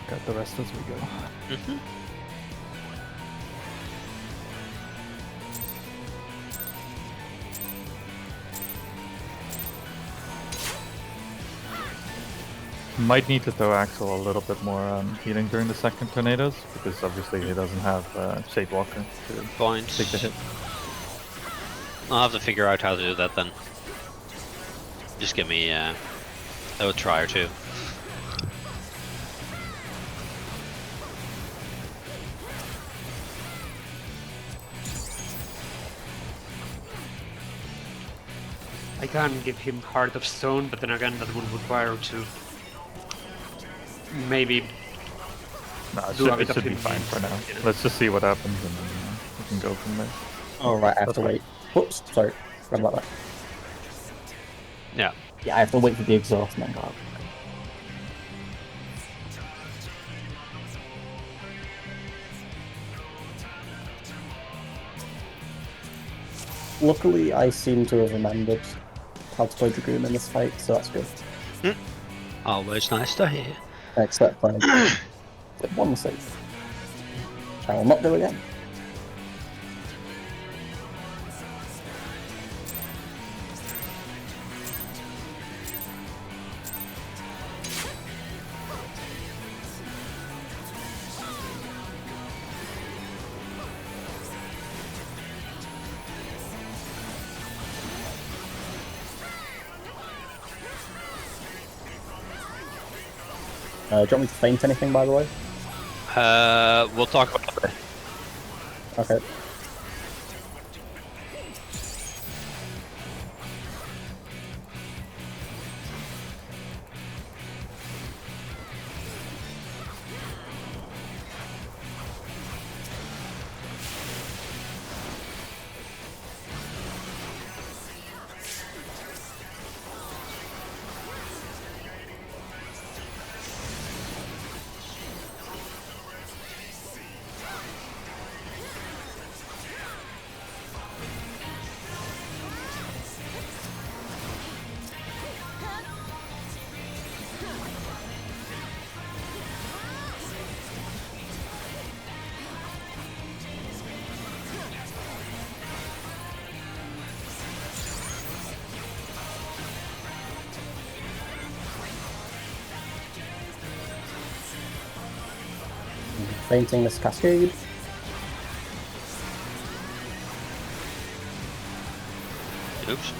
look at the rest as we go. Mm-hmm. Might need to throw Axel a little bit more healing during the second tornadoes, because obviously he doesn't have Shade Walker to Points. take the hit. I'll have to figure out how to do that then. Just give me a try or two. I can give him Heart of Stone, but then again that would require to maybe No, it do a should, bit it of should be him fine for now. you know. Let's just see what happens and then we can go from there. Oh right, I have That's to fine. wait. Whoops, sorry. Forgot about that. Yeah. Yeah, I have to wait for the exhaust and then go out. Luckily, I seem to have remembered how to play Dragoon in this fight, so that's good. Always nice to hear. Except for one mistake. Which I will not do again. Do you want me to feint anything, by the way? We'll talk about that. Okay. Feinting this cascade. Oops.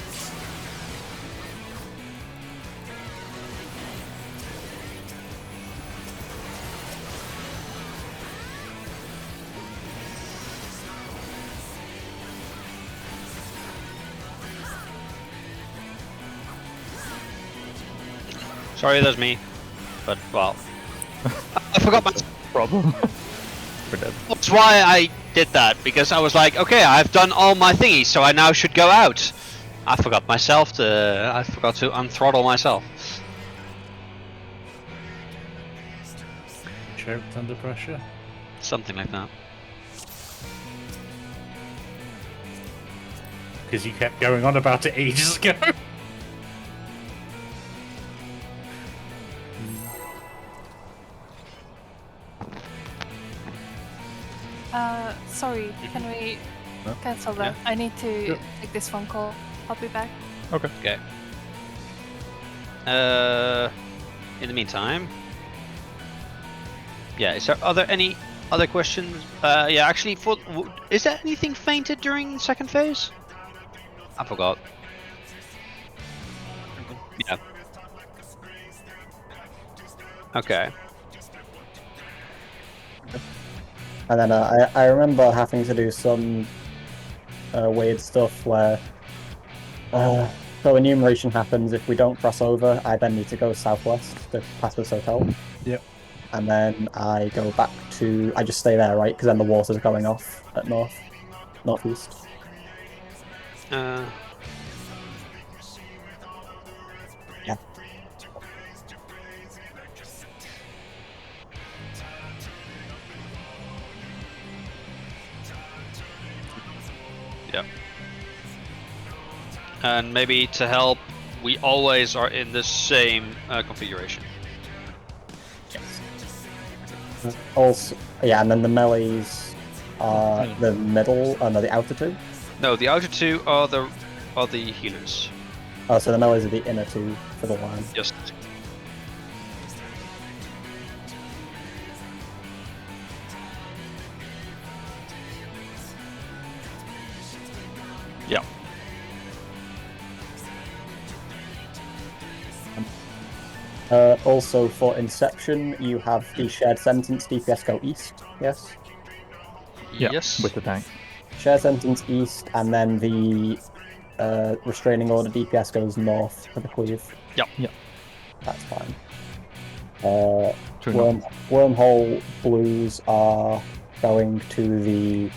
Sorry, that's me. But, well. I forgot my... Problem. We're dead. That's why I did that, because I was like, okay, I've done all my thingies, so I now should go out. I forgot myself to... I forgot to unthrottle myself. Choked under pressure. Something like that. Because you kept going on about it ages ago. Sorry, can we cancel that? I need to take this phone call. I'll be back. Okay. Okay. In the meantime... Yeah, is there any other questions? Yeah, actually, is there anything fainted during second phase? I forgot. Yeah. Okay. And then I remember having to do some weird stuff where so enumeration happens. If we don't cross over, I then need to go southwest to Pastor's Hotel. Yep. And then I go back to... I just stay there, right? Because then the water's going off at northeast. Yeah. Yep. And maybe to help, we always are in the same configuration. Yes. Also, yeah, and then the melees are the middle, no, the outer two. No, the outer two are the healers. Oh, so the melees are the inner two for the line. Yes. Yeah. Also, for Inception, you have the shared sentence DPS go east. Yes. Yeah, Yes. with the tank. Shared sentence east, and then the restraining order DPS goes north for the cleave. Yep. Yeah. That's fine. True enough. Wormhole blues are going to the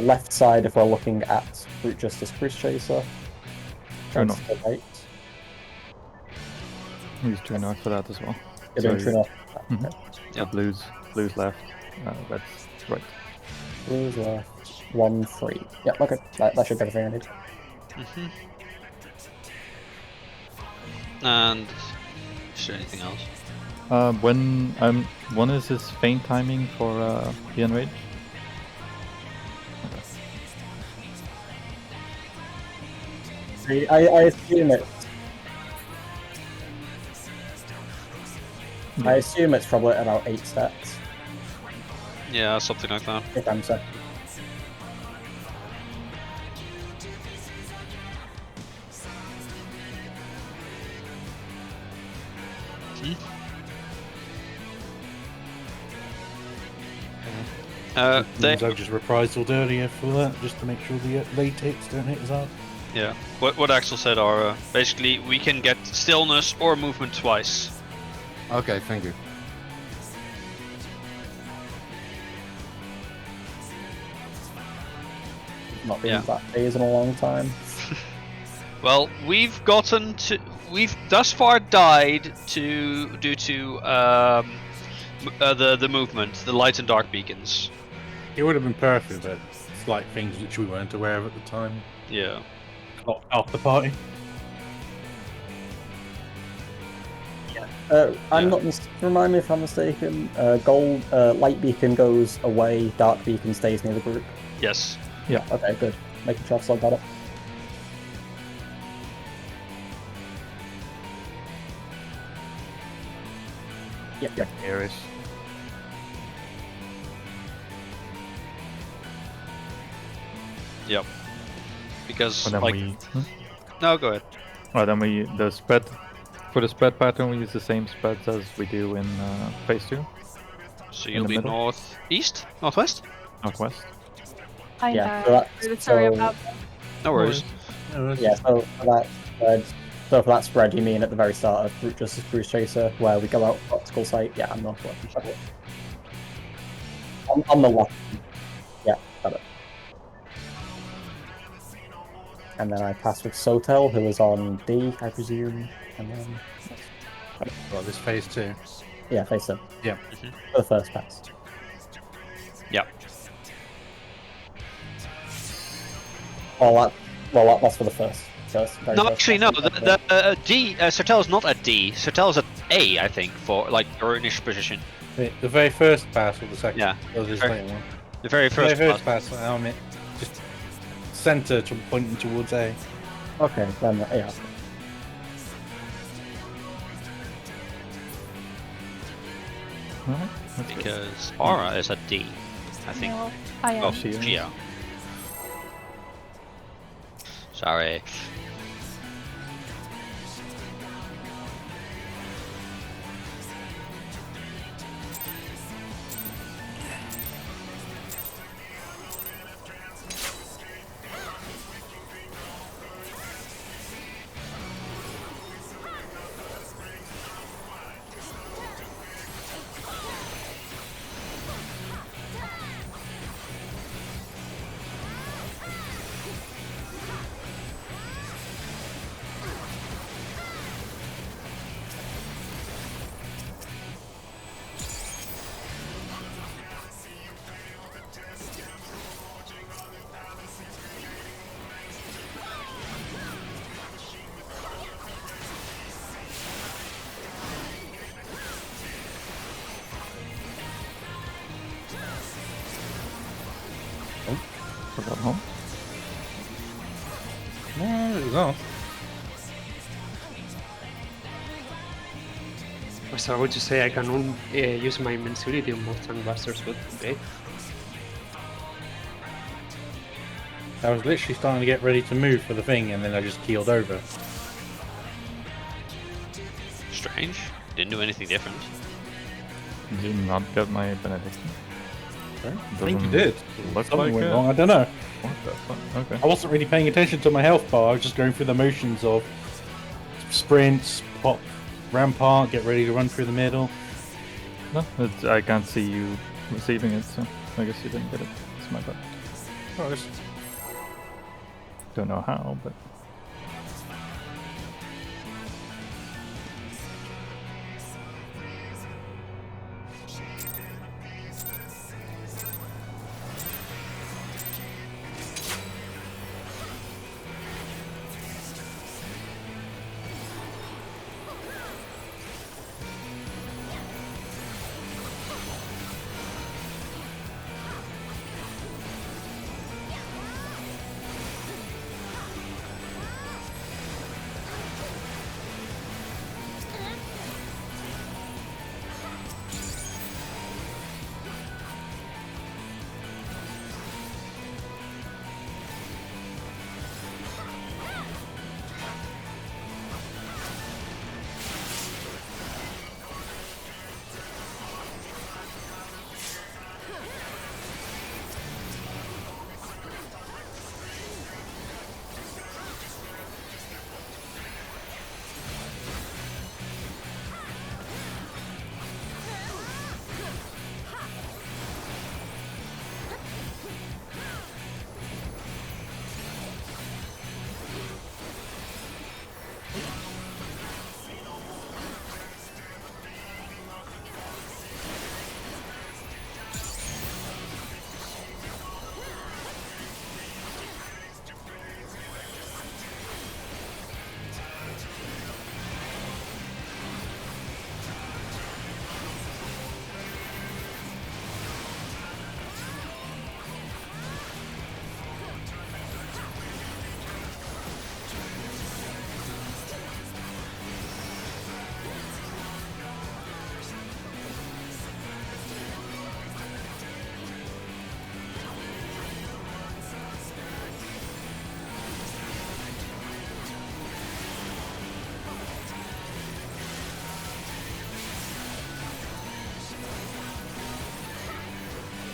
left side if we're looking at Brute Justice Priest Chaser. True That's enough. the right. Use true north for that as well. You're doing true north. Mhm. Okay. So Yeah. blues left, red's right. Blues left. 1, 3. Yeah, okay. That should be everything I need. Mhm. And is there anything else? When is his feint timing for the enrage? I assume it. I assume it's probably about 8 stats, Yeah, something like that. if I'm certain. They I just reprisal earlier for that, just to make sure the late hits don't hit as hard. Yeah. What Axel said are basically we can get stillness or movement twice. Okay, thank you. Not been Yeah. that phase in a long time. Well, we've thus far died due to the movement, the light and dark beacons. It would have been perfect, but slight things which we weren't aware of at the time. Yeah. Not off the party. I'm not. Remind me if I'm mistaken. Gold, light beacon goes away. Dark beacon stays near the group. Yes. Okay, good. Making sure I've still got it. Yep. Here Yep. Because And then like no, go ahead. then the spread for the spread pattern we use the same spreads as we do in phase 2, So In you'll the be middle? northeast, northwest. northwest. I Yeah, know. so that's- Really sorry so- about that. No worries. Yeah. So for that spread, you mean at the very start of Brute Justice Bruce Chaser, where we go out optical sight? Yeah, I'm northwest. Okay. On the left. Yeah, got it. And then I pass with Sotel, who is on D, I presume. And then Well, this phase 2. yeah, face him. Yeah. For the first pass. Yep. That's for the first. Very No, first actually, pass. no. The D, Sertel is not at D. Sertel is at A, I think, for like your initial position. The very first pass or the second? Yeah. Or this Very- later one? The very The first. very first pass, helmet, just center to pointing towards A. Okay, then yeah. Alright, that's good. Because Aura is at D, I think. No, I am. Oh, she is. yeah. Sorry. Was that home? No, it was on. So I would just say I can use my invincibility on both tank busters, but okay. I was literally starting to get ready to move for the thing, and then I just keeled over. Strange. Didn't do anything different. Did you not get my benediction? I think you Doesn't did. look Something like went it. wrong. I don't know. What the fuck? Okay. I wasn't really paying attention to my health bar. I was just going through the motions of sprints, pop, rampart, get ready to run through the middle. No, I can't see you receiving it, so I guess you didn't get it. It's my bad. Oh, it's- Don't know how, but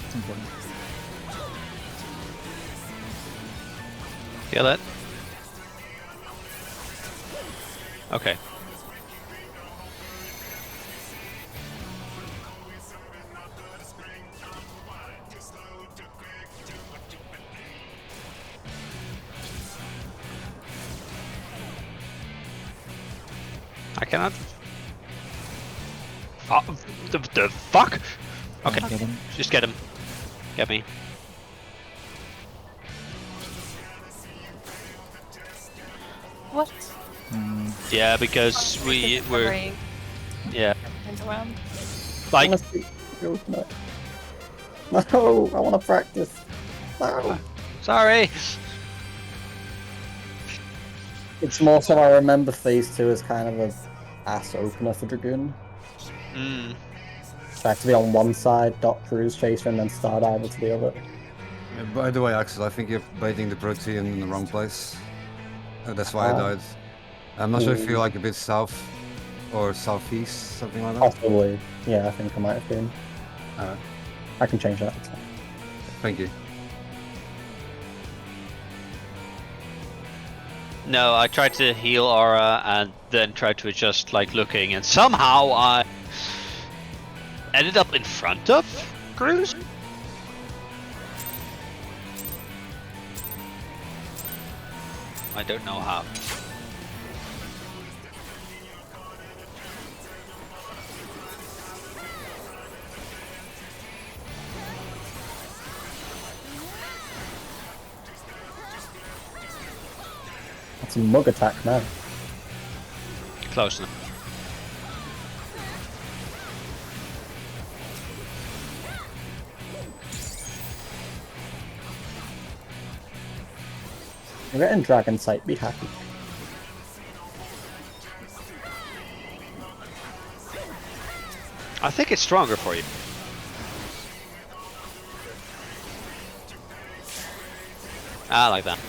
it's important. Feel that? Okay. I cannot. Oh, the fuck? Okay, Get him. just get him. Get me. What? Yeah, because we It's were. covering Yeah, I around. like. wanna see- No, I want to practice. No. Sorry! It's more so I remember phase 2 as kind of a ass opener for Dragoon. Mm. So I have to be on one side, dot cruise chaser, and then start diver to the other. By the way, Axel, I think you're baiting the protein in the wrong place. That's why I died. I'm not sure if you're like a bit south or southeast, something like that. Possibly. Yeah, I think I might have been. Alright, I can change that. thank you. No, I tried to heal Aura and then tried to adjust, like, looking, and somehow I ended up in front of Cruz? I don't know how. That's a mug attack now. Close enough. I'm getting Dragon Sight, be happy. I think it's stronger for you. I like that.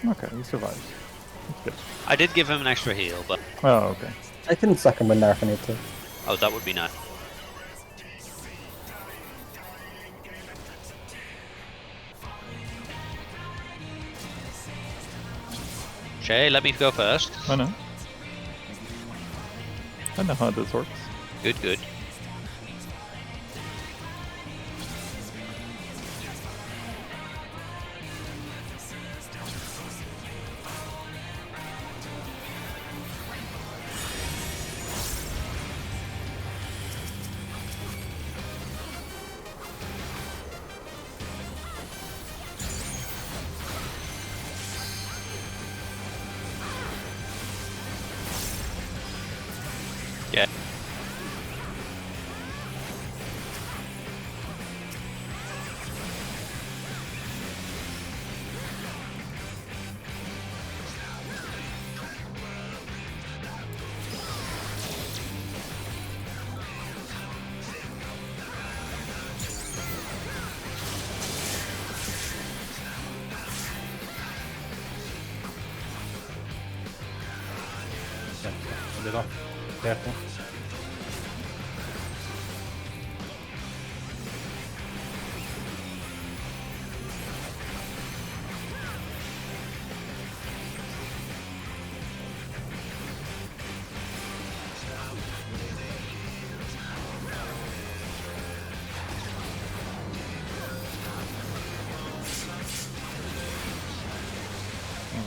Okay, he survives. That's good. I did give him an extra heal, but Oh, okay. I can second win there if I need to. oh, that would be nice. Shay, let me go first. I know. I know how this works. Good, good. Yeah. A bit off. Careful.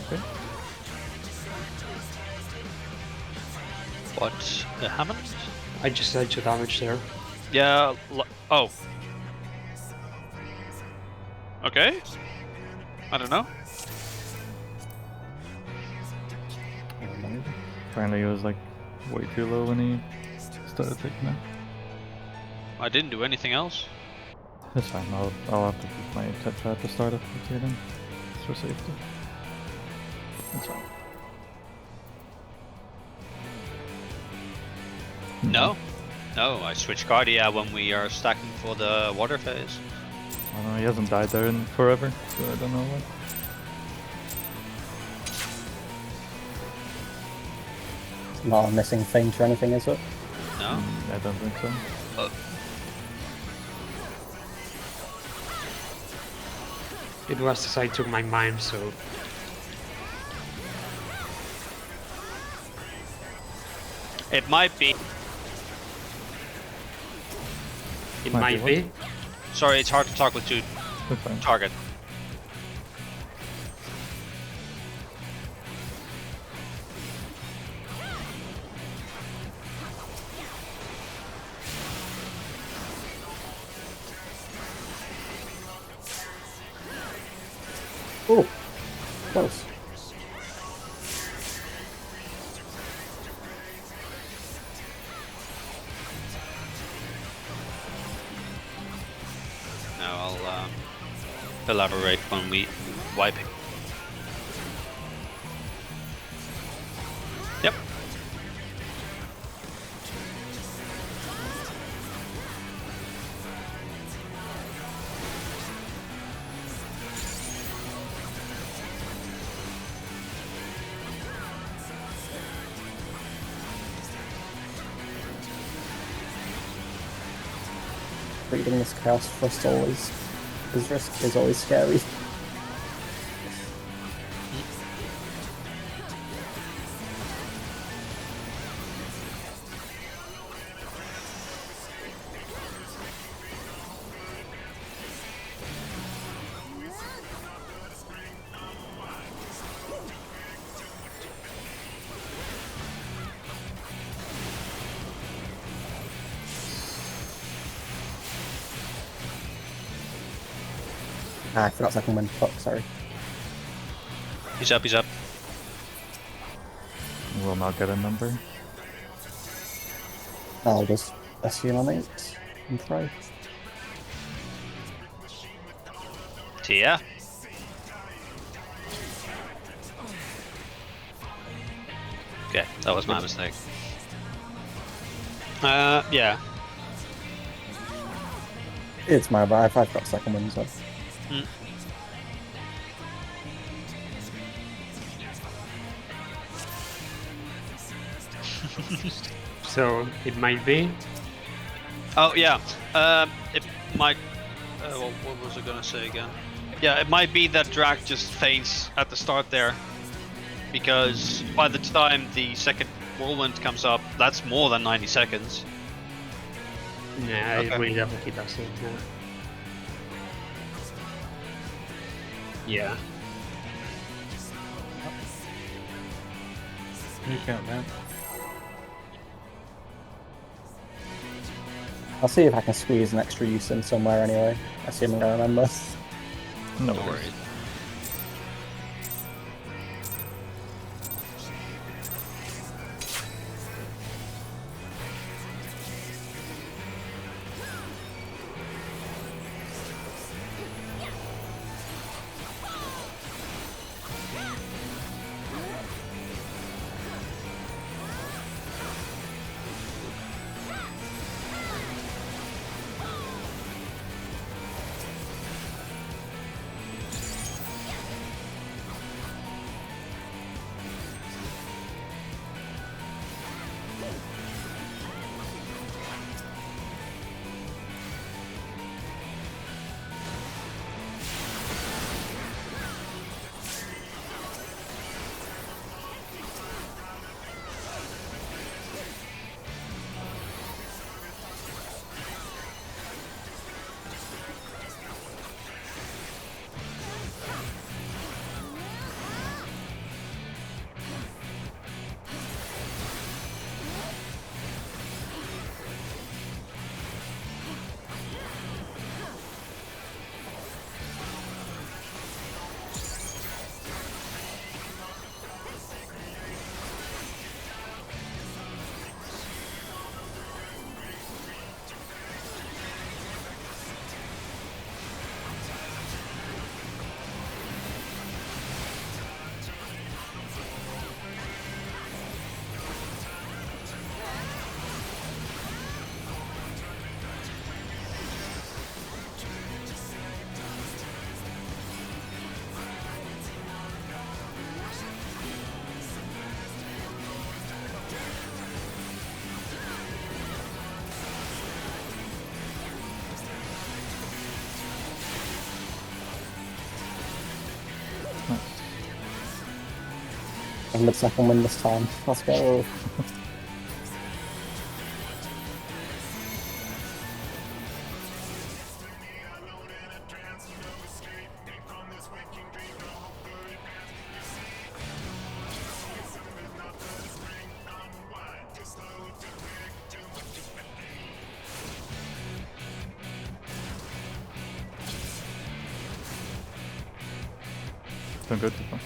Okay. What happened? I just had 2 damage there. Yeah. Oh. Okay. I don't know. Apparently he was like way too low when he started taking it. I didn't do anything else. That's fine. I'll have to keep my Tetra at the start of the then, just for safety. That's fine. No. No, I switch Cardia when we are stacking for the water phase. I don't know, he hasn't died there in forever, so I don't know what. Not a missing feint or anything, is it? No? I don't think so. It was as I took my mime, so It might be. it Might might be be. Sorry, it's hard to talk with two That's fine. target. Oh, close. Now I'll elaborate when we wipe it. reading this chaos crystal is always scary. I forgot second wind. Fuck, sorry. He's up, he's up. Will not get a number. I'll just assume on 8 and try. Tia. Okay, that was my mistake. Yeah. It's my bad. I've got second wind, so. Mm. So it might be. Oh yeah. It might. What was I gonna say again? Yeah, it might be that drag just faints at the start there, because by the time the second whirlwind comes up, that's more than 90 seconds. Yeah, Okay. it really definitely does it. Yeah. You count that. I'll see if I can squeeze an extra use in somewhere anyway, assuming I remember. No No worries. worries. I'm the second win this time. Let's go. Doing good so far.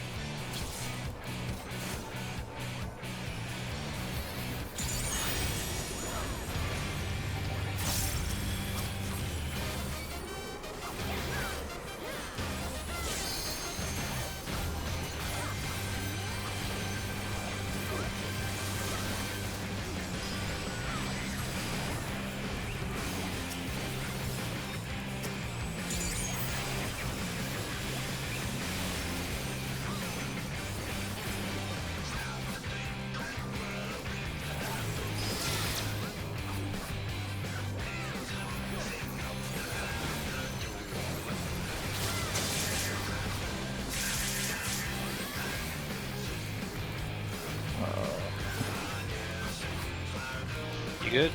You good?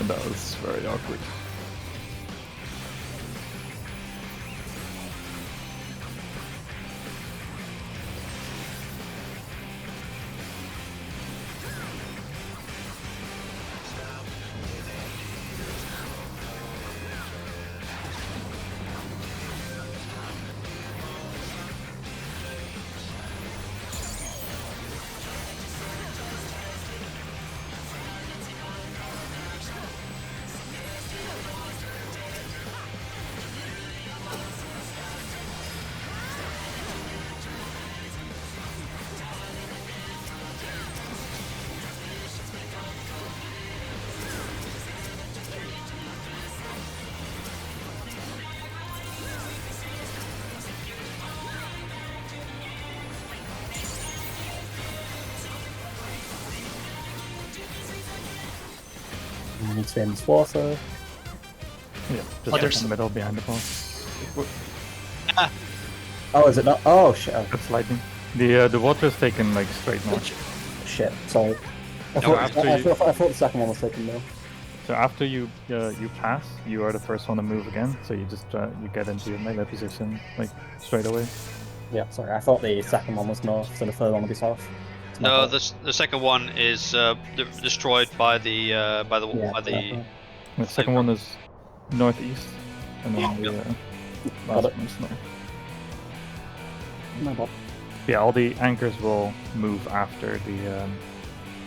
And that was very awkward. And it's in this water. Yeah, just there's- in the middle behind the boss. Oh, is it not? Oh, shit. Oh, That's lightning. The water is taken like straight north. shit. Sorry. I No, thought, after I, you- thought, I thought the second one was taken though. So after you pass, you are the first one to move again. So you just you get into your melee position like straight away. Yeah, sorry. I thought the second one was north, so the third one would be south. It's my No, fault. the second one is destroyed by the Yeah, by the. The second one is northeast, and then the Got last it. one is north. My bad. Yeah, all the anchors will move after the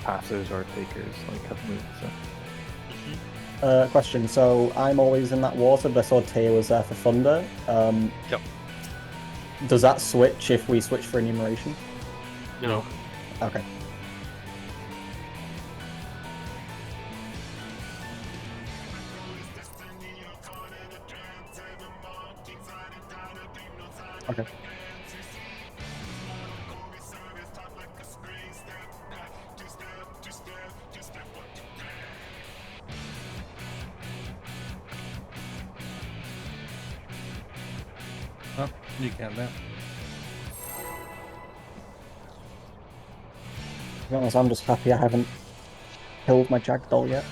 passers or takers like have moved. So. Question. So I'm always in that water, but I saw Taya was there for thunder. Yep. Does that switch if we switch for enumeration? No. Okay. Okay. Oh, you count that. To be honest, I'm just happy I haven't killed my Jackdaw yet.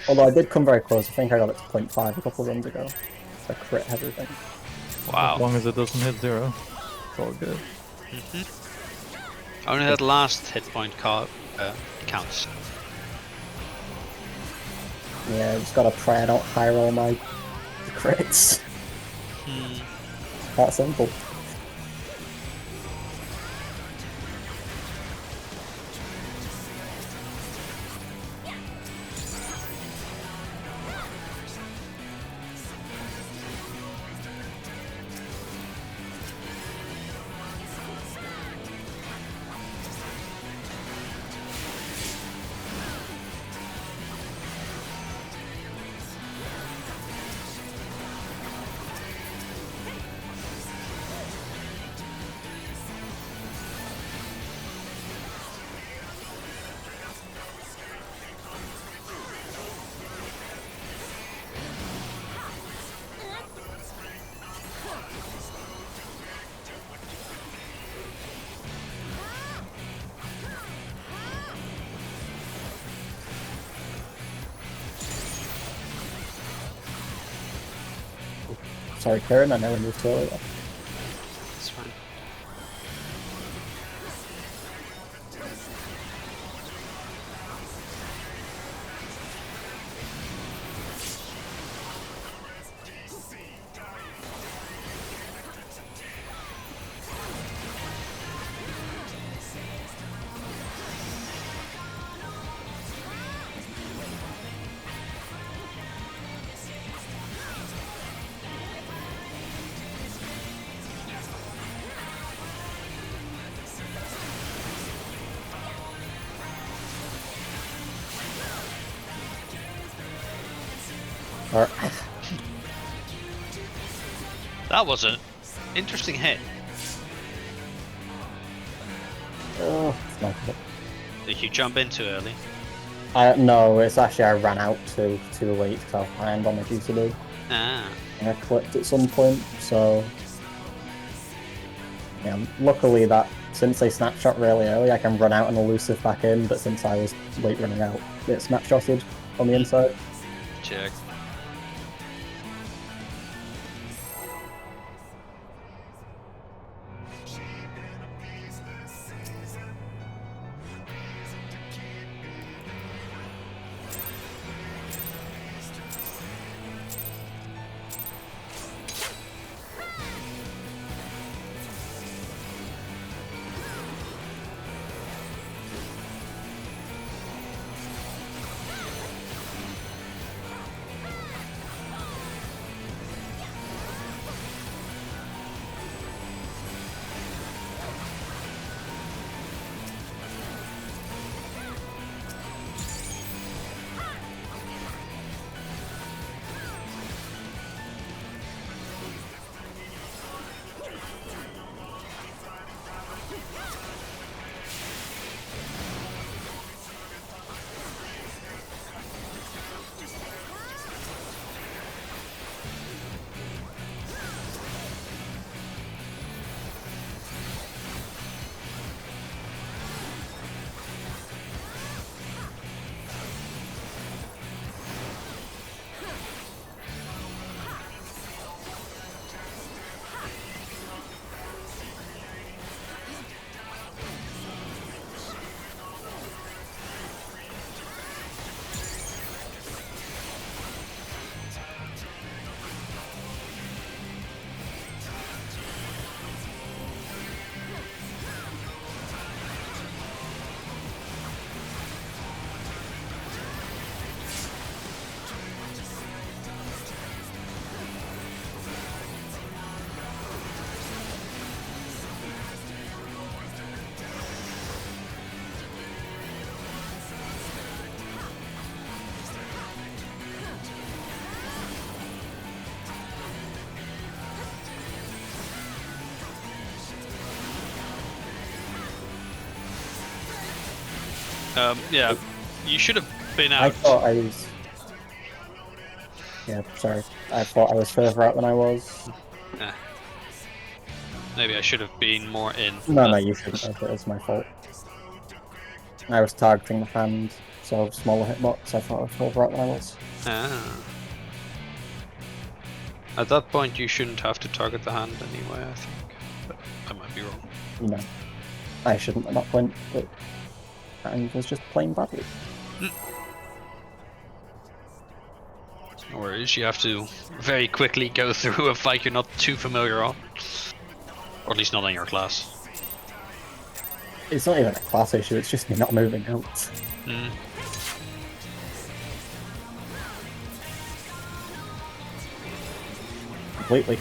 Although I did come very close. I think I got it to 0.5 a couple of runs ago. It's a crit everything. As Wow. long as it doesn't hit 0, it's all good. Only that last hit point counts. Yeah, just gotta pray I don't high roll my crits. That simple. Sorry, Karen, I never moved to earlier. It's fine. Or, That was an interesting hit. it's not good. Did you jump in too early? No, it's actually I ran out too late because I was behind on my GCD. Ah. And I clipped at some point, so yeah. Luckily that since they snapshot really early, I can run out and elusive back in, but since I was late running out, it snapshotted on the inside. Check. Yeah, you should have been out. I thought I was. Yeah, sorry. I thought I was further out than I was. Maybe I should have been more in. No, you shouldn't have. It was my fault. I was targeting the hand, so smaller hitbox. I thought I was further out than I was. Ah. At that point, you shouldn't have to target the hand anyway, I think. But I might be wrong. No. I shouldn't at that point, but I was just playing badly. No worries, you have to very quickly go through a fight you're not too familiar on. Or at least not in your class. It's not even a class issue, it's just me not moving out. Mm. Completely.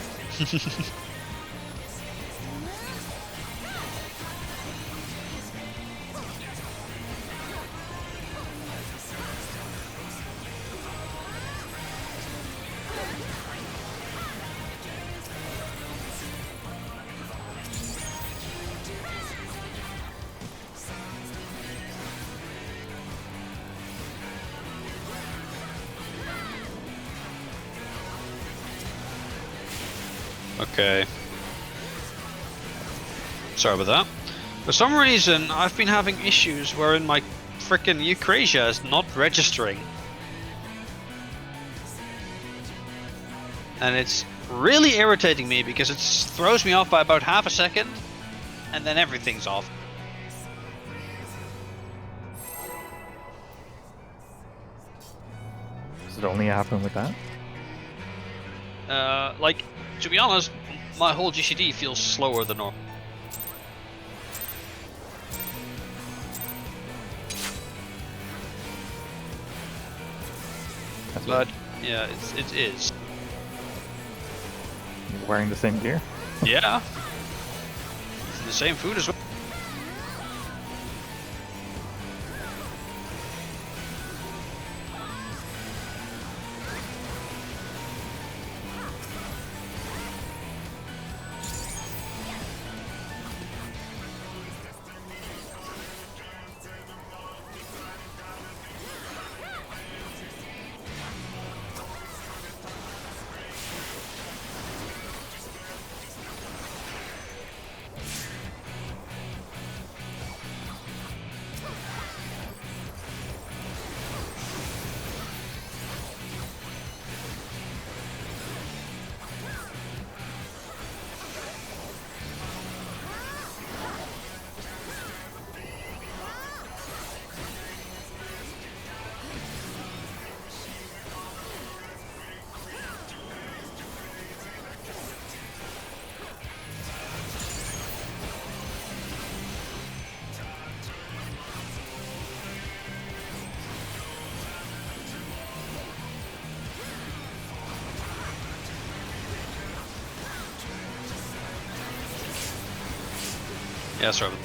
Okay. Sorry about that. For some reason, I've been having issues wherein my frickin' Eucrasia is not registering. And it's really irritating me because it throws me off by about half a second, and then everything's off. Does it only happen with that? Like, to be honest, my whole GCD feels slower than normal. But yeah, it is. You're wearing the same gear? Yeah. The same food as well. Yes, Robin.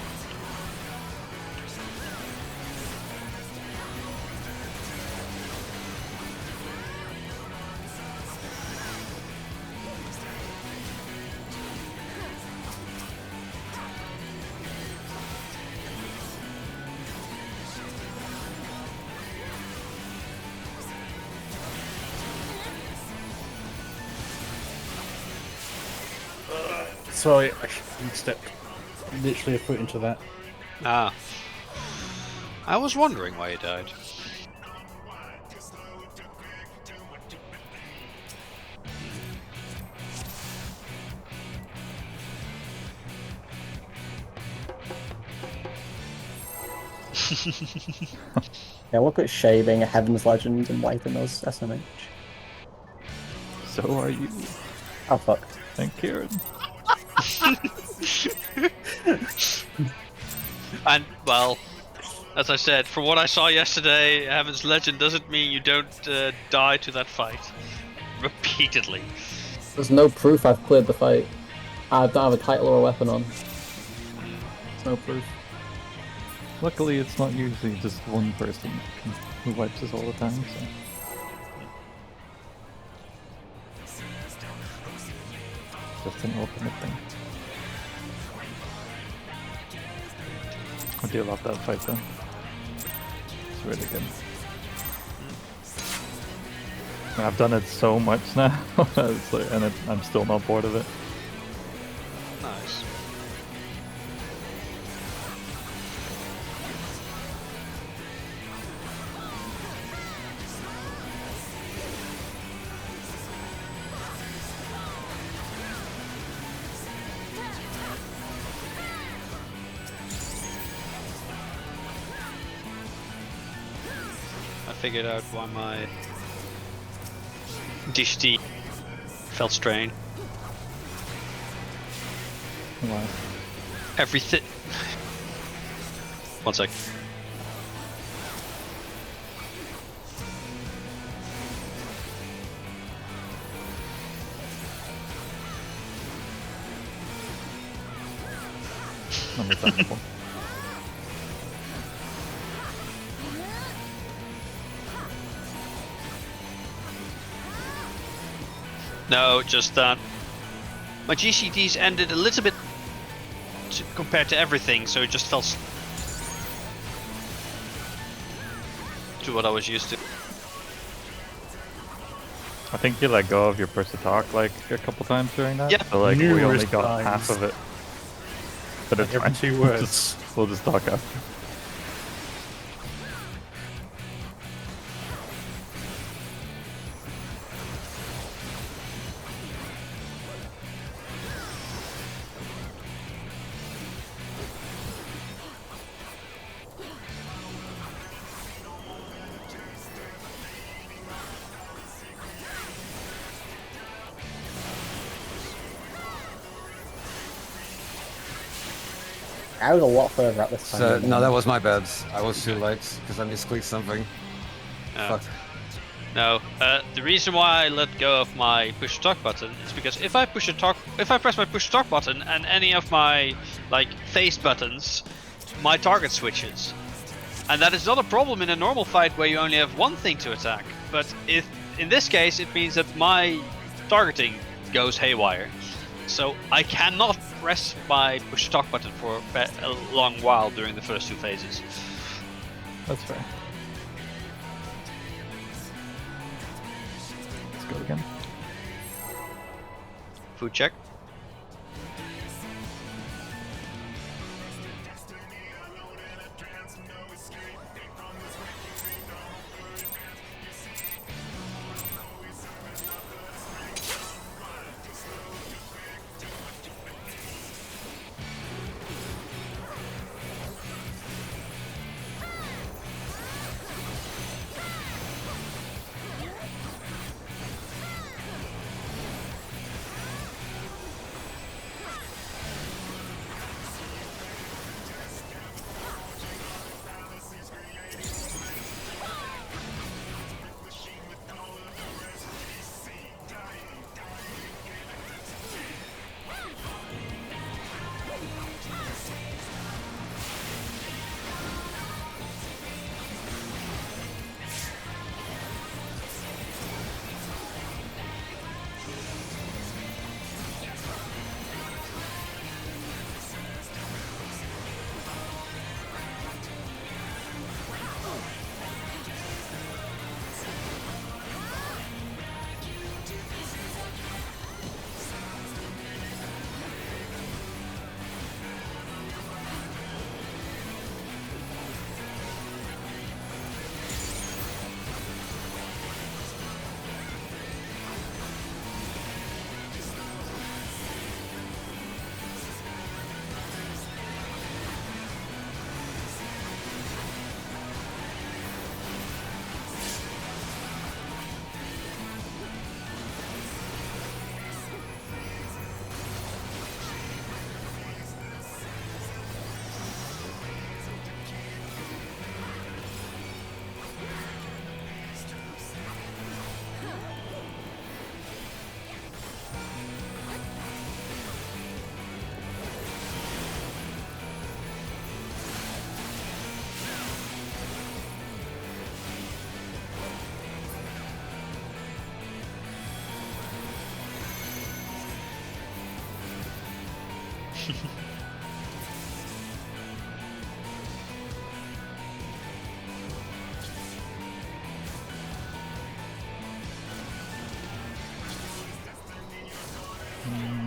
Sorry, I stepped literally a foot into that. Ah. I was wondering why you died. Yeah, look at Shay being a Heaven's Legend and wiping those SMH. So are you. Oh fuck. And Kieran. And, well, as I said, from what I saw yesterday, Heaven's Legend doesn't mean you don't die to that fight. Repeatedly. There's no proof I've cleared the fight. I don't have a title or a weapon on. There's no proof. Luckily, it's not usually just one person who wipes us all the time, so. Just an ultimate thing. I do love that fight though. It's really good. And I've done it so much now, it's like, and I'm still not bored of it. Nice. I figured out why my DHT felt strain. Wow. Everything. One sec. Understandable. No, just that my GCDs ended a little bit compared to everything, so it just felt to what I was used to. I think you let go of your push to talk like a couple times during that. Yeah. So like we Numerous only got times. half of it. But it's Like every fine. 2 We'll words. we'll just talk after. I was a lot further at this time. So, no, that was my bad. I was too late because I misclicked something. Uh, Fuck. No, the reason why I let go of my push to talk button is because if I press my push to talk button and any of my like face buttons, my target switches, and that is not a problem in a normal fight where you only have one thing to attack. But if in this case it means that my targeting goes haywire, so I cannot press my push to talk button for a long while during the first 2 phases. That's fair. Let's go again. Food check.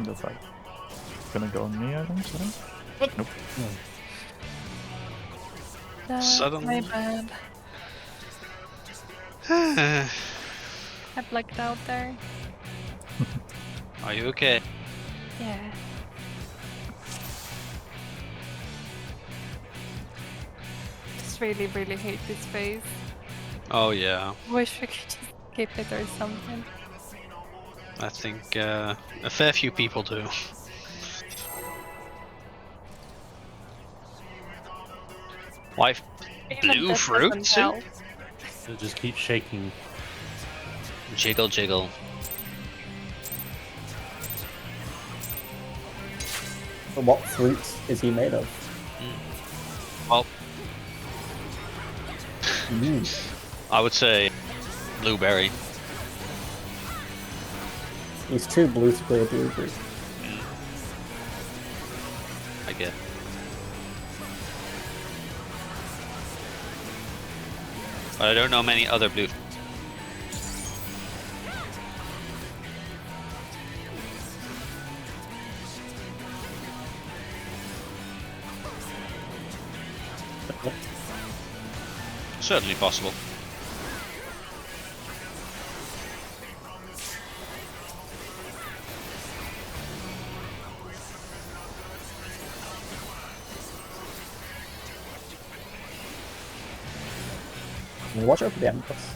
That's like gonna go on me, I think. Right? Nope. That's Suddenly. my bad. I blacked out there. Are you okay? Yeah. Just really, really hate this phase. Oh yeah, Wish we could just skip it or something. I think a fair few people do. Why? Even Blue that fruit doesn't soup? help. It just keeps shaking. Jiggle, jiggle. So what fruit is he made of? Well, Mm. I would say blueberry. He's too blue to be a blueberry. I get. But I don't know many other blue. Certainly possible. Watch out for the Empress.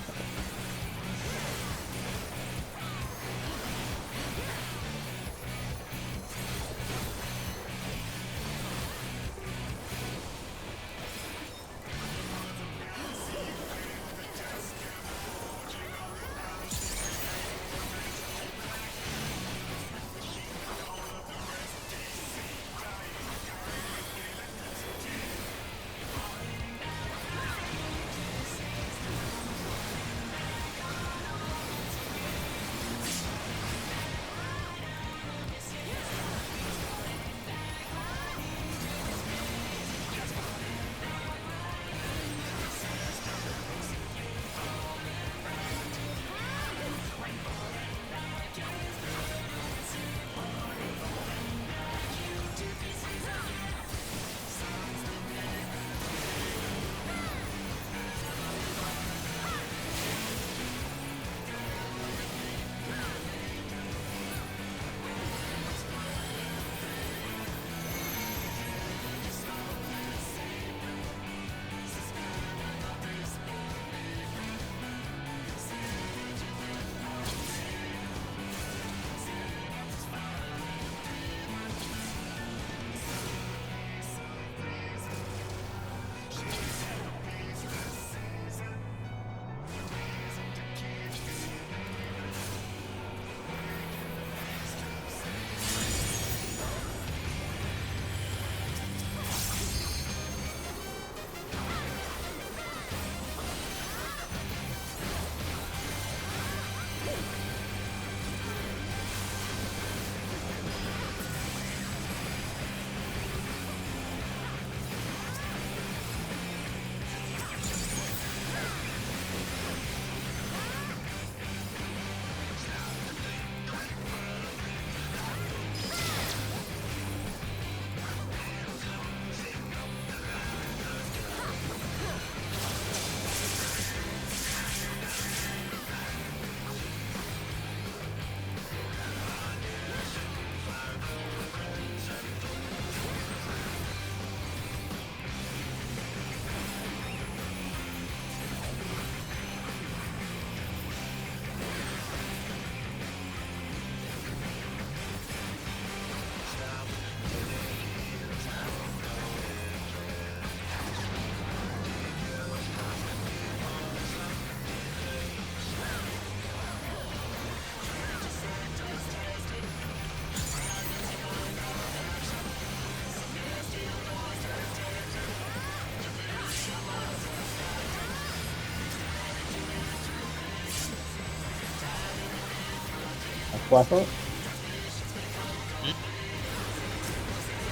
That's what I thought.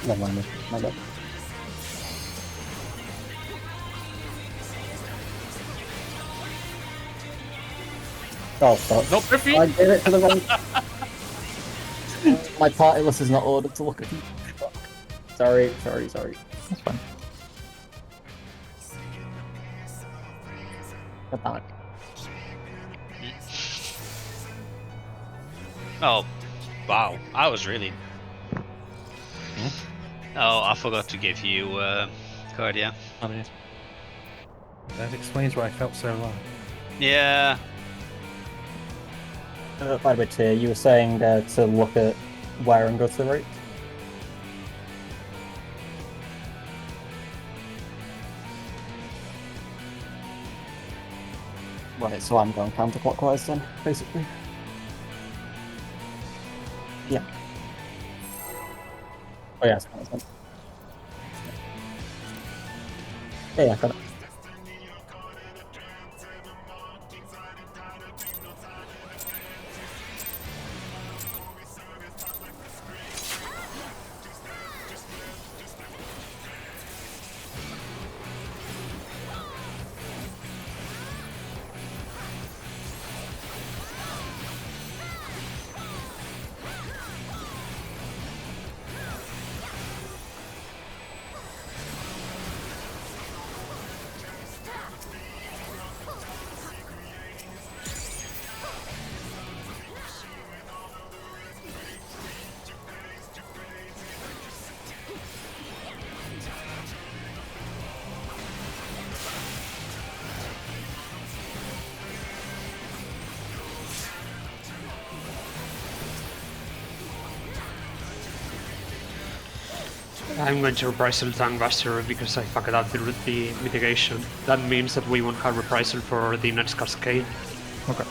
Never mind. My bad. Oh fuck! Not Griffey. I gave it to the wrong. My party list is not ordered to look at. Fuck. Sorry. That's fine. God damn it. Oh, wow. I was really. Oh, I forgot to give you card. Yeah. I mean, that explains why I felt so long. Yeah. By the way, Tyr, you were saying to look at where and go to the right. Right, so I'm going counterclockwise then, basically. Yeah. Oh yeah, that makes sense. Yeah, got it. I'm going to reprisal Tangbuster because I fucked up the mitigation. That means that we won't have reprisal for the next cascade. Okay.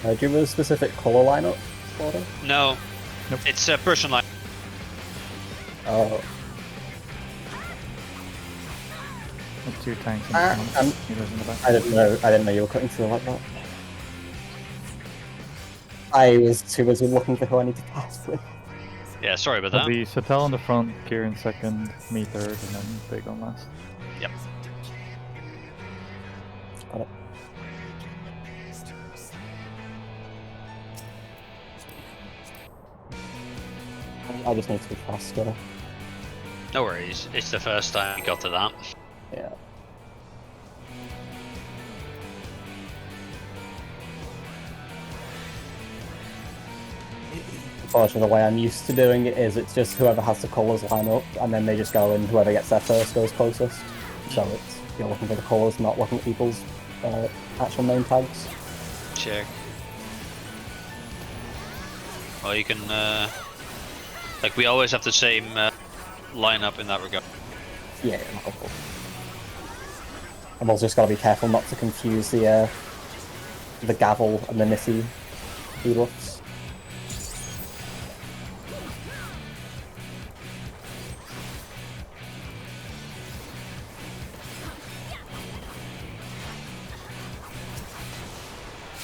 Do you have a specific color lineup for them? No. Nope. It's a person line. Oh, With 2 tanks in the Ah, front, healers in the back. I didn't know you were cutting through like that. I was too busy looking for who I need to pass with. Yeah, sorry about It'll that. be Satel in the front, Kieran second, me third, and then Big on last. Yep. Got it. I just need to be faster. No worries. It's the first time we got to that. Yeah. Unfortunately, the way I'm used to doing it is it's just whoever has the colours line up, and then they just go, and whoever gets there first goes closest. So it's you're looking for the colours, not looking at people's actual name tags. Check. Well, you can, like, we always have the same lineup in that regard. Yeah, not helpful. I've also just got to be careful not to confuse the gavel and the Nissy debuffs.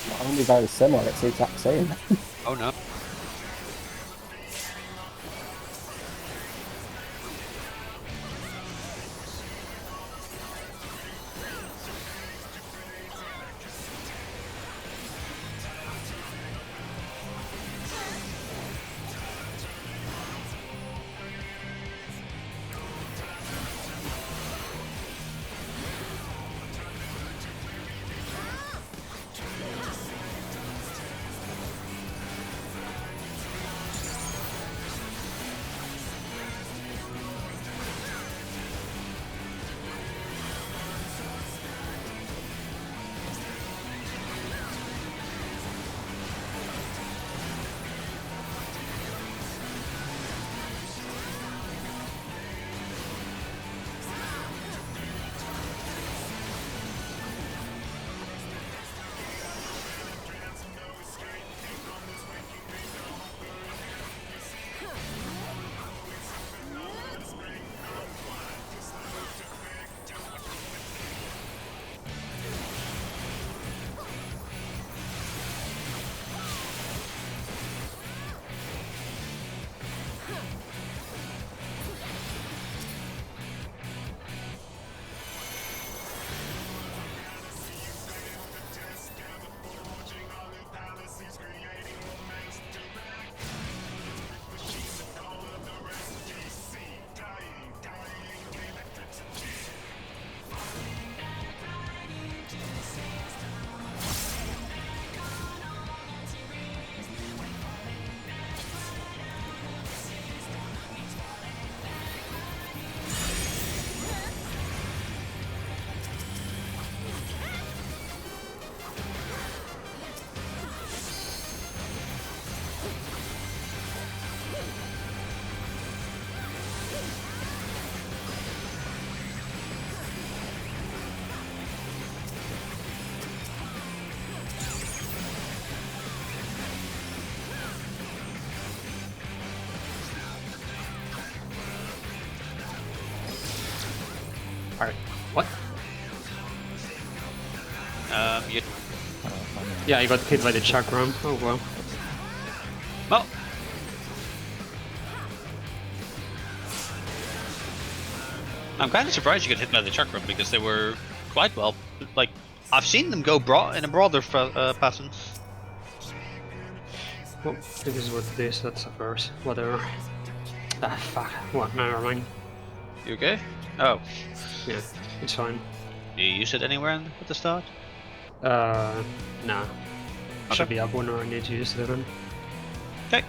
Not only very similar, it's the exact same. Oh no. Alright, what? You. Yeah, I got hit by the chakram. Oh well. Well. I'm kind of surprised you got hit by the chakram because they were quite well. Like, I've seen them go in a broader pattern. Well, it is what it is, that's a first. Whatever. Ah, fuck. What? Never mind. You okay? Oh. Yeah, it's fine. Do you use it anywhere at the start? Nah. Okay. Should be up whenever I need to use it then. Okay.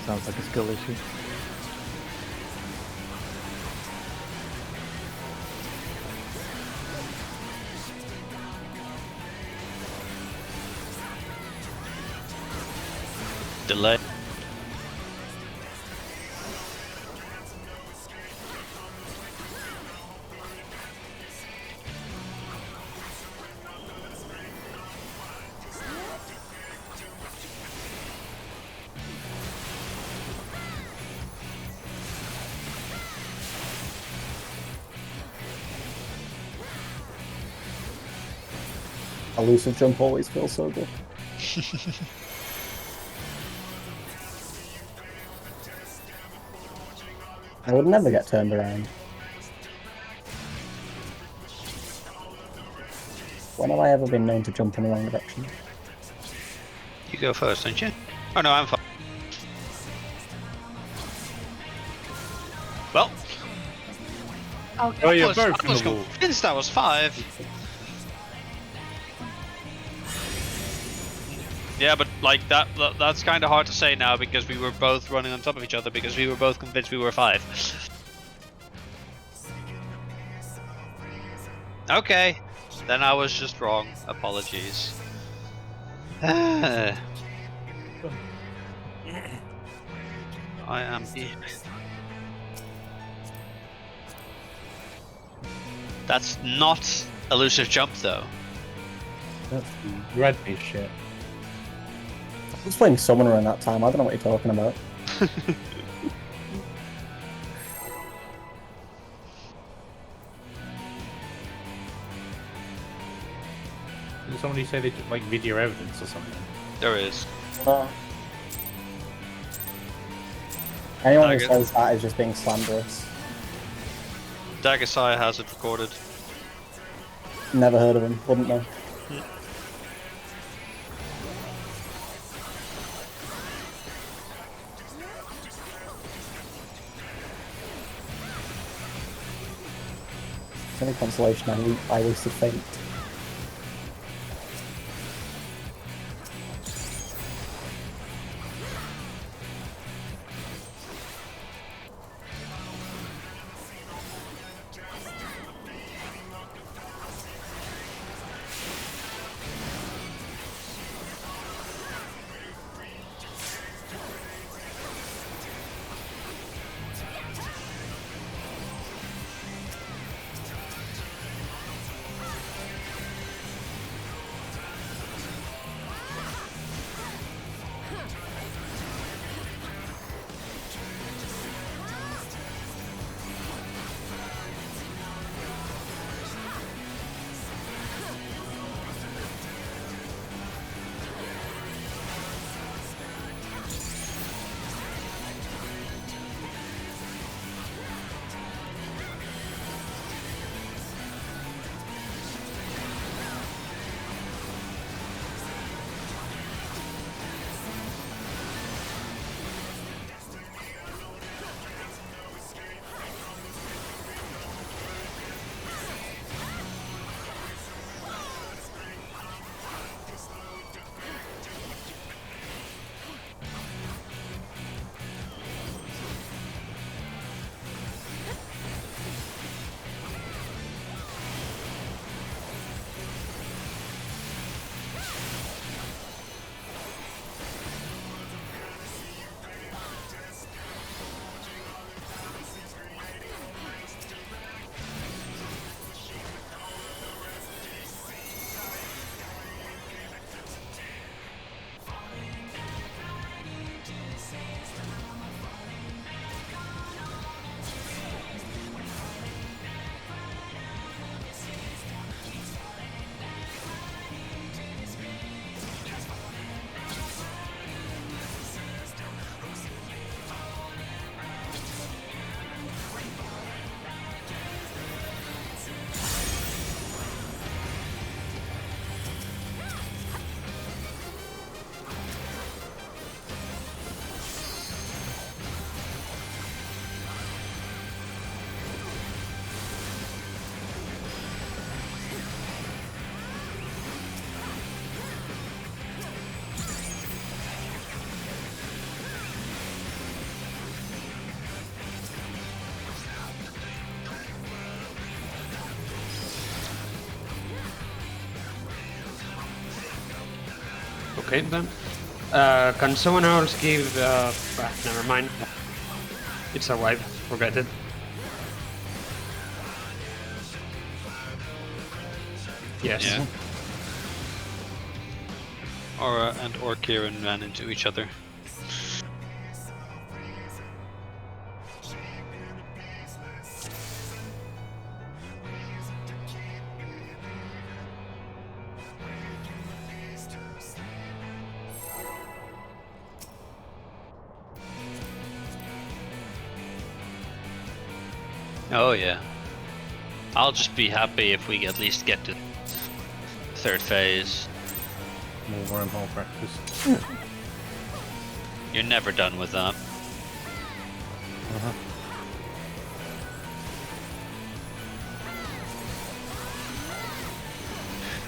sounds like a skill issue. Delay. Elusive jump always feels so good. I would never get turned around. When have I ever been known to jump in the wrong direction? You go first, don't you? Oh no, I'm fine. Well, Okay. Oh, I you're was, both I was in the wall. convinced that was 5. Yeah, but like that's kind of hard to say now because we were both running on top of each other because we were both convinced we were 5. Okay, then I was just wrong. Apologies. I am. That's not elusive jump though. That's red piece shit. I was playing Summoner in that time, I don't know what you're talking about. Did somebody say they took like video evidence or something? There is. Anyone who Target. says that is just being slanderous. Dagasai has it recorded. Never heard of him, wouldn't know. It's only consolation I wasted fate. Okay then. Can someone else give... never mind. It's a wipe, forget it. Yes. Yeah. Aura or Kieran ran into each other. Oh yeah. I'll just be happy if we at least get to third phase. More wormhole practice. You're never done with that.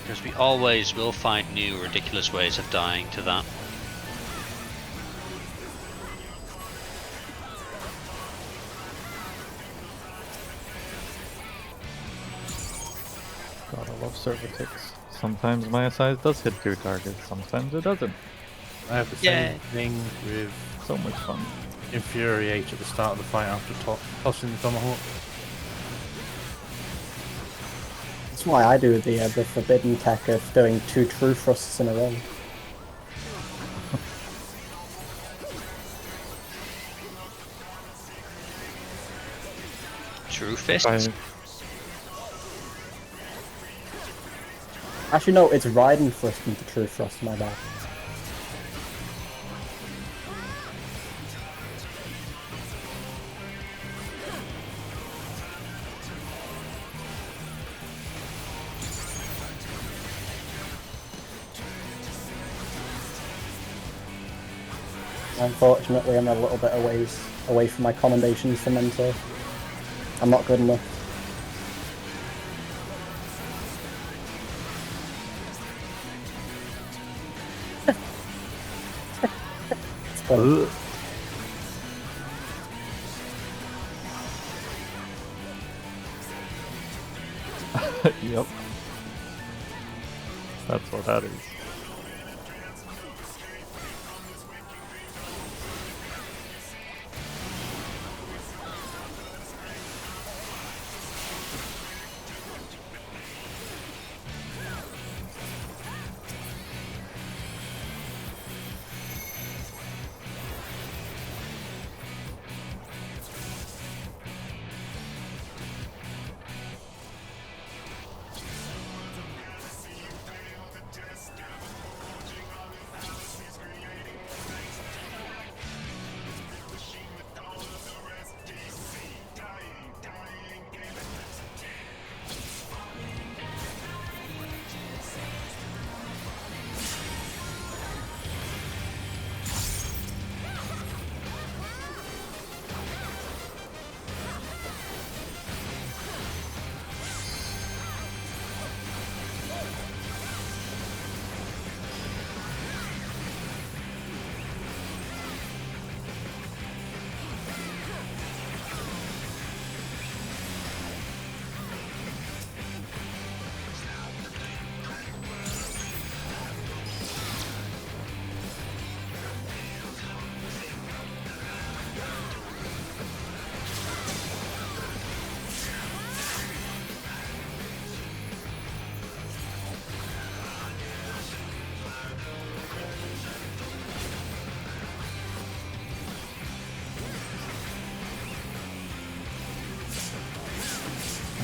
Because we always will find new ridiculous ways of dying to that. God, I love server ticks. Sometimes my size does hit 2 targets, sometimes it doesn't. I have the same thing with So much fun. Infuriate at the start of the fight after tossing the tomahawk. That's why I do the forbidden tech of doing 2 true thrusts in a row. True fists? Actually, no, it's riding thrust into true thrust, my bad. Unfortunately, I'm a little bit away from my commendations for Mentor. I'm not good enough. It's funny. Yep. That's what that is.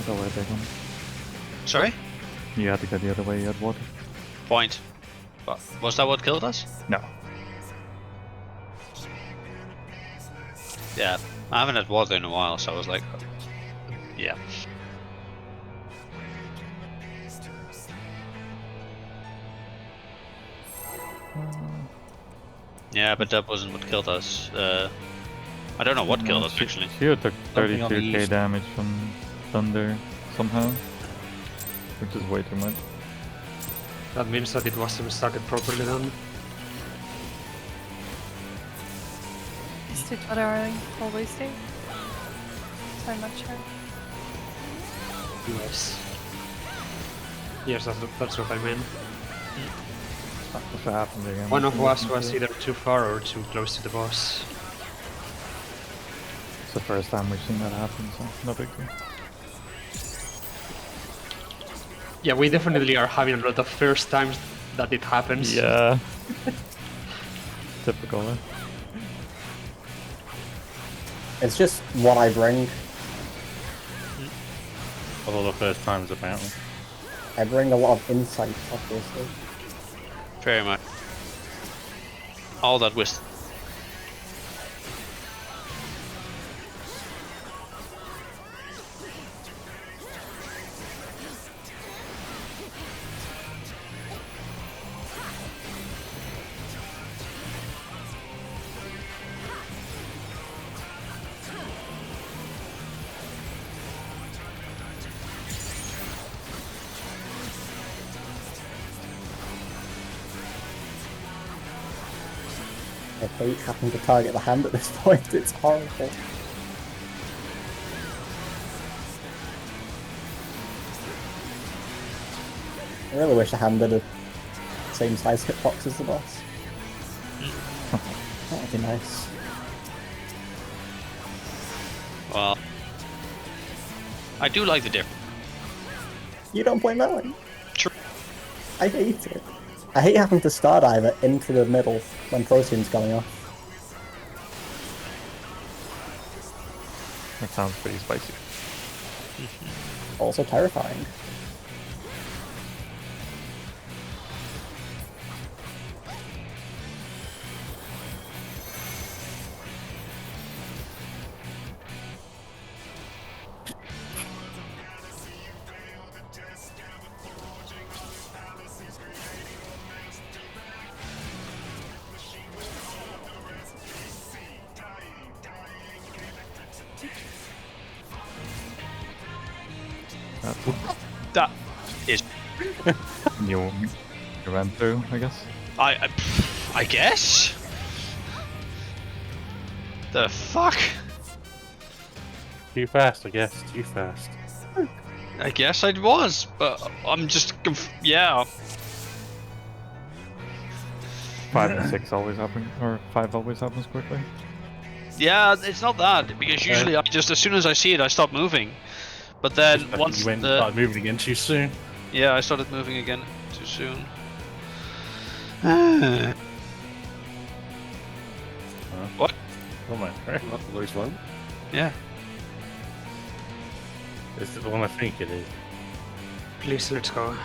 Go away, big one. Sorry? You had to go the other way, you had water. Point. What, was that what killed us? No. Yeah. I haven't had water in a while, so I was like... Yeah. Yeah, but that wasn't what killed us. I don't know what killed us, actually. She took Something on the 32k east. damage from thunder somehow, which is way too much. That means that it wasn't started properly then. Is it what I always do? So I'm not sure. Yes. Yes, that's what I mean. If it happens again. One of we us can was do it. either too far or too close to the boss. It's the first time we've seen that happen, so no big deal. Yeah, we definitely are having a lot of first times that it happens. Yeah. Typical, eh? It's just what I bring. A lot of first times, apparently. I bring a lot of insight, obviously. Very much. All that wisdom. I hate having to target the hand at this point, it's horrible. I really wish the hand had a same size hitbox as the boss. That would be nice. Well, I do like the difference. You don't play melee? True. I hate it. I hate having to star dive it into the middle when Protean's going off. That sounds pretty spicy. Also terrifying. That is. You ran through, I guess. I guess. The fuck? Too fast, I guess. Too fast. I guess I was, but I'm just yeah. 5 and 6 always happen, or 5 always happens quickly. Yeah, it's not that because usually I just as soon as I see it I stop moving, but then Just once you went and started moving again too soon. yeah I started moving again too soon. What? Oh my! Which one? Yeah. This is the one I think it is. Please, let's go.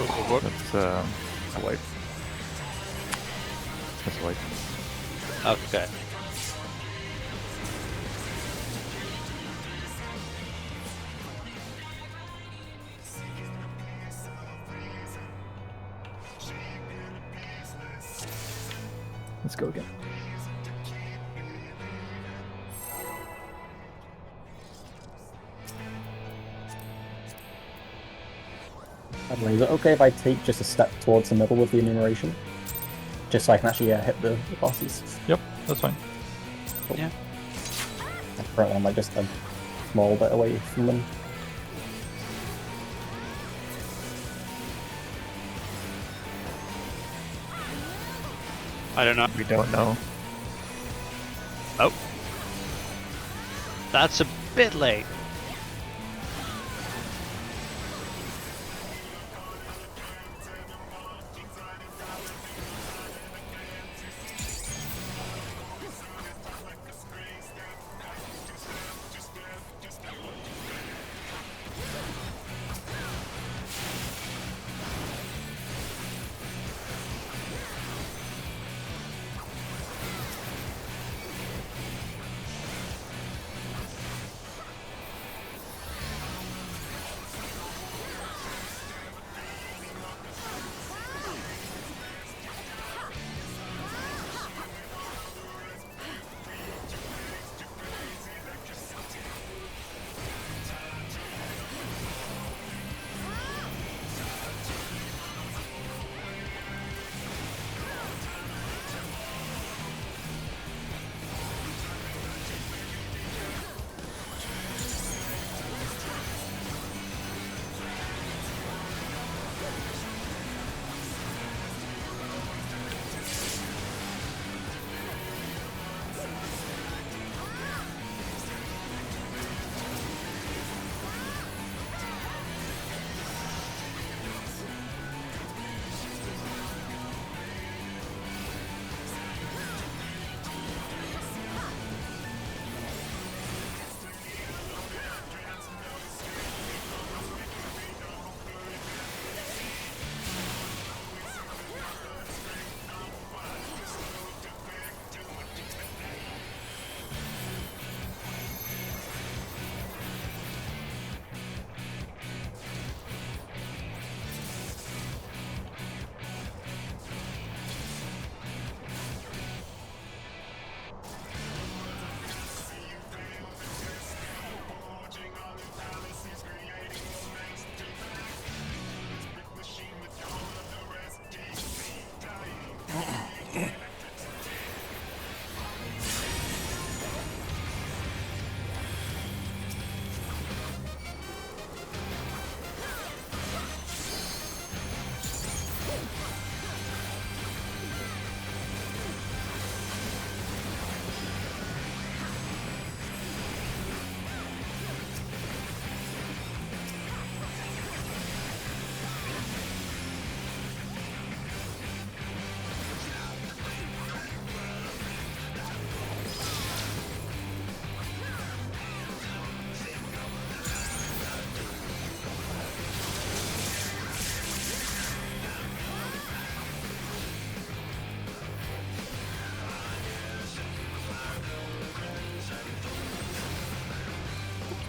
That's a wipe. That's a wipe. Okay. Let's go again. Is it okay if I take just a step towards the middle with the enumeration? Just so I can actually hit the bosses. Yep, that's fine. Yeah. I currently am like just a small bit away from them. I don't know. We don't know. Oh. That's a bit late.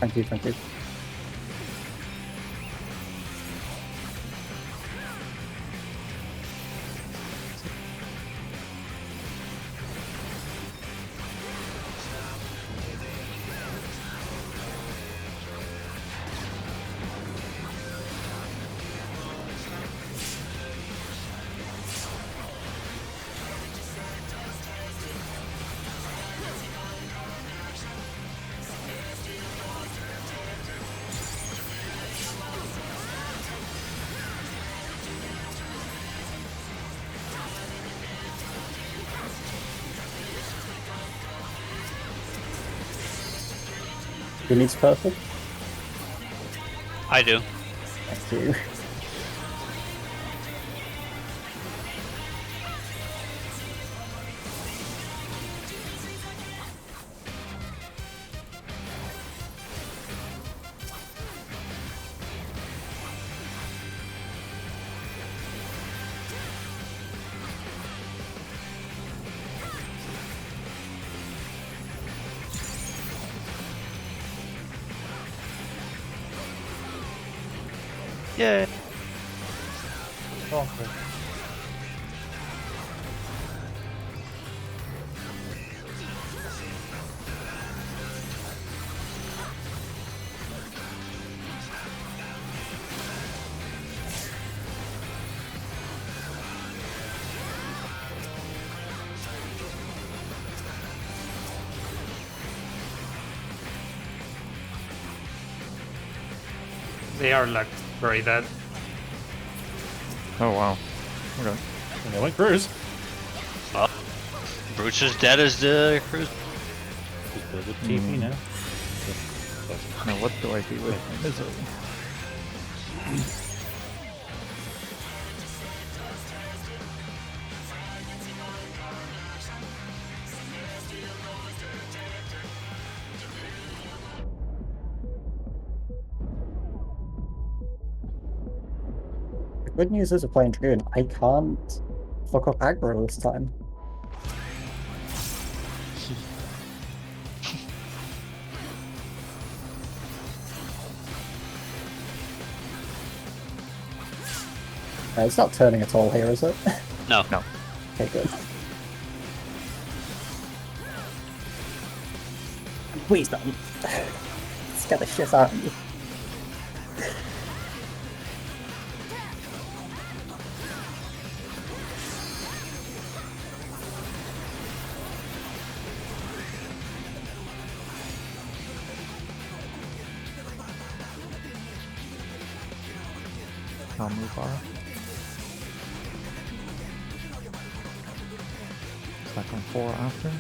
Thank you, thank you. Who needs purple? I do. Thank you. Yeah. Oh, okay. They are like very dead. Oh wow. Okay. And they went Cruz. Well, Bruce is dead as the cruise. Just build a TP now. Now what do I do with misery? The good news is we're playing Dragoon. I can't fuck up aggro this time. It's not turning at all here, is it? No. No. Okay, good. Please don't. Scare the shit out of me. I'll move bar. Back on 4 after.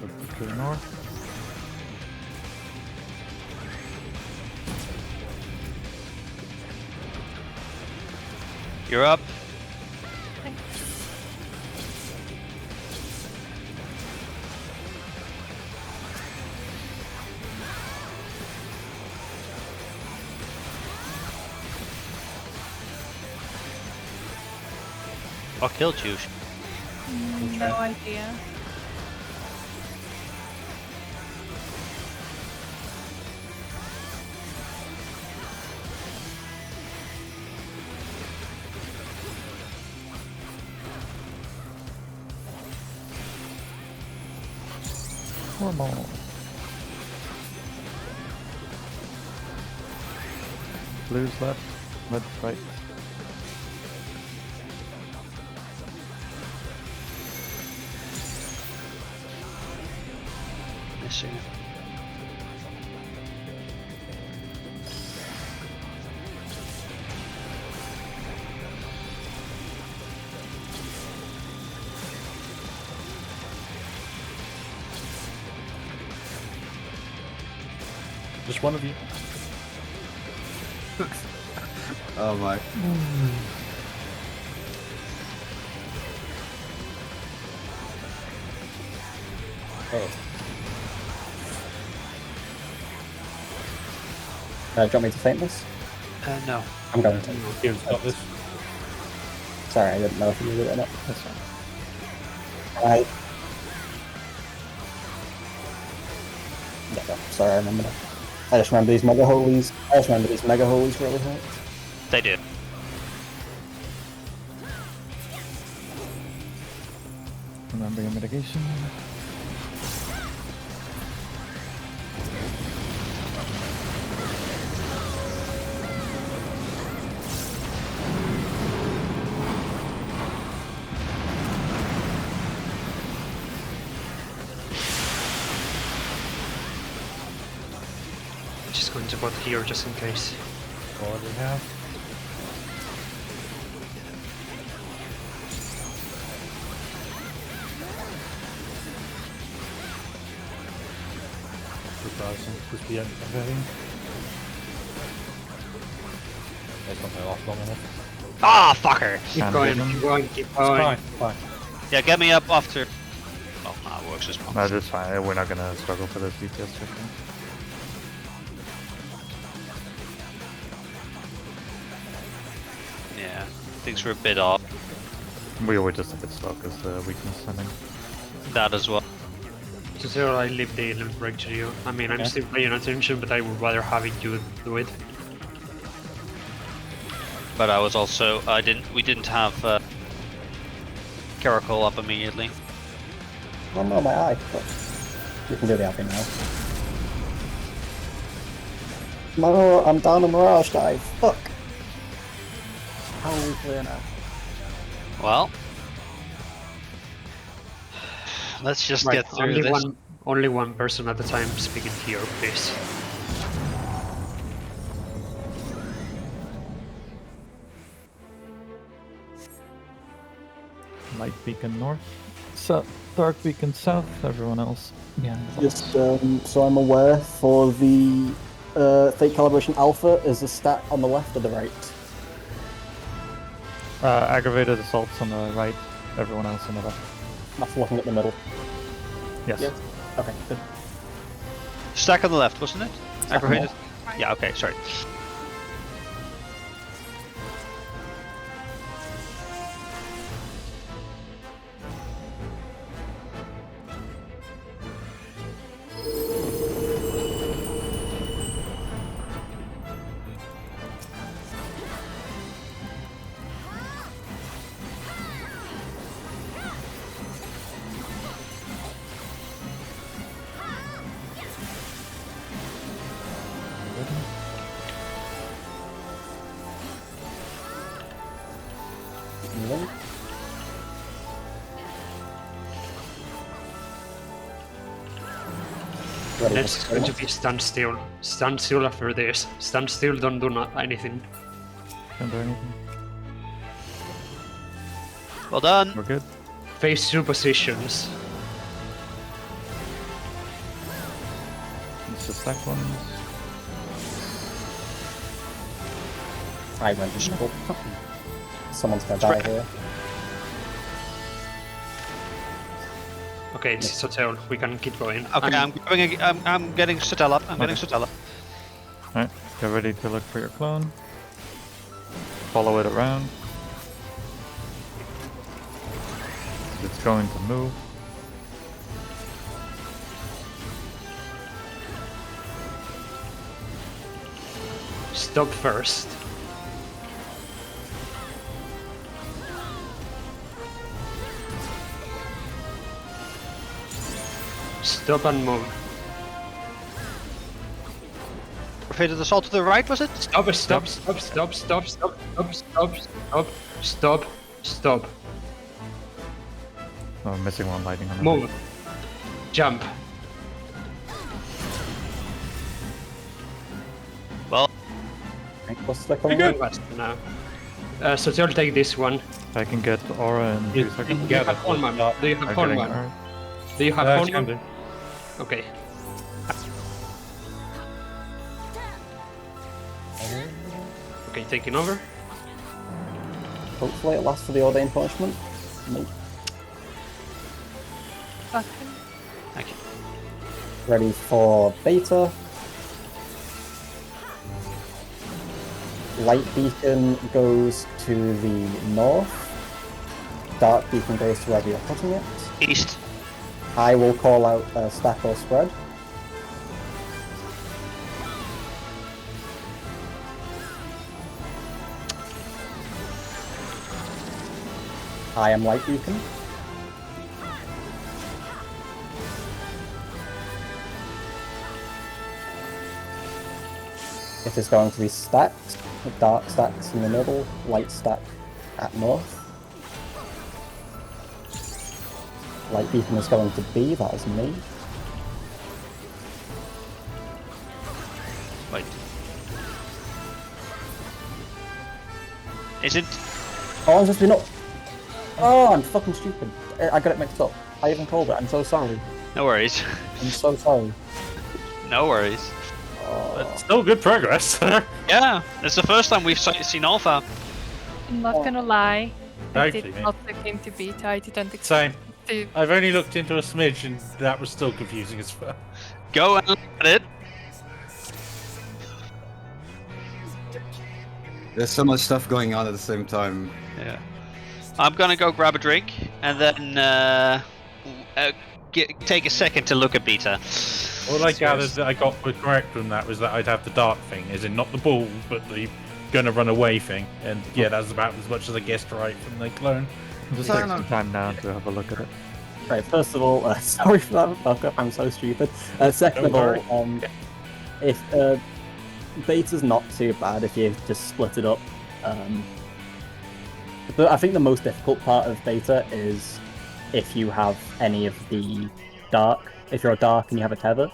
Look to the north. You're up. What killed you? No idea. Normal. Blues left, red's right. Missing. Just one of you. Oh my. Oh. Do you want me to faint this? No. I'm going to. Kieran's got this. Sorry, I didn't know if you knew it or not. That's fine. Right. Yeah, sorry, I remember that. I just remember these mega holies. I just remember these mega holies really hurt. They did. Remember your mitigation. Just going to put here just in case. What do we have? Surprising. Just the end of the game. It's not going to last long enough. Ah, fucker! Keep And going, vision. keep going, keep It's going. fine, fine. Yeah, get me up after. Oh, no, it works as well. No, that's fine. We're not gonna struggle for this details check. Yeah, things were a bit off. We were just a bit slow because the weakness, I think. That as well. So I leave the limit break to you. I mean, I'm Okay. still paying attention, but I would rather have you do it. But I was also we didn't have Caracal up immediately. Oh no, my eye. Fuck. You can do the admin now. No, I'm down a Mirage dive. Fuck. How are we clear now? Well, let's just Right, get through this. only one person at a time speaking here, please. Light beacon north, dark beacon south. Everyone else, yeah. Just so I'm aware, for the Fate Calibration Alpha, is the stat on the left or the right? Aggravated assaults on the right. Everyone else on the left. That's looking at the middle. Yes. Yeah. Okay, good. Stack on the left, wasn't it? Stack on the Aggravated. Yeah. Okay. Sorry. Moving. Ready Next is for going to storm. be stand still. Stand still after this. Stand still, don't do anything. Can't do anything. Well done. We're good. Phase 2 positions. It's the stack ones. I went to shovel. Someone's gonna die here. Okay, it's hotel. We can keep going. Okay, I'm getting Sotella. I'm getting Sotella. Alright, get ready to look for your clone. Follow it around. It's going to move. Stop first. Stop and move. Aggravated assault to the right, was it? Stop, stop, stop, stop, stop, stop, stop, stop, stop, stop, stop. Oh, I'm missing one lighting on the Move. Jump. Well, What's the coming? Now. So I'll take this one. I can get aura in 2 seconds. Do you have Hornman? Do you have I'm getting Hornman? aura. Do you have Can Hornman? do. Okay. Okay, taking over. Hopefully it lasts for the ordained punishment. Nope. Okay. thank you. Ready for beta. Light beacon goes to the north. Dark beacon goes to wherever you're putting it. East. I will call out stack or spread. I am light beacon. It is going to be stacked. Dark stacks in the middle, light stack at north. Light beacon is going to B, that is me. Wait. Is it? Oh, I'm just been up. Oh, I'm fucking stupid. I got it mixed up. I even called it. I'm so sorry. No worries. I'm so sorry. No worries. Still good progress. Yeah, it's the first time we've seen Alpha. I'm not gonna lie. I Totally, did mate. not look into beta. I didn't Same. expect to. I've only looked into a smidge, and that was still confusing as fuck. Go and look at it. There's so much stuff going on at the same time. Yeah. I'm gonna go grab a drink and then take a second to look at beta. All I gathered that I got correct from that was that I'd have the dark thing, as in not the ball, but the gonna run away thing. And yeah, that's about as much as I guessed right from the clone. Just No, take no. some time now to have a look at it. Right, first of all, sorry for that fuck up, I'm so stupid. Second Don't of all, if beta's not too bad if you just split it up. But I think the most difficult part of beta is if you have any of the dark. If you're a dark and you have a tether.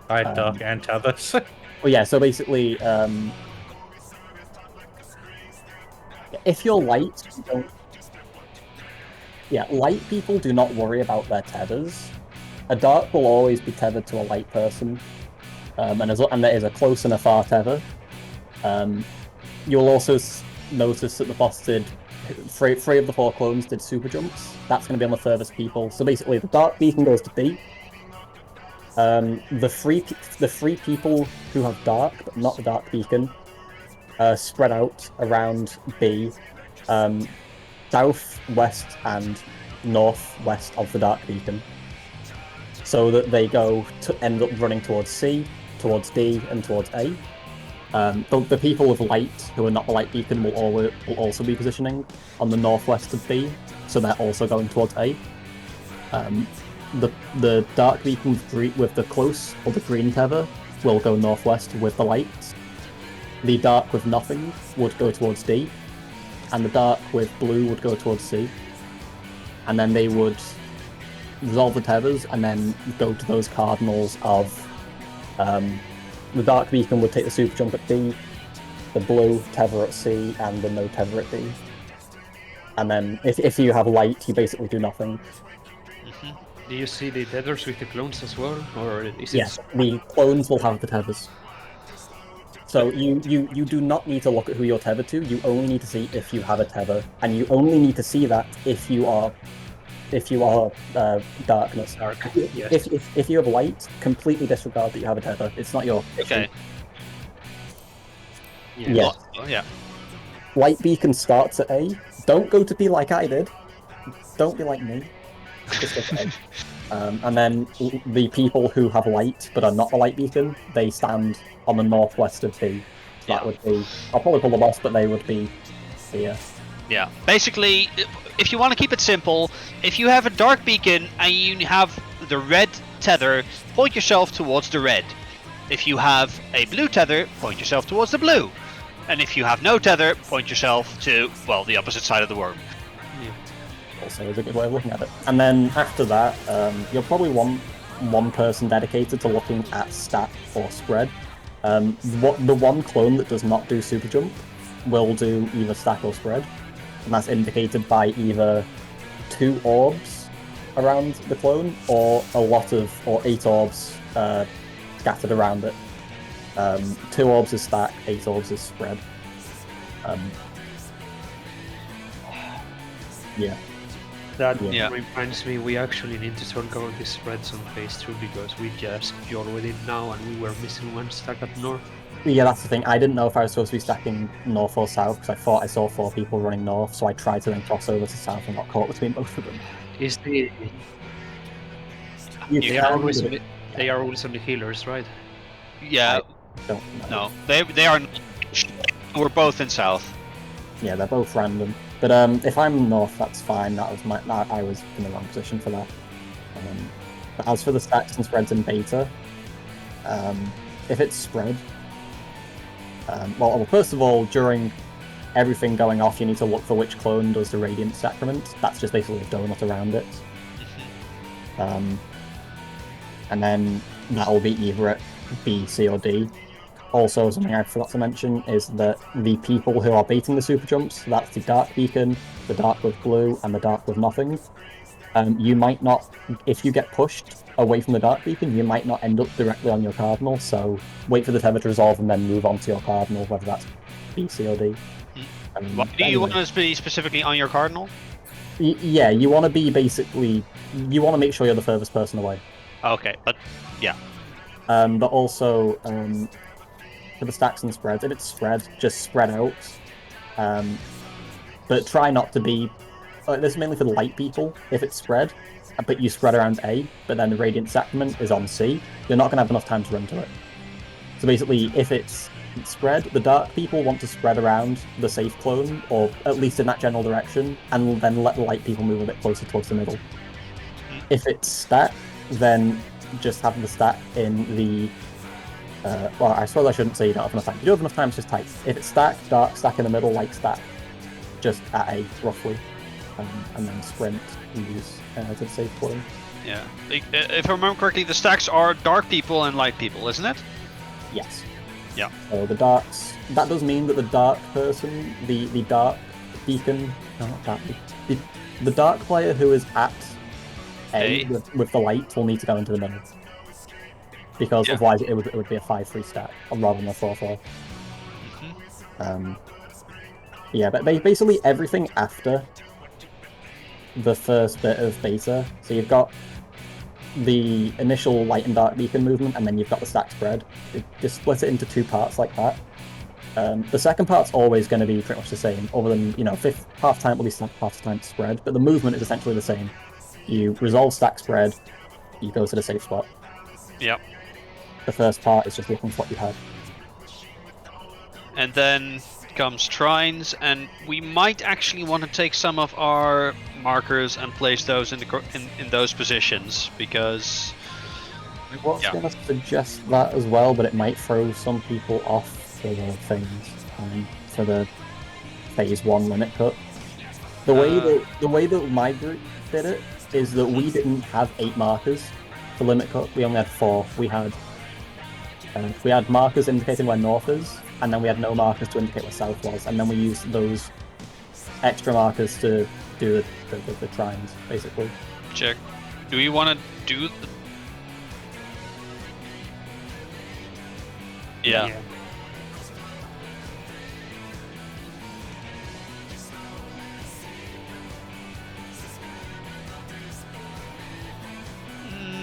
I had dark and tethers. Well, yeah, so basically, if you're light, you don't... Yeah, light people do not worry about their tethers. A dark will always be tethered to a light person, and there is a close and a far tether. You'll also notice that the boss did three of the 4 clones did super jumps. That's going to be on the furthest people. So basically, the dark beacon goes to B. The three people who have dark, but not the dark beacon, spread out around B, south, west, and northwest of the dark beacon, so that they end up running towards C, towards D, and towards A. The people with light, who are not the light beacon, will also be positioning on the northwest of B, so they're also going towards A. The dark beacon with the close or the green tether will go northwest with the light. The dark with nothing would go towards D, and the dark with blue would go towards C. And then they would resolve the tethers and then go to those cardinals of the dark beacon would take the super jump at D, the blue tether at C, and the no tether at D. And then if you have light, you basically do nothing. Do you see the tethers with the clones as well, or is it? Yes, the clones will have the tethers. So you do not need to look at who you're tethered to. You only need to see if you have a tether, and you only need to see that if you are darkness. Dark. Yes. If you have light, completely disregard that you have a tether. It's not your issue. Okay. Yeah. Yeah. Oh, yeah. Light beacon starts at A. Don't go to B like I did. Don't be like me. Just go to A. And then the people who have light but are not a light beacon, they stand on the northwest of B. So that would be... I'll probably pull the boss, but they would be here. Yeah. Basically, if you want to keep it simple, if you have a dark beacon and you have the red tether, point yourself towards the red. If you have a blue tether, point yourself towards the blue. And if you have no tether, point yourself to, well, the opposite side of the worm. Also is a good way of looking at it. And then after that, you'll probably want one person dedicated to looking at stat or spread. The one clone that does not do super jump will do either stack or spread, and that's indicated by either 2 orbs around the clone or 8 orbs scattered around it. 2 orbs is stack, 8 orbs is spread. Yeah. That Yeah. reminds me, we actually need to talk about the spreads on phase 2 because we just joined with it now and we were missing one stack at north. Yeah, that's the thing. I didn't know if I was supposed to be stacking north or south because I thought I saw 4 people running north, so I tried to then cross over to south and got caught between both of them. Is the You they can are always do on it. they are always on the healers, right? Yeah. Don't know. No, they are. We're both in south. Yeah, they're both random. But if I'm north, that's fine. I was in the wrong position for that. But as for the stacks and spreads in beta, if it's spread, well, first of all, during everything going off, you need to look for which clone does the Radiant Sacrament. That's just basically a donut around it. And then that will be either at B, C, or D. Also, something I forgot to mention is that the people who are baiting the super jumps, that's the dark beacon, the dark with blue, and the dark with nothing. You might not, if you get pushed away from the dark beacon, you might not end up directly on your cardinal, so wait for the tether to resolve and then move on to your cardinal, whether that's B, C, or D. Why do you anyway. want to be specifically on your cardinal? Yeah, you want to be basically. You want to make sure you're the furthest person away. Okay, but yeah. But also for the stacks and spreads, if it's spread, just spread out. But try not to be. This is mainly for the light people. If it's spread, but you spread around A, but then the Radiant Sacrament is on C, you're not going to have enough time to run to it. So basically, if it's spread, the dark people want to spread around the safe clone, or at least in that general direction, and then let the light people move a bit closer towards the middle. If it's stack, then just have the stack in the. Well, I suppose I shouldn't say you don't have enough time. You do have enough time, it's just tight. If it's stack, dark, stack in the middle, light stack, just at A, roughly. And then sprint and use to the safe clone. Yeah. If I remember correctly, the stacks are dark people and light people, isn't it? Yes. Yeah. So the darks. That does mean that the dark person, the dark beacon, no, not that. The dark player who is at A with the light will need to go into the middle. Because otherwise it would be a 5-3 stack rather than a 4-4. Yeah, but basically everything after the first bit of beta. So you've got the initial light and dark beacon movement, and then you've got the stack spread. Just split it into 2 parts like that. The second part's always going to be pretty much the same, other than, half time will be stack, half the time spread, but the movement is essentially the same. You resolve stack spread, you go to the safe spot. Yep. The first part is just looking for what you had. And then comes trines, and we might actually want to take some of our markers and place those in those positions, because I was going to suggest that as well, but it might throw some people off for the things, for the phase 1 limit cut. The way that my group did it is that we didn't have 8 markers for limit cut. We only had 4. We had markers indicating where north is, and then we had no markers to indicate where south was, and then we used those extra markers to do the trines, basically. Check. Do we want to do Yeah.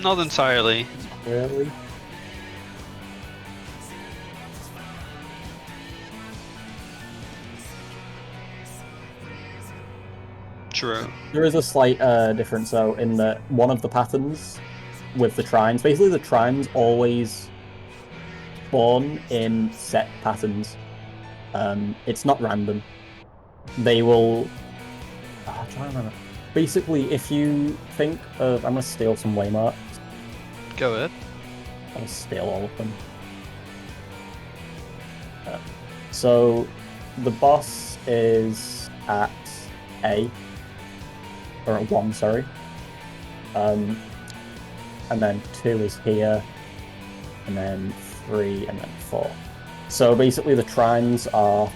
Not entirely. Really? True. There is a slight difference, though, in that one of the patterns with the trines, basically the trines always spawn in set patterns. It's not random. They will... I'm trying to remember. Basically, if you think of... I'm going to steal some waymarks. Go ahead. I'll steal all of them. So, the boss is at A. Or at 1, sorry. And then 2 is here. And then 3, and then 4. So basically the trines are...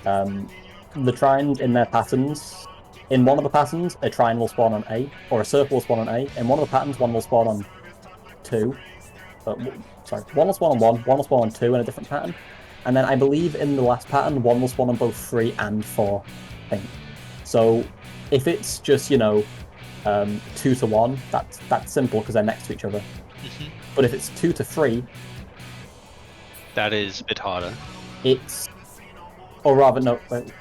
the trines in their patterns... In one of the patterns, a trine will spawn on A, or a circle will spawn on A. In one of the patterns, one will spawn on 2. Sorry, one will spawn on 1, one will spawn on 2 in a different pattern. And then I believe in the last pattern, one will spawn on both 3 and 4, I think. So if it's just, 2 to 1, that's simple because they're next to each other. But if it's 2 to 3... That is a bit harder. It's... Or rather, no, what's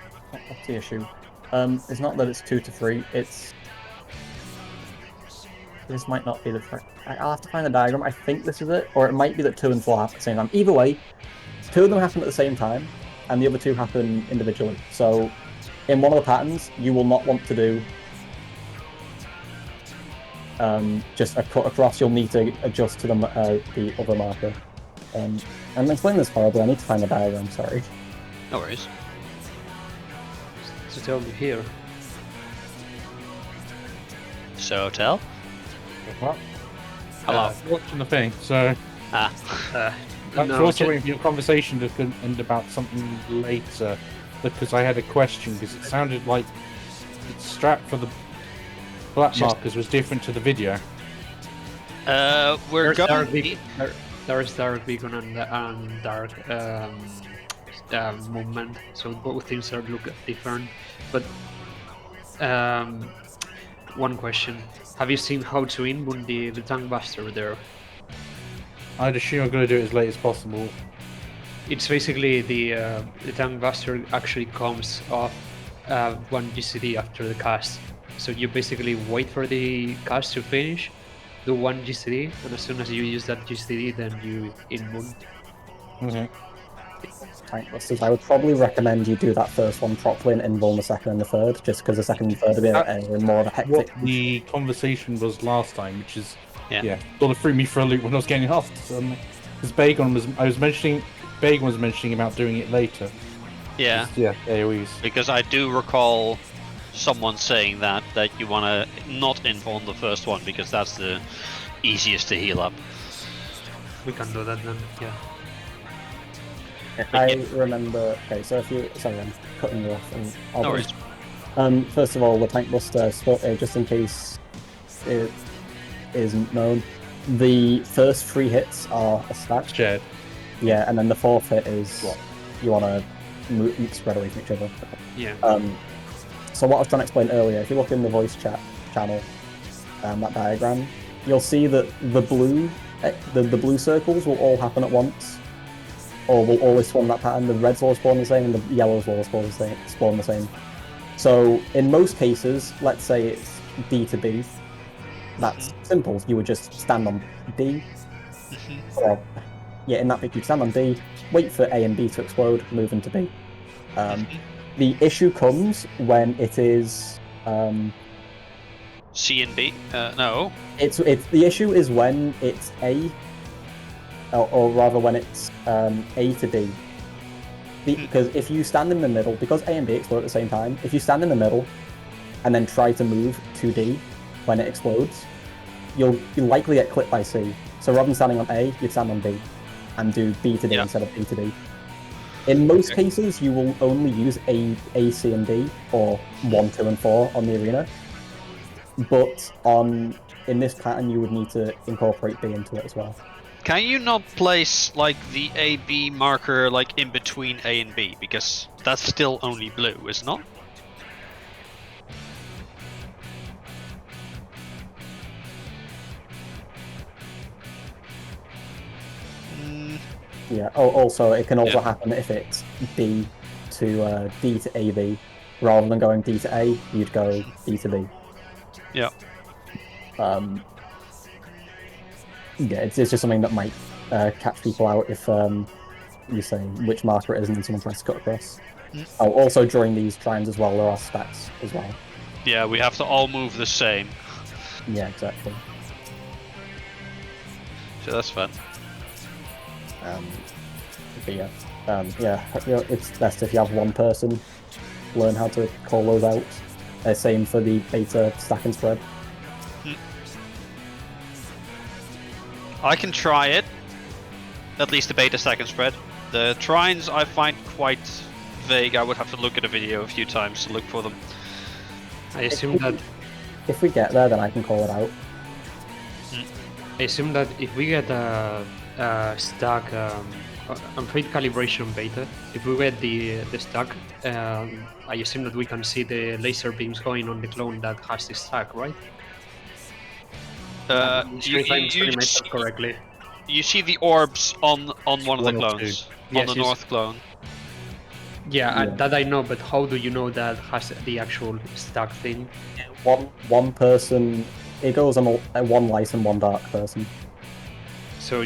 the issue? It's not that it's 2 to 3, it's... This might not be the... I'll have to find the diagram. I think this is it. Or it might be that 2 and 4 happen at the same time. Either way, 2 of them happen at the same time, and the other 2 happen individually. So, in one of the patterns, you will not want to do just a cut across. You'll need to adjust to the other marker. I'm explaining this horribly. I need to find the diagram, sorry. No worries. So tell me here. So tell? What? Hello. Watching the thing, so... I'm No, also waiting for your conversation to end about something later, because I had a question, because it sounded like the strat for the black markers was different to the video. We're There's going... Dark Beacon and Dark movement, so both things are look different. But one question: have you seen how to inbound the tank buster there? I'd assume I'm going to do it as late as possible. It's basically the tank buster actually comes off one GCD after the cast. So you basically wait for the cast to finish, do one GCD, and as soon as you use that GCD, then you inbound. Okay. Tank busters. I would probably recommend you do that first one properly and involve the second and the third, just because the second and third are more of a What hectic. the conversation was last time, which is Yeah. sort of threw me for a loop when I was getting asked. Because Bagon was mentioning about doing it later. Yeah. Yeah, AoEs. Because I do recall someone saying that you want to not involve the first one because that's the easiest to heal up. We can do that then, yeah. I remember. Okay, so if you sorry, I'm cutting you off. And No worries. First of all, the tank buster, just in case it isn't known, the first 3 hits are a stack. Shared. Yeah, and then the 4th hit is what you want to spread away from each other. Yeah. So what I was trying to explain earlier, if you look in the voice chat channel, that diagram, you'll see that the blue circles will all happen at once, or will always spawn that pattern. The reds will spawn the same, and the yellows will spawn the same. So in most cases, let's say it's D to B, that's simple. You would just stand on D, or yeah, in that picture, you stand on D, wait for A and B to explode, move into B. The issue comes when it is C and B? No. It's the issue is when it's A, or rather when it's A to D. Because if you stand in the middle, because A and B explode at the same time, if you stand in the middle and then try to move to D when it explodes, you'll likely get clipped by C. So rather than standing on A, you'd stand on B and do B to D instead of B to D. In most cases, you will only use A, C, and D, or 1, 2, and 4 on the arena. But in this pattern, you would need to incorporate B into it as well. Can you not place like the A-B marker like in between A and B? Because that's still only blue, is it not? Yeah. Oh, also, it can also happen if it's D to AB. Rather than going D to A, you'd go D to B. Yeah. Yeah, it's just something that might catch people out if you say which marker it is and then someone tries to cut across. Oh, also during these trials as well, there are stacks as well. Yeah, we have to all move the same. Yeah, exactly. So that's fun. But yeah, it's best if you have one person learn how to call those out. Same for the beta stack and spread. I can try it. At least the beta stack and spread. The trines I find quite vague. I would have to look at a video a few times to look for them. I assume that if we get there, then I can call it out. I assume that if we get a stack on trade calibration beta, if we get the stack, I assume that we can see the laser beams going on the clone that has the stack, right? Correctly. You see the orbs on one of the clones, on the north clone. Yeah, that I know, but how do you know that has the actual stack thing? One person, it goes on one light and one dark person. So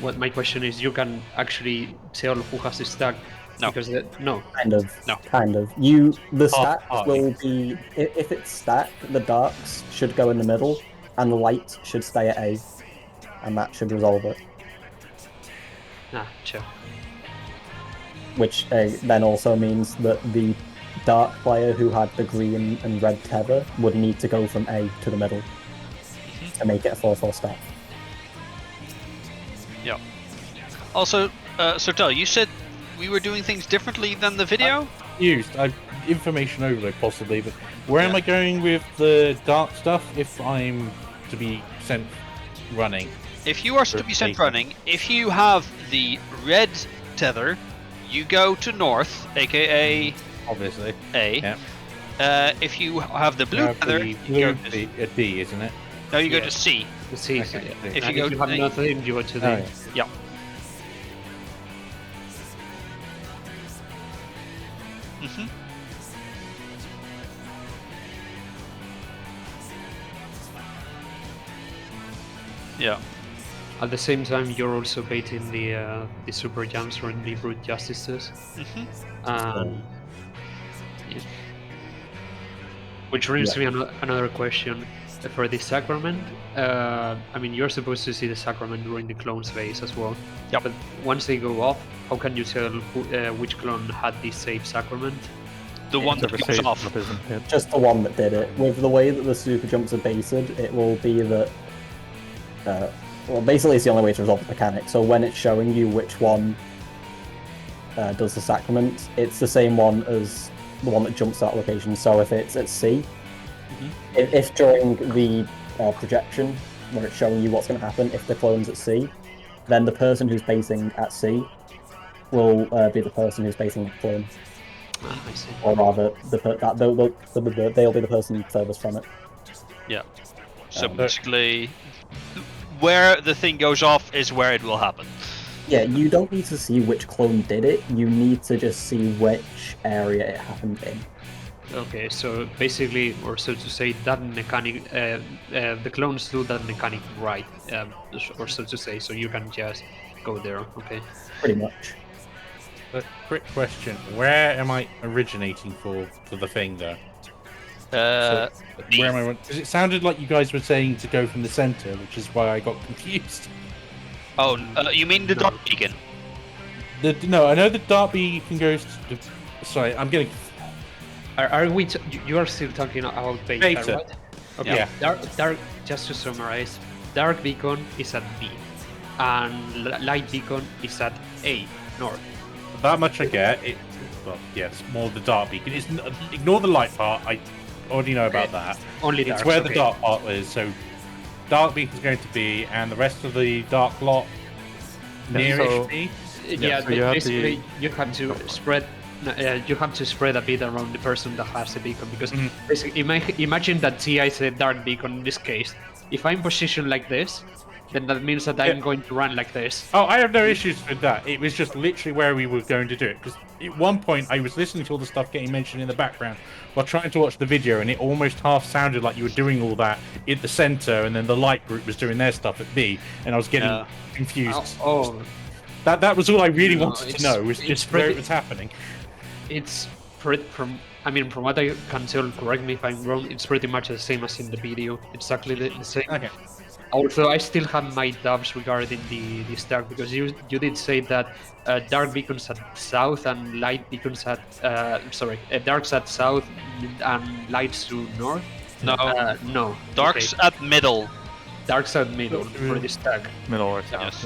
what my question is, you can actually tell who has the stack. No. Because no. Kind of. No. Kind of. The stacks will be, if it's stacked, the darks should go in the middle, and the light should stay at A, and that should resolve it. Sure. Which then also means that the dark player who had the green and red tether would need to go from A to the middle to make it a 4-4 stack. Yeah. Also, Sortel, you said we were doing things differently than the video? Information overload possibly, but where am I going with the dark stuff if I'm to be sent running? If you are to be sent running, if you have the red tether, you go to north, aka Obviously. A. Yeah. If you have the blue Now feather, the you blue go to, D, a D, isn't it? no, you go Yeah. to C. The C. Okay. If And you go if you to have the- nothing, you go to the. Oh, yeah. Mm-hmm. Yeah. At the same time, you're also baiting the super jumps from the brute justices. Mm-hmm. Yeah. Which brings me another question for the sacrament. I mean, you're supposed to see the sacrament during the clones phase as well. Yep. But once they go off, how can you tell which clone had the safe sacrament? The one that Whichever goes saves off. what isn't hit. Just the one that did it. With the way that the super jumps are baited, it will be that. Well, basically, it's the only way to resolve the mechanic. So when it's showing you which one does the sacrament, it's the same one as the one that jumps to that location. So if it's at C, if during the projection where it's showing you what's going to happen, if the clone's at C, then the person who's basing at C will be the person who's basing the clone, I see. or rather, they'll be the person furthest from it. Yeah. So Um, basically, where the thing goes off is where it will happen. Yeah, you don't need to see which clone did it. You need to just see which area it happened in. Okay, so basically, or so to say, that mechanic, the clones do that mechanic right, or so to say, so you can just go there, okay? Pretty much. But quick question: where am I originating for the thing though? Where am I? Because it sounded like you guys were saying to go from the center, which is why I got confused. Oh, you mean the dark beacon? No, I know the dark beacon goes to. Sorry, I'm getting. Are we? You are still talking about beta, Beta. right? Okay. Yeah. Dark. Just to summarize, dark beacon is at B, and light beacon is at A, north. That much I get. Well, yes, more the dark beacon. Ignore the light part. I already know about that. Only It's darks, where okay. the dark part is. So, dark beacon's going to be, and the rest of the dark lot nearish so- B. Yeah, so you have basically you have to spread. You have to spread a bit around the person that has the beacon because basically, imagine that TI is a dark beacon in this case. If I'm positioned like this, then that means that I'm going to run like this. Oh, I have no issues with that. It was just literally where we were going to do it. Because at one point, I was listening to all the stuff getting mentioned in the background while trying to watch the video, and it almost half sounded like you were doing all that at the center, and then the light group was doing their stuff at B, and I was getting confused. Oh, That was all I really No, wanted to it's- know, was it's just where pretty- it was happening. it's from what I can tell. Correct me if I'm wrong. It's pretty much the same as in the video. Exactly the same. Okay. Also, I still have my doubts regarding the stack because you did say that dark beacons at south and light beacons at darks at south and lights to north. No. No. Darks Okay. at middle. Darks at middle for the stack. Middle or south. Yes.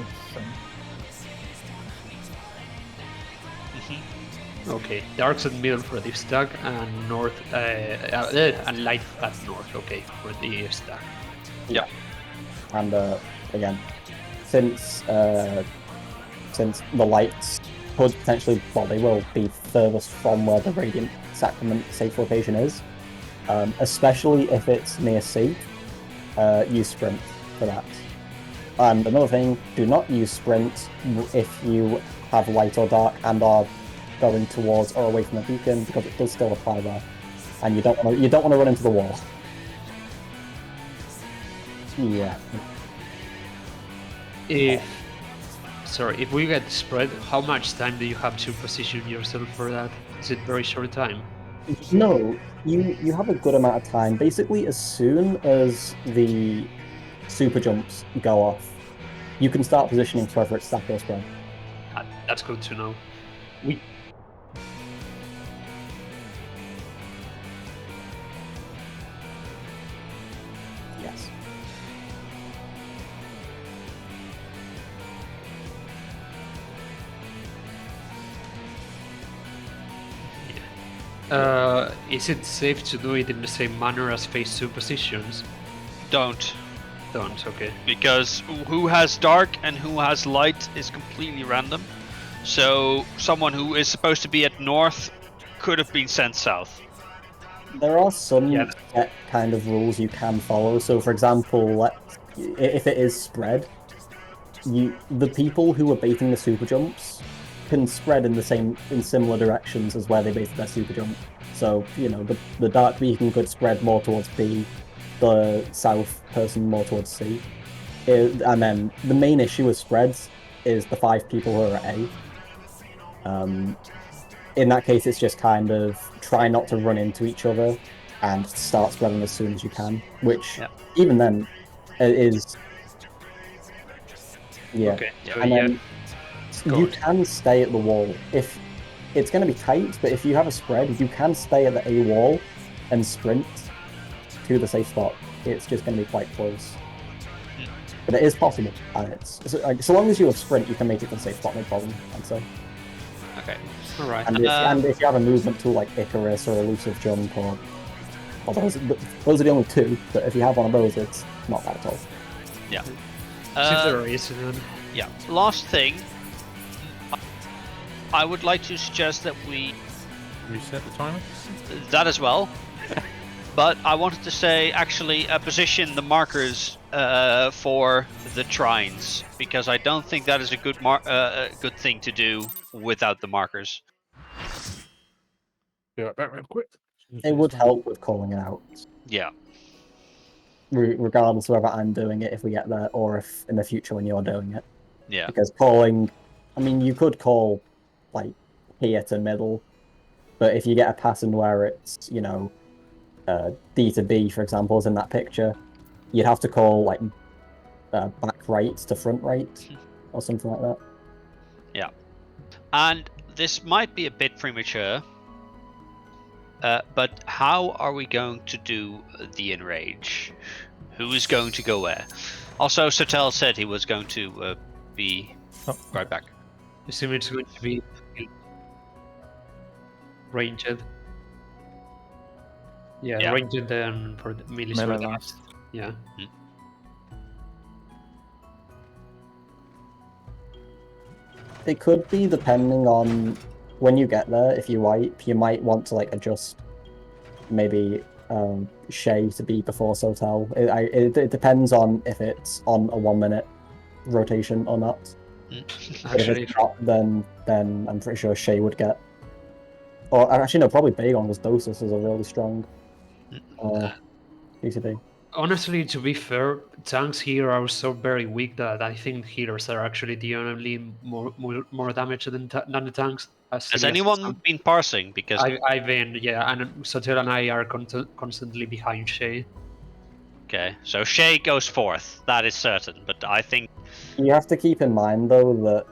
Okay, darks at middle for the stack and north and light at north. Okay, for the stack. Yeah. And again, since the lights could potentially, well, they will be furthest from where the Radiant Sacrament safe location is, especially if it's near C, use sprint for that. And another thing, do not use sprint if you have light or dark and are going towards or away from the beacon, because it does still apply there, and you don't want to run into the wall. Yeah. If we get spread, how much time do you have to position yourself for that? Is it very short time? No, you have a good amount of time. Basically, as soon as the super jumps go off, you can start positioning to whether it's stack or spread. That's good to know. Yes. Is it safe to do it in the same manner as phase 2 positions? Don't. Don't, okay. Because who has dark and who has light is completely random. So someone who is supposed to be at north could have been sent south. There are some Yeah. set kind of rules you can follow. So, for example, if it is spread, the people who are baiting the super jumps can spread in similar directions as where they baited their super jump. So, the dark beacon could spread more towards B, the south person more towards C. And then the main issue with spreads is the 5 people who are at A. In that case, it's just kind of try not to run into each other and start spreading as soon as you can, which even then is Okay. So And then Go you on. can stay at the wall. If it's going to be tight, but if you have a spread, you can stay at the A wall and sprint to the safe spot. It's just going to be quite close. But it is possible, and so long as you have sprint, you can make it to the safe spot, no problem, I'd say. Okay. All right. And if you have a movement tool like Icarus or Elusive Jump, or those are the only 2, but if you have one of those, it's not bad at all. Yeah. Since there is, then Yeah. Last thing, I would like to suggest that we Reset the timer. that as well. But I wanted to say, actually, position the markers for the trines, because I don't think that is a good thing to do without the markers. Be right back real quick. It would help with calling it out, Yeah. regardless of whether I'm doing it if we get there, or if in the future when you're doing it. Yeah. Because you could call like here to middle, but if you get a pattern where it's, D to B, for example, is in that picture, you'd have to call like back right to front right, or something like that. Yeah. And this might be a bit premature, but how are we going to do the enrage? Who is going to go where? Also, Sotel said he was going to be right back. assume it's going to be ranged. Yeah, ranged then for the melee Melee for last. Yeah. It could be, depending on when you get there. If you wipe, you might want to like adjust maybe Shay to be before Sotel. It depends on if it's on a 1 minute rotation or not. But if it's not, then I'm pretty sure Shay would get. Or actually, no, probably Bagon, because Dosis is a really strong DCD. Honestly, to be fair, tanks here are so very weak that I think healers are actually the only more damage than the tanks. Has anyone been parsing? Because I've been, and Sotel and I are constantly behind Shay. Okay, so Shay goes fourth. That is certain. But I think you have to keep in mind though that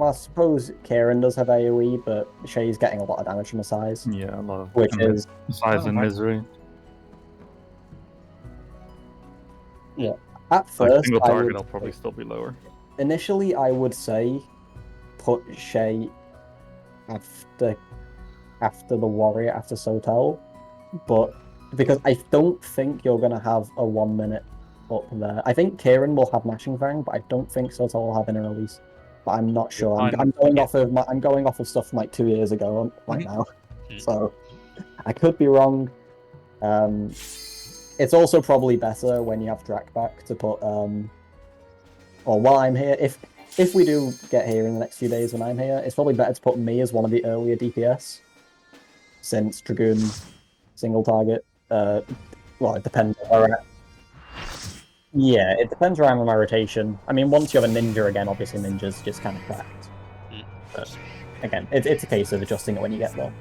I suppose Kieran does have AoE, but Shay's getting a lot of damage from the size. Yeah, a lot of which is size and misery. Yeah. At Like first, single target, I'll probably still be lower. Initially, I would say put Shay after the warrior, after Sotel, but because I don't think you're gonna have a 1 minute up there. I think Kieran will have Mashing Fang, but I don't think Sotel will have Inner Release. But I'm not sure. I'm going off of stuff from like 2 years ago right now, so I could be wrong. It's also probably better when you have Drakback to put or while I'm here. If we do get here in the next few days when I'm here, it's probably better to put me as one of the earlier DPS, since Dragoon single target. Well, it depends where I'm at. Yeah, it depends where I'm on my rotation. I mean, once you have a ninja again, obviously ninja's just kind of cracked. But again, it's a case of adjusting it when you get there.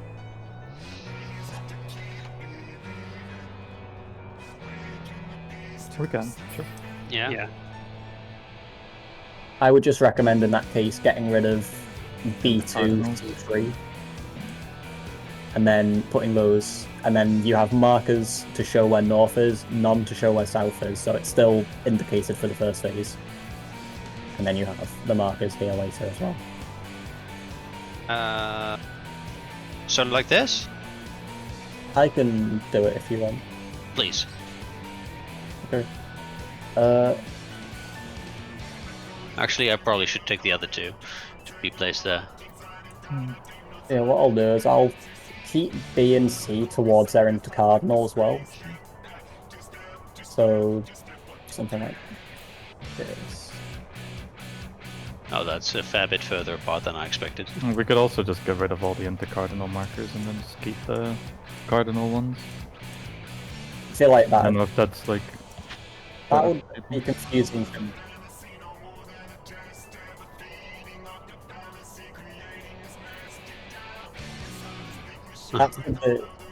We can, sure. Yeah. I would just recommend in that case getting rid of B2, C3, and then putting those, and then you have markers to show where north is, none to show where south is, so it's still indicated for the first phase. And then you have the markers here later as well. So like this? I can do it if you want. Please. Okay. Actually, I probably should take the other two to be placed there. Yeah, what I'll do is I'll keep B and C towards their intercardinal as well. So something like this. Oh, that's a fair bit further apart than I expected. We could also just get rid of all the intercardinal markers and then just keep the cardinal ones. I feel like I that don't know if that's like... would be confusing.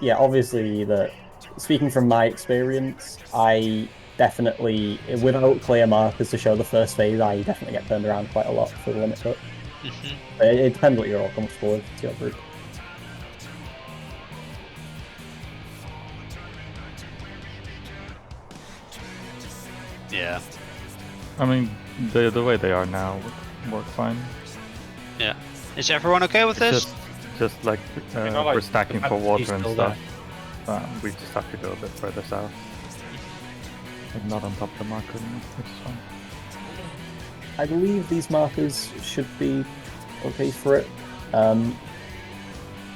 Yeah, obviously, speaking from my experience, I definitely, without clear markers to show the first phase, I definitely get turned around quite a lot for the limit cut. But it depends what you're all comfortable with to your group. Yeah. I mean, the way they are now would work fine. Yeah. Is everyone okay with this? Just like like we're stacking the for fact that he's water and still stuff. We just have to go a bit further south. Like not on top of the marker, which is fine. I believe these markers should be okay for it.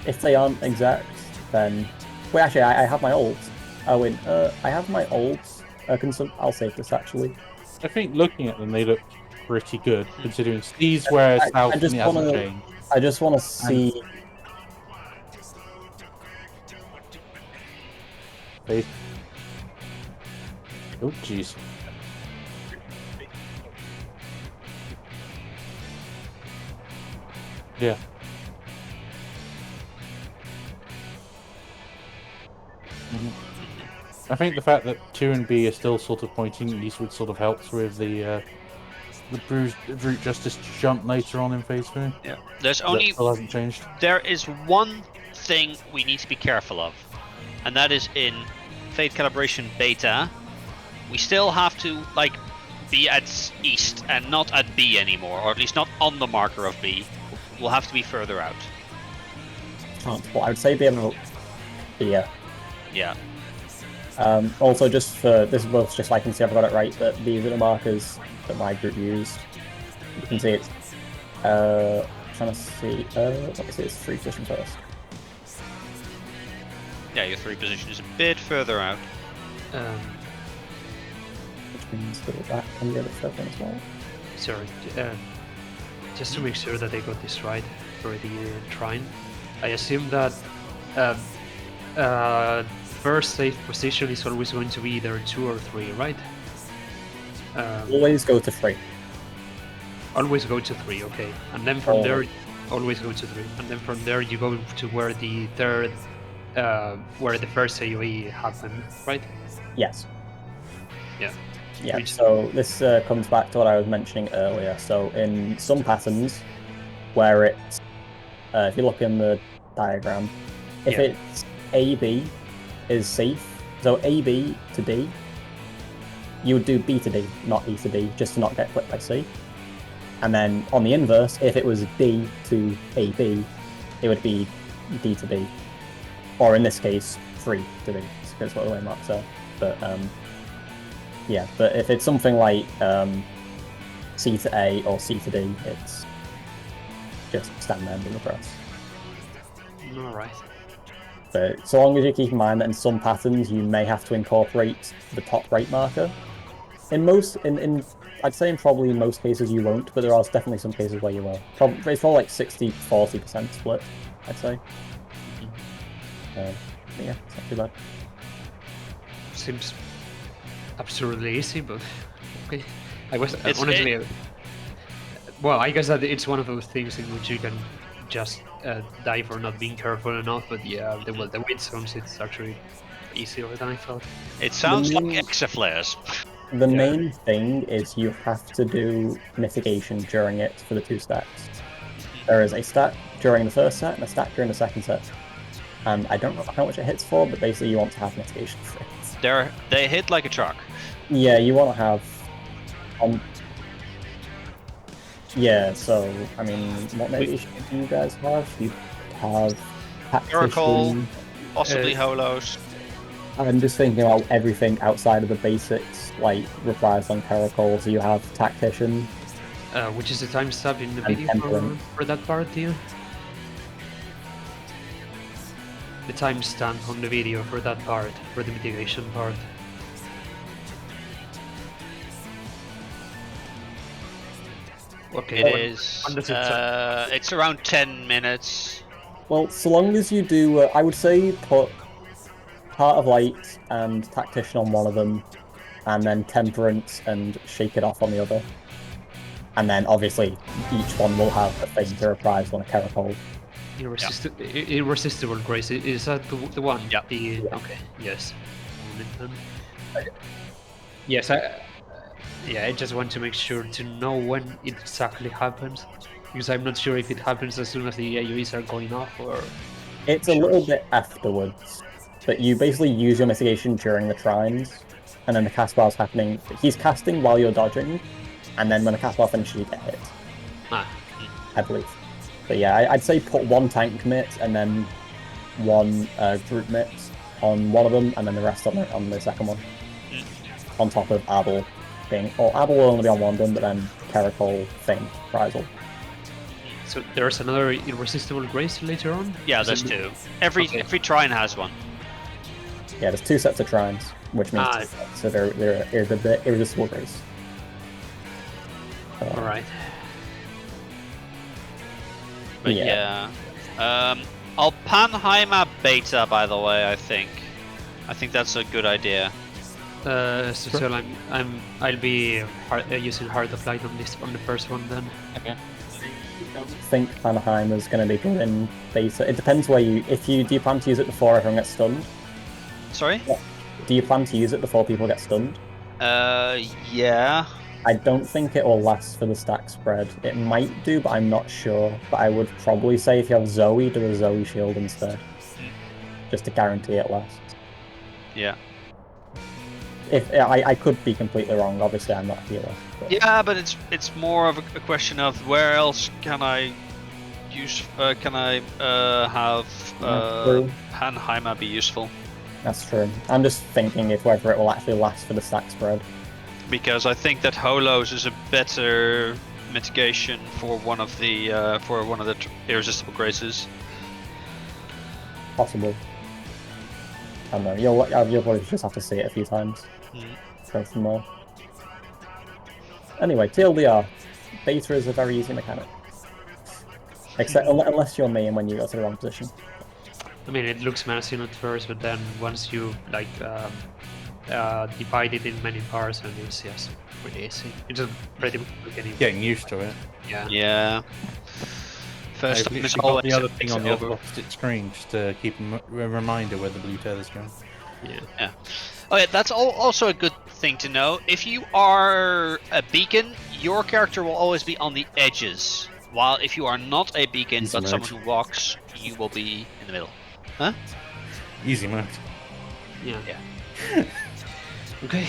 If they aren't exact, then... Wait, actually, I have my ults. Oh, wait, I have my ults. I'll save this, actually. I think looking at them, they look pretty good, considering Steve's where south and it hasn't changed. I just want to see... Oh, jeez. Yeah. I think the fact that 2 and B are still sort of pointing eastward sort of helps with the Brute Justice jump later on in phase 3. Yeah. There's That only... still hasn't changed. There is one thing we need to be careful of, and that is in Fate Calibration Beta. We still have to, like, be at east and not at B anymore, or at least not on the marker of B. We'll have to be further out. Well, I would say be about here. Yeah. Also, just for this was just so I can see I've got it right, that these are the markers that my group used. You can see it's trying to see let me see it's 3 position first. Yeah, your 3 position is a bit further out. Which means that that can be a bit further as well. Sorry, just to make sure that I got this right for the Trine, I assume that first safe position is always going to be either 2 or 3, right? Always go to 3. Always go to 3, okay. And then from there, always go to 3. And then from there, you go to where the third, where the first AoE happened, right? Yes. Yeah. Yeah, so this comes back to what I was mentioning earlier. So in some patterns, where it's, if you look in the diagram, if it's AB is safe, so AB to D, you would do B to D, not E to D, just to not get clipped by C. And then on the inverse, if it was D to AB, it would be D to D. Or in this case, 3 to D, because what the way marks are. But yeah, but if it's something like C to A or C to D, it's just stand there and press. Alright. But so long as you keep in mind that in some patterns you may have to incorporate the top right marker. I'd say in probably most cases you won't, but there are definitely some cases where you will. It's all like 60-40% split, I'd say. Yeah, it's not too bad. Seems absurdly easy, but okay. I was honestly. Well, I guess that it's one of those things in which you can just die for not being careful enough. But yeah, the weight zones, it's actually easier than I thought. It sounds like exaflares. The main thing is you have to do mitigation during it for the 2 stacks. There is a stack during the first set and a stack during the second set. And I don't know how much it hits for, but basically you want to have mitigation for it. They hit like a truck. Yeah, you want to have... yeah, so, I mean, what mitigation do you guys have? You have... Miracle, possibly holos. I'm just thinking about everything outside of the basics, like replies on Caracol, so you have Tactician. Which is the timestamp in the And video temperament. for that part, deal? The timestamp on the video for that part, for the mitigation part. Okay. It is. when does it It's around 10 minutes. Well, so long as you do, I would say put Heart of Light and Tactician on one of them, and then Temperance and Shake It Off on the other. And then obviously each one will have a thing to reprise on a Caracol. Irresistible Grace, is that the one? Yeah. Okay, yes. Yes, I just want to make sure to know when it exactly happens. Because I'm not sure if it happens as soon as the AoEs are going off or... It's a little bit afterwards, but you basically use your mitigation during the trines, and then the cast bar's happening. He's casting while you're dodging, and then when the cast bar finishes, you get hit. I believe. But yeah, I'd say put one tank mitt and then one group mitt on one of them, and then the rest on the second one. On top of Abel being... Or Abel will only be on one of them, but then Caracol, Fink, Frizel. So there's another Irresistible Grace later on? Yeah, there's two. Every trine has one. Yeah, there's two sets of trines, which means two sets, so they're Irresistible Grace. Alright. But yeah. I'll Panheimer beta, by the way, I think. I think that's a good idea. So I'll be using Heart of Light on the first one then. Okay. I don't think Panheimer's going to be good in beta. It depends where you... do you plan to use it before everyone gets stunned? Sorry? Do you plan to use it before people get stunned? Yeah. I don't think it will last for the stack spread. It might do, but I'm not sure. But I would probably say if you have Zoe, do a Zoe shield instead. Just to guarantee it lasts. Yeah. If I could be completely wrong, obviously I'm not a healer. But... Yeah, but it's more of a question of where else can I use have Panheimer be useful? That's true. I'm just thinking if whether it will actually last for the stack spread. Because I think that Holos is a better mitigation for one of the irresistible graces. Possible. I don't know. You'll probably just have to see it a few times. Go from there. Anyway, TLDR. Beta is a very easy mechanic. Except unless you're me and when you go to the wrong position. I mean, it looks menacing at first, but then once you like divide it in many parts, and it's just pretty easy. It's a pretty much Getting used to it. Yeah. Yeah. First I've time literally got the other thing on the other opposite screen just to keep a reminder where the blue tether's going. Yeah. Oh yeah, that's also a good thing to know. If you are a beacon, your character will always be on the edges. While if you are not a beacon, Easy but mode. someone who walks, you will be in the middle. Huh? Easy mode. Yeah. Yeah. Okay.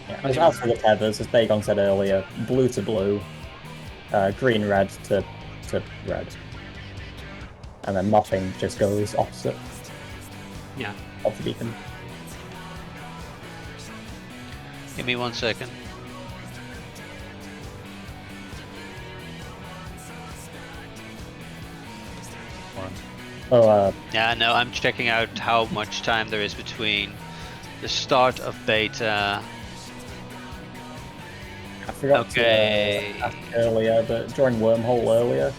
Yeah, as for the tethers, as Bagon said earlier, blue to blue, green red to red, and then nothing just goes opposite Yeah. of the beacon. Give me 1 second. Oh, Yeah, no, I'm checking out how much time there is between the start of beta. I forgot Okay. to ask earlier, but during Wormhole earlier,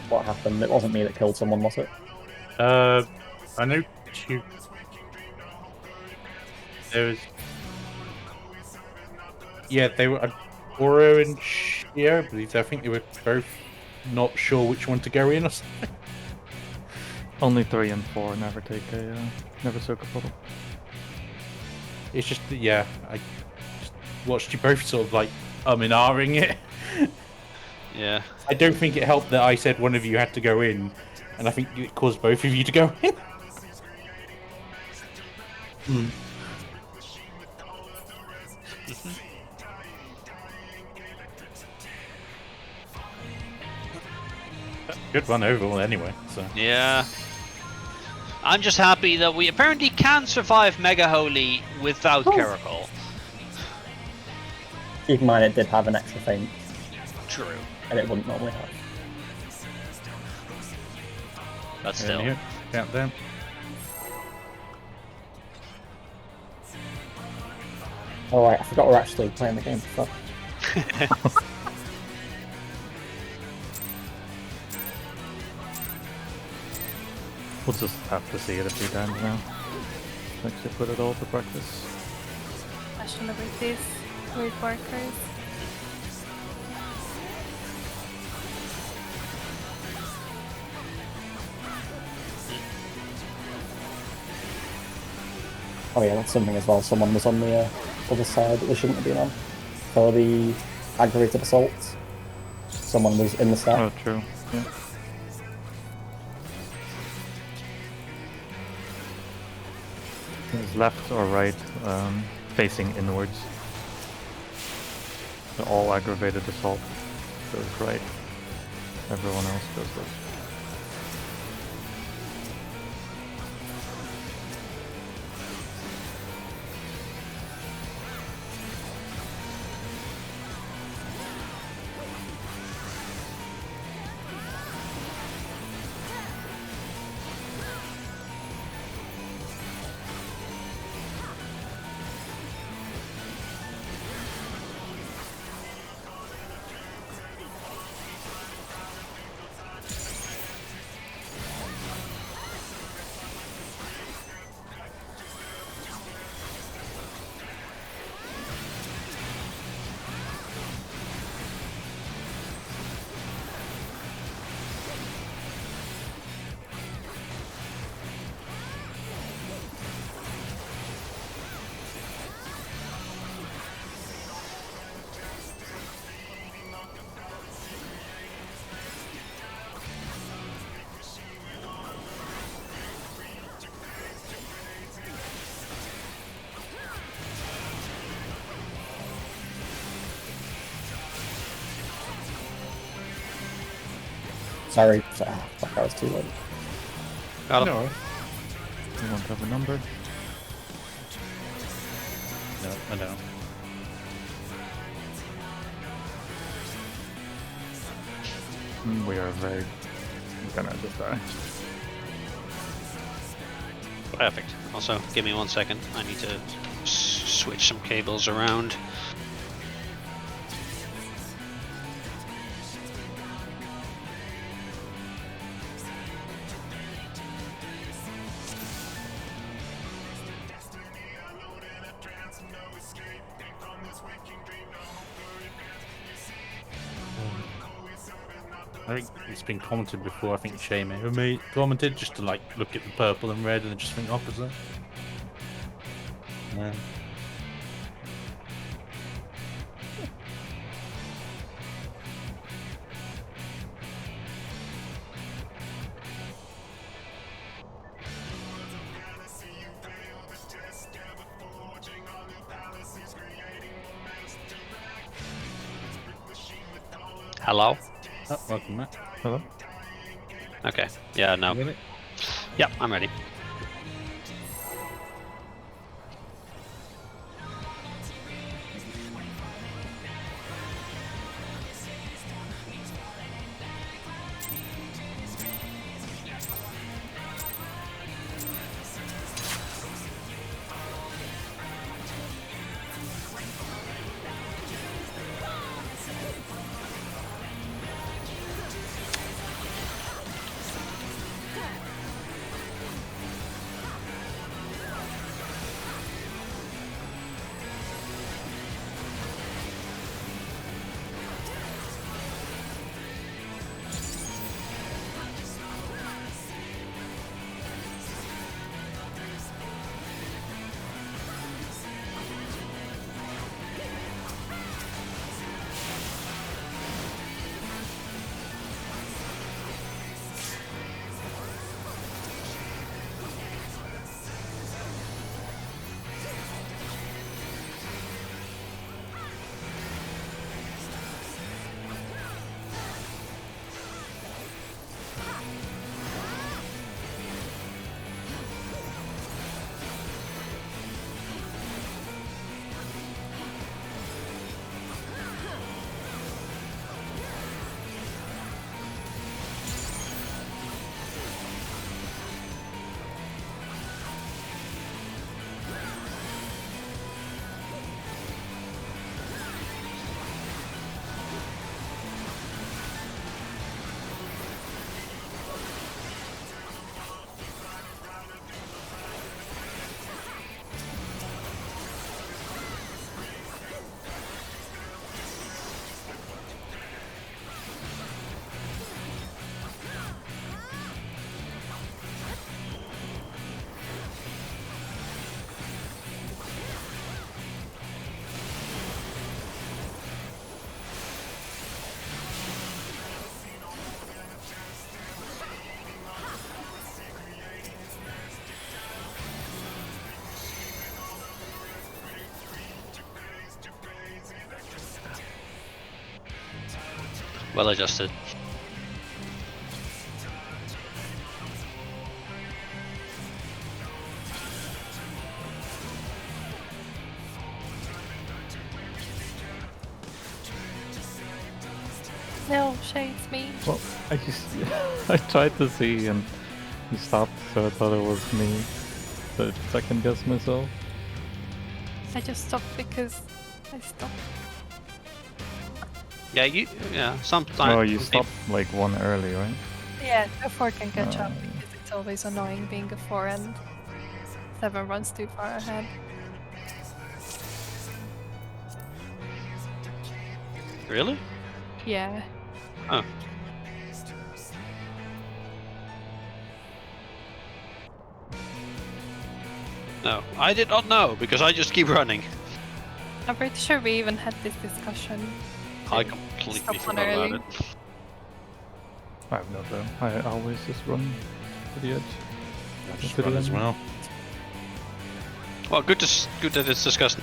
what happened? It wasn't me that killed someone, was it? I know two. There was. Yeah, they were Oro and Shia, I believe. I think they were both not sure which one to go in or something. Only 3 and 4 never soak a puddle. It's just, yeah, I just watched you both sort of like and ahhing it. Yeah. I don't think it helped that I said one of you had to go in, and I think it caused both of you to go in. Good one overall, anyway. So Yeah. I'm just happy that we apparently can survive Mega Holy without Caracol. Keep in mind it did have an extra feint. True. and it wouldn't normally have. But still. Here, countdown. All right, I forgot we're actually playing the game. Fuck. We'll just have to see it a few times now. Actually put it all to practice. Question about these weird markers. Oh yeah, that's something as well. Someone was on the other side that they shouldn't have been on. For the aggravated assault, someone was in the stack. Oh, true. Yeah. Is left or right facing inwards. So all aggravated assault goes right. Everyone else goes left. Sorry, fuck, I was too late. Got him. No, You want to have a number? no, I don't. We are very gonna just die. Perfect. Also, give me 1 second. I need to switch some cables around. I think it's been commented before. I think Shay may have commented just to like look at the purple and red and then just think opposite. Yeah. Hello? Oh, welcome, Matt. Hello? Okay. Yeah, no. Really? Yep, I'm ready. Well adjusted. No, shades me. Well, I just I tried to see and he stopped, so I thought it was me. So I second guessed myself. I just stopped because I stopped. Yeah, yeah. Sometimes. Oh, you stopped like one early, right? Yeah, a 4 can catch up yeah. because it's always annoying being a 4 and 7 runs too far ahead. Really? Yeah. Oh. No, I did not know because I just keep running. I'm pretty sure we even had this discussion. I to completely stop one forgot about early. it. I have no doubt. I always just run to the edge. Just To the run as end. well. Well, good that it's discussed.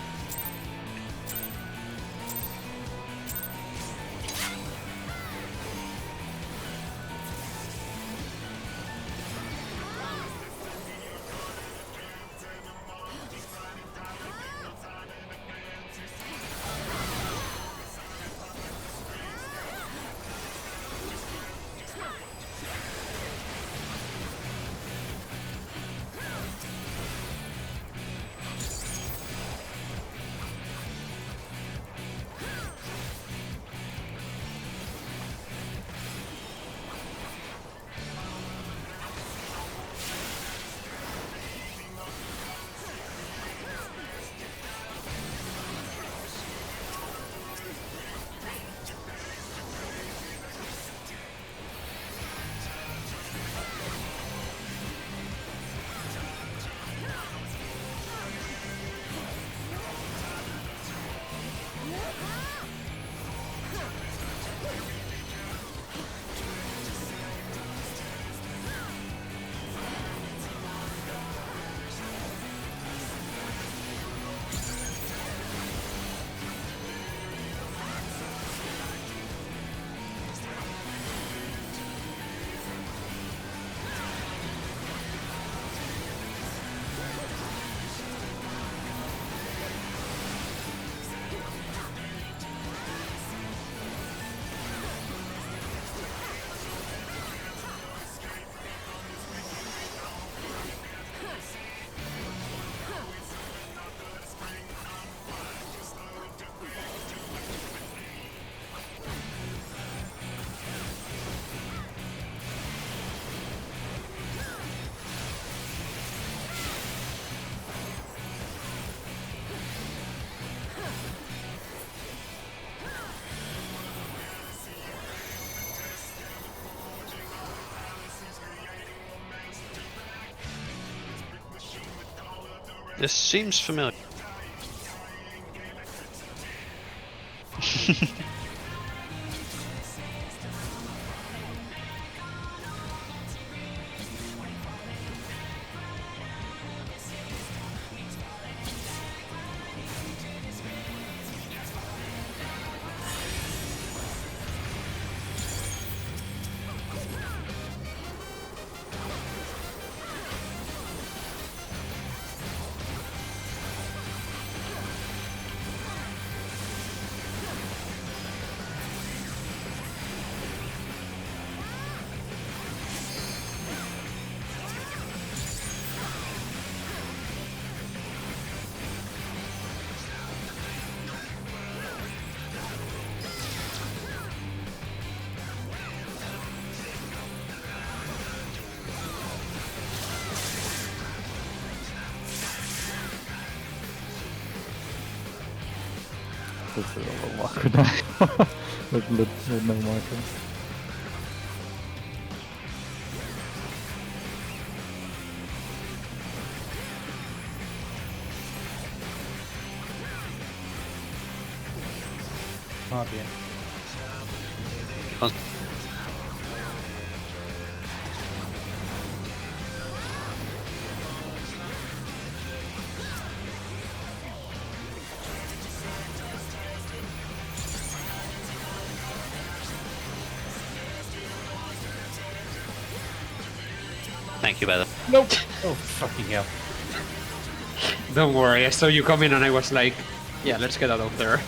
This seems familiar. This is a little awkward now. with no marker. Oh dear. Thank you, Beto. Nope. Oh, fucking hell. Don't worry, I saw you come in and I was like, yeah, let's get out of there.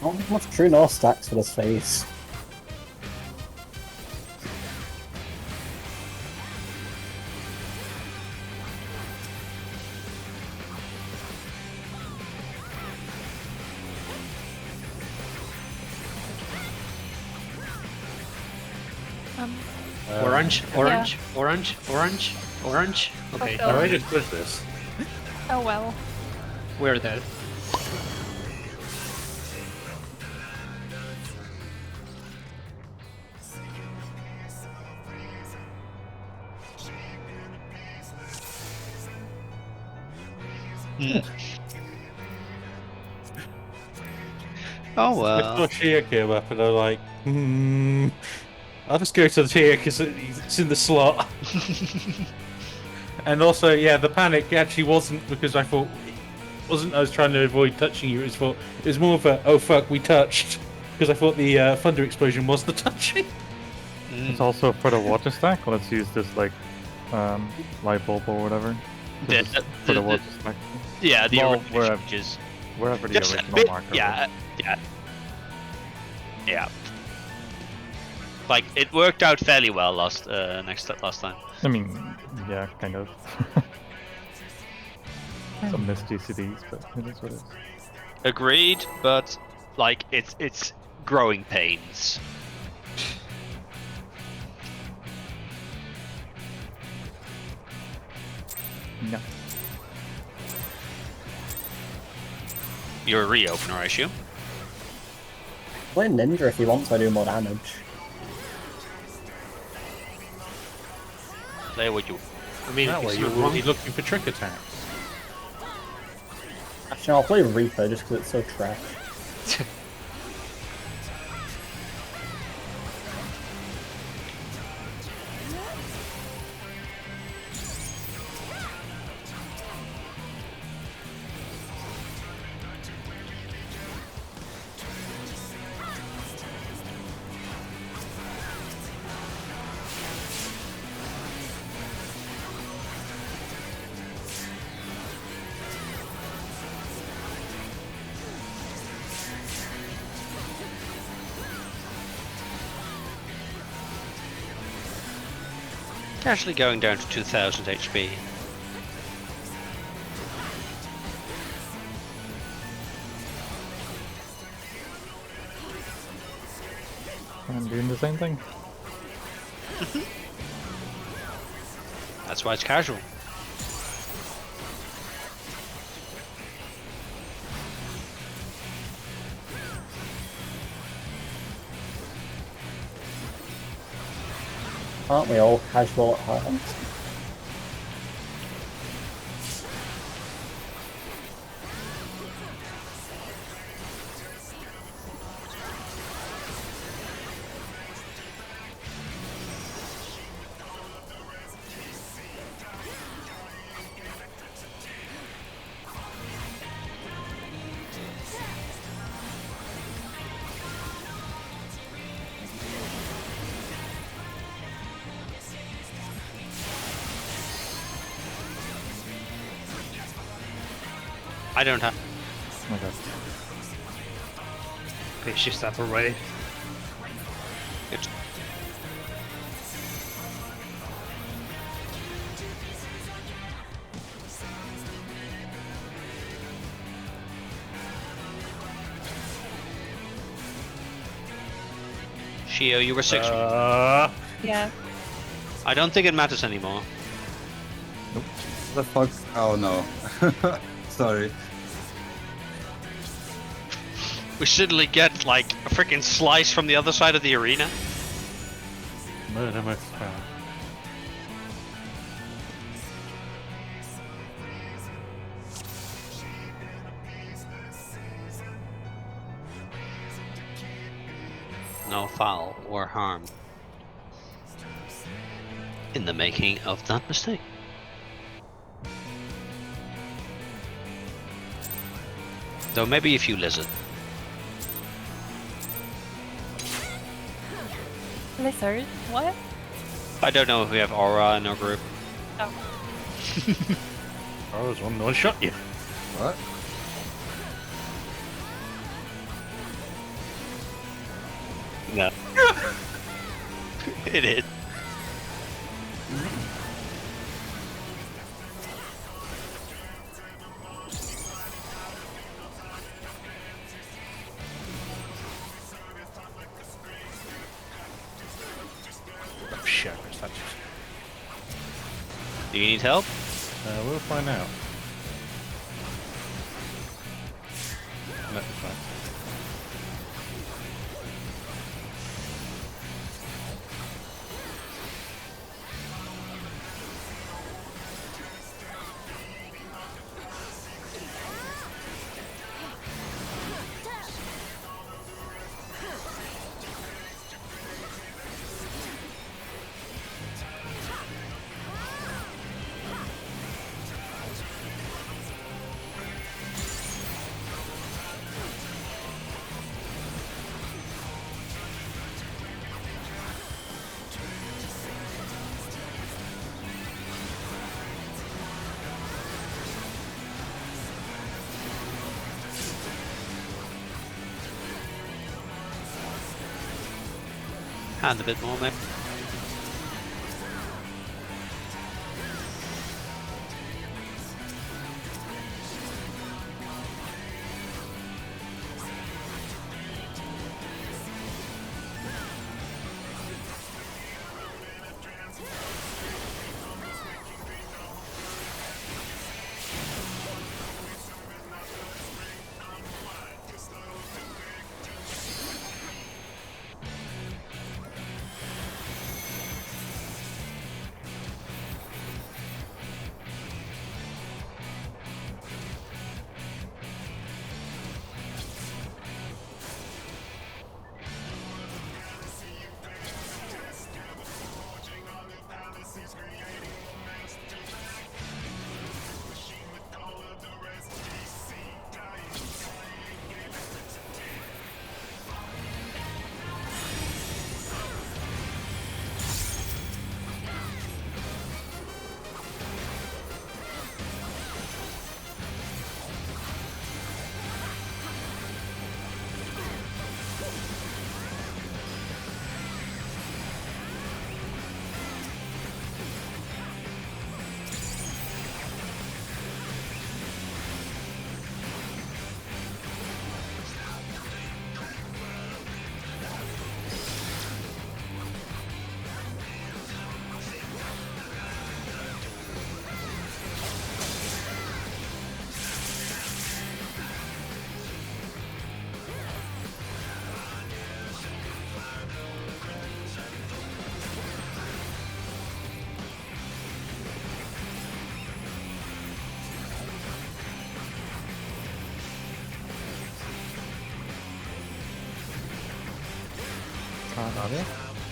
I don't have much true north stacks for this phase. Orange, orange, orange, orange, orange. Okay, Oh. How do I just push this? Oh well. we're dead. Oh I well. saw Shia came up and I'm like, I'll just go to the tier because it's in the slot. And also, yeah, the panic actually wasn't because I thought I was trying to avoid touching you. It was more of a oh fuck we touched because I thought the thunder explosion was the touching. It's also for the water stack. Let's use this like light bulb or whatever. This is for the water stack. Yeah, the Well, original wherever- changes. Wherever the Just a original bit, marker yeah, yeah. Like it worked out fairly well last time. was. I mean, yeah, kind of. Some missed GCDs, but it is what it is. Agreed, but like it's growing pains. No. You're a reopener, I assume. Play Ninja if he wants to do more damage. Play what you. I mean, That it's way you're not wrong. really looking for trick attacks. Actually, no, I'll play Reaper just because it's so trash. Actually going down to 2000 HP. I'm doing the same thing. That's why it's casual. Aren't we all casual at heart? I don't have. Oh my god. Okay, she's up already. It's Shio, you were 6. Yeah. I don't think it matters anymore. The fuck? Oh no. Sorry. We suddenly get like a freaking slice from the other side of the arena. Murder most foul. No foul or harm. in the making of that mistake. Though maybe if you listen. Lizard? What? I don't know if we have Aura in our group. Oh. I was one shot you. What? No. It is. Oh, shit, where's that? Do you need help? We'll find out. No, it's fine. Hand a bit more, maybe.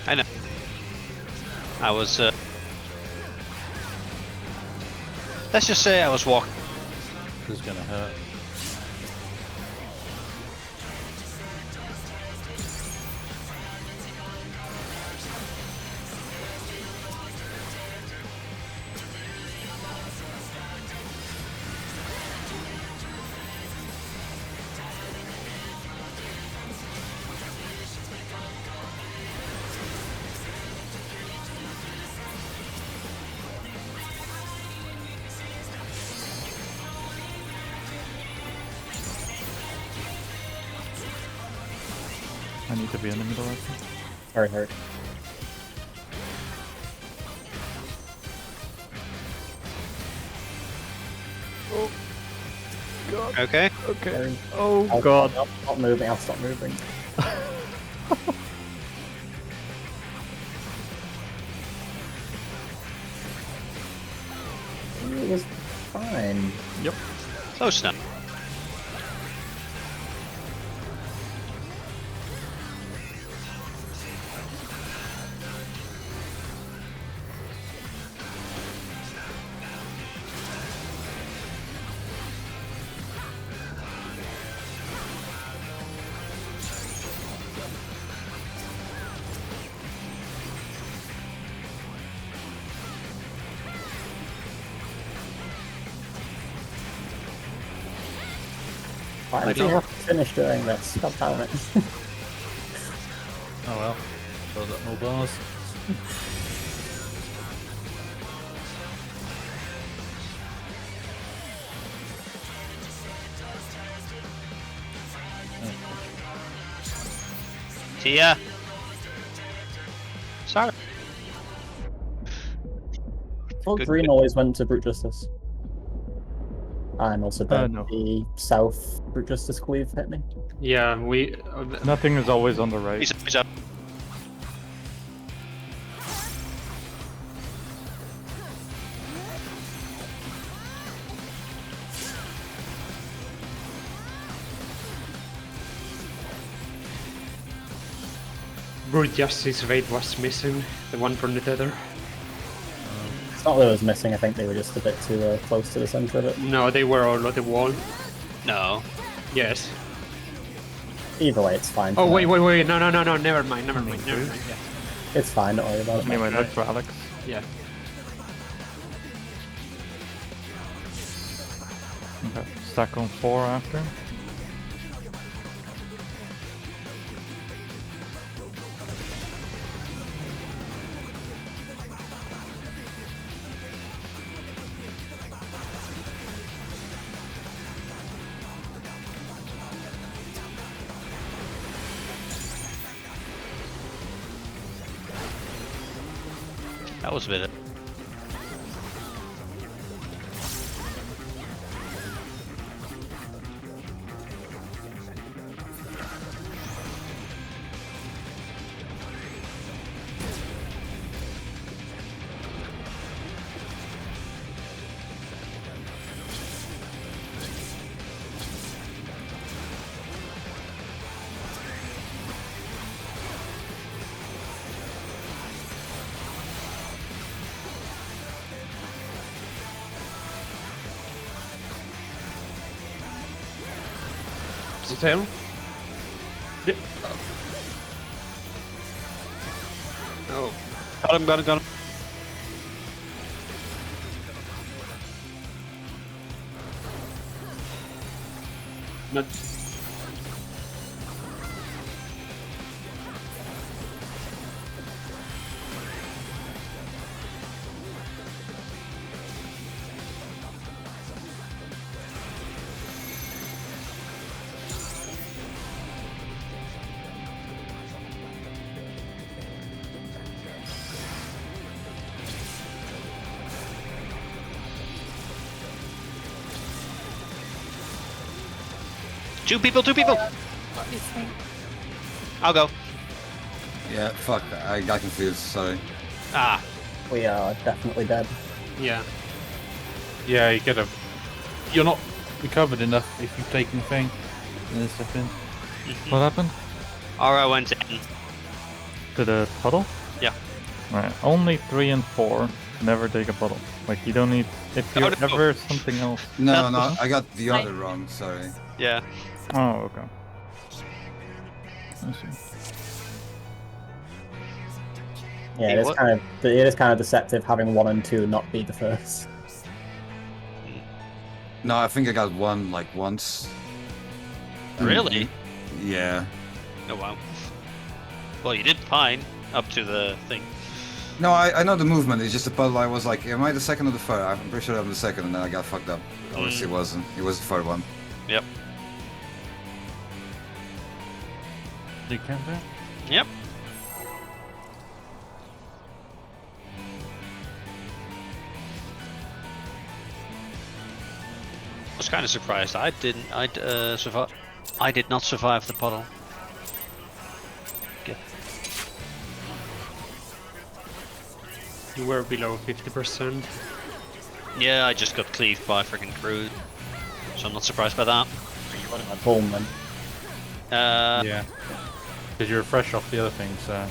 I know. I was, let's just say I was walking. This is gonna hurt. I need to be in the middle, I think. Very hurt. Okay. Okay. Oh I'll god. stop moving. I'll stop moving. It was fine. Yep. Close enough. Why I did you don't- have to finish doing this? God damn it. Oh well. Build up more bars. See ya. Sorry. I thought Good, green good. always went to Brute Justice. I'm also dead. No. The South Brute Justice Cleave hit me. Yeah, we. Nothing is always on the right. He's up. Brute Justice raid was missing, the one from the tether. It's not that it was missing, I think they were just a bit too close to the center of it. No, they were all at the wall. No. Yes. Either way, it's fine. Oh for wait, now. wait, no, never mind. Yeah. It's fine, don't worry about it. Anyway, that's for Alex. Yeah. Okay. Stack on 4 after. That was a bit. Tail? Yeah. Oh. Got him. Not. Two people. What do you think? I'll go. Yeah, fuck, I got confused, sorry. Ah. We are definitely dead. Yeah. Yeah, you get a. You're not recovered enough if you've taken the thing in a second. What happened? Aura went in. To the puddle? Yeah. Right. Only 3 and 4 never take a puddle. Like, you don't need. If No, you're no. ever something else. No, That's- I got the other wrong, sorry. Yeah. Oh, okay. I see. Yeah, Hey, it is what? kind of deceptive having 1 and 2 not be the first. No, I think I got one, like, once. Really? Yeah. Oh wow. Well, you did fine up to the thing. No, I know the movement, it's just the puddle, I was like, am I the second or the third? I'm pretty sure I'm the second, and then I got fucked up. Obviously it wasn't, it was the third one. Yep. Do you count that? Yep. I was kind of surprised. I didn't. Survive. I did not survive the puddle. Okay. You were below 50%. Yeah, I just got cleaved by freaking Crude, so I'm not surprised by that. You running at home then. Yeah. Because you're fresh off the other thing, so.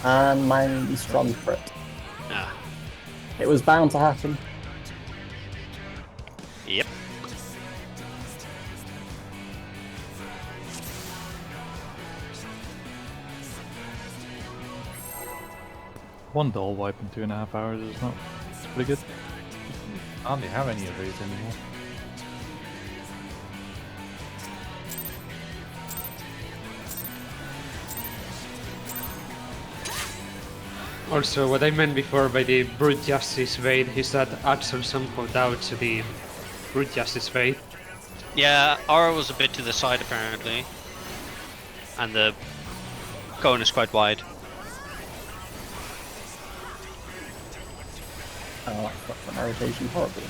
And mine's strong for it. Ah. It was bound to happen. Yep. One dull wipe in 2.5 hours is not pretty good. I hardly have any of these anymore. Also, what I meant before by the brute justice bait is that Axel somehow doubts the brute justice bait. Yeah, Aura was a bit to the side apparently. And the cone is quite wide. Oh, that's an irritation. Horrible.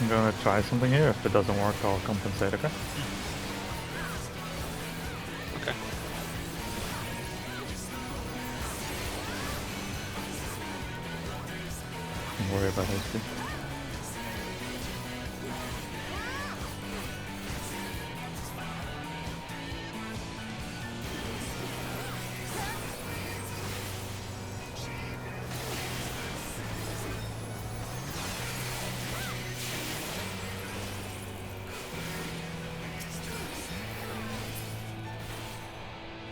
I'm gonna try something here. If it doesn't work, I'll compensate, okay? Okay. Don't worry about HP.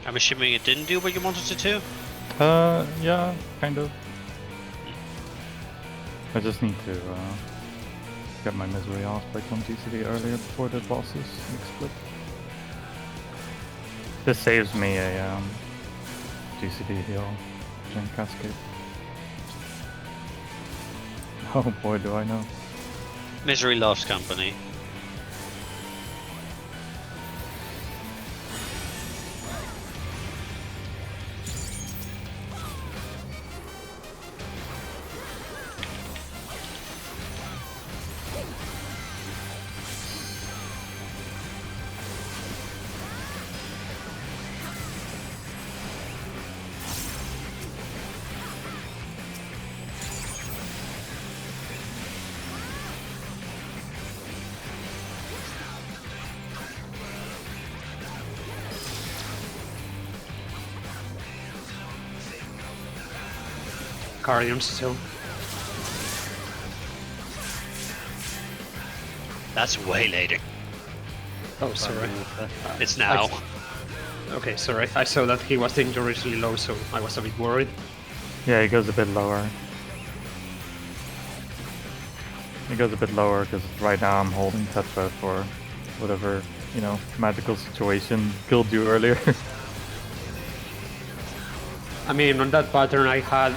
I'm assuming it didn't do what you wanted it to? Yeah, kind of. I just need to get my misery off by some GCD earlier before the bosses make split. This saves me a GCD heal during Cascade. Oh boy, do I know. Misery loves company. Carrions, so That's way later. oh sorry. It's now. Okay, sorry. I saw that he was dangerously low, so I was a bit worried. Yeah, he goes a bit lower. He goes a bit lower because right now I'm holding Tetra for whatever, you know, magical situation killed you earlier. I mean, on that pattern I had...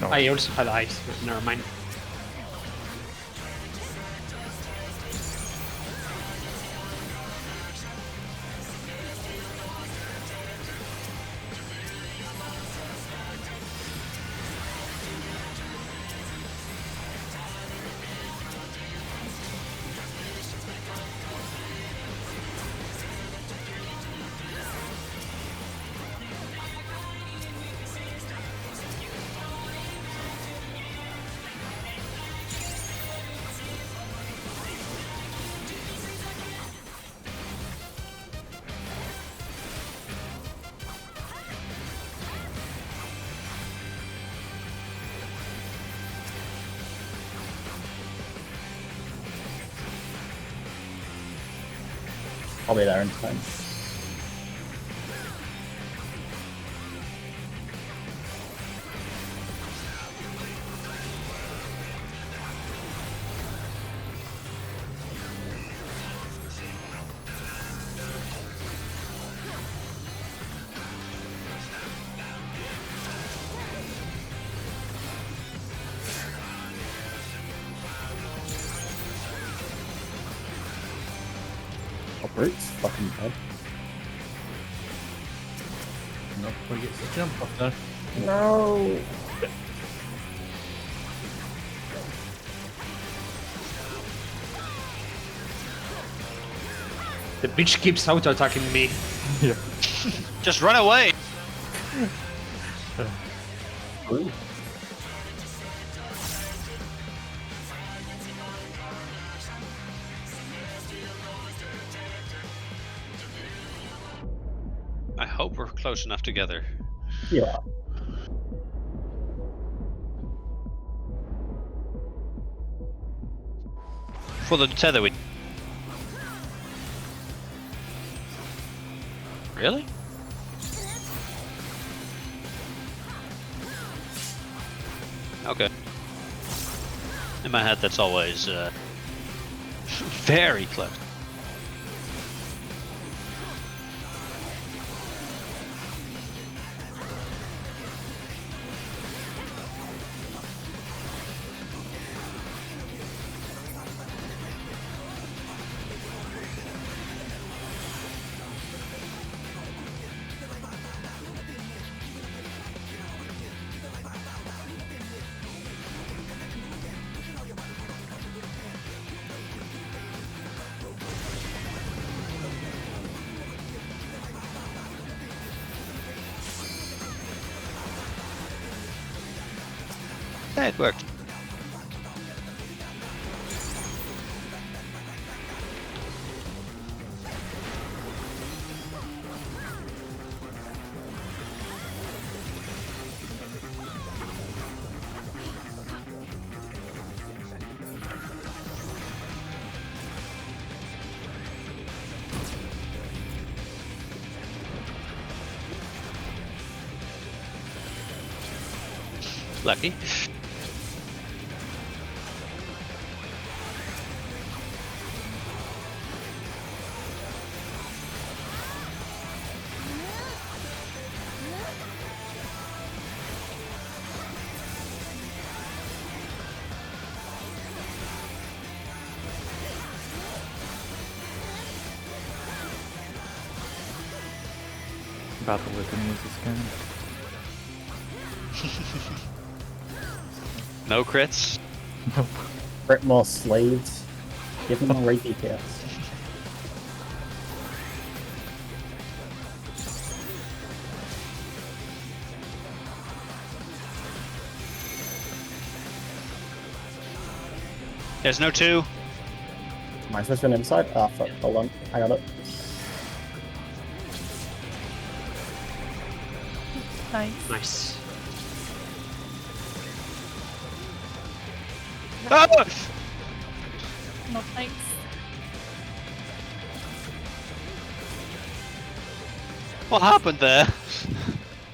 No. I also had ice, never mind. I'll be there in time. Oh, Brute's fucking dead. Nobody gets the jump off though. No! The bitch keeps auto-attacking me. Yeah. Just run away. Ooh. I hope we're close enough together. You are. For the tether we... Really? Okay. In my head, that's always very close. Yeah, it worked. Lucky. Battle with him is a scam. No crits. Nope. Rip more slaves. Give them more DPS. There's no 2. Am I supposed to be inside? Ah, fuck. Hold on. I got it. Nice. Nice. Ah! Not nice. What happened there?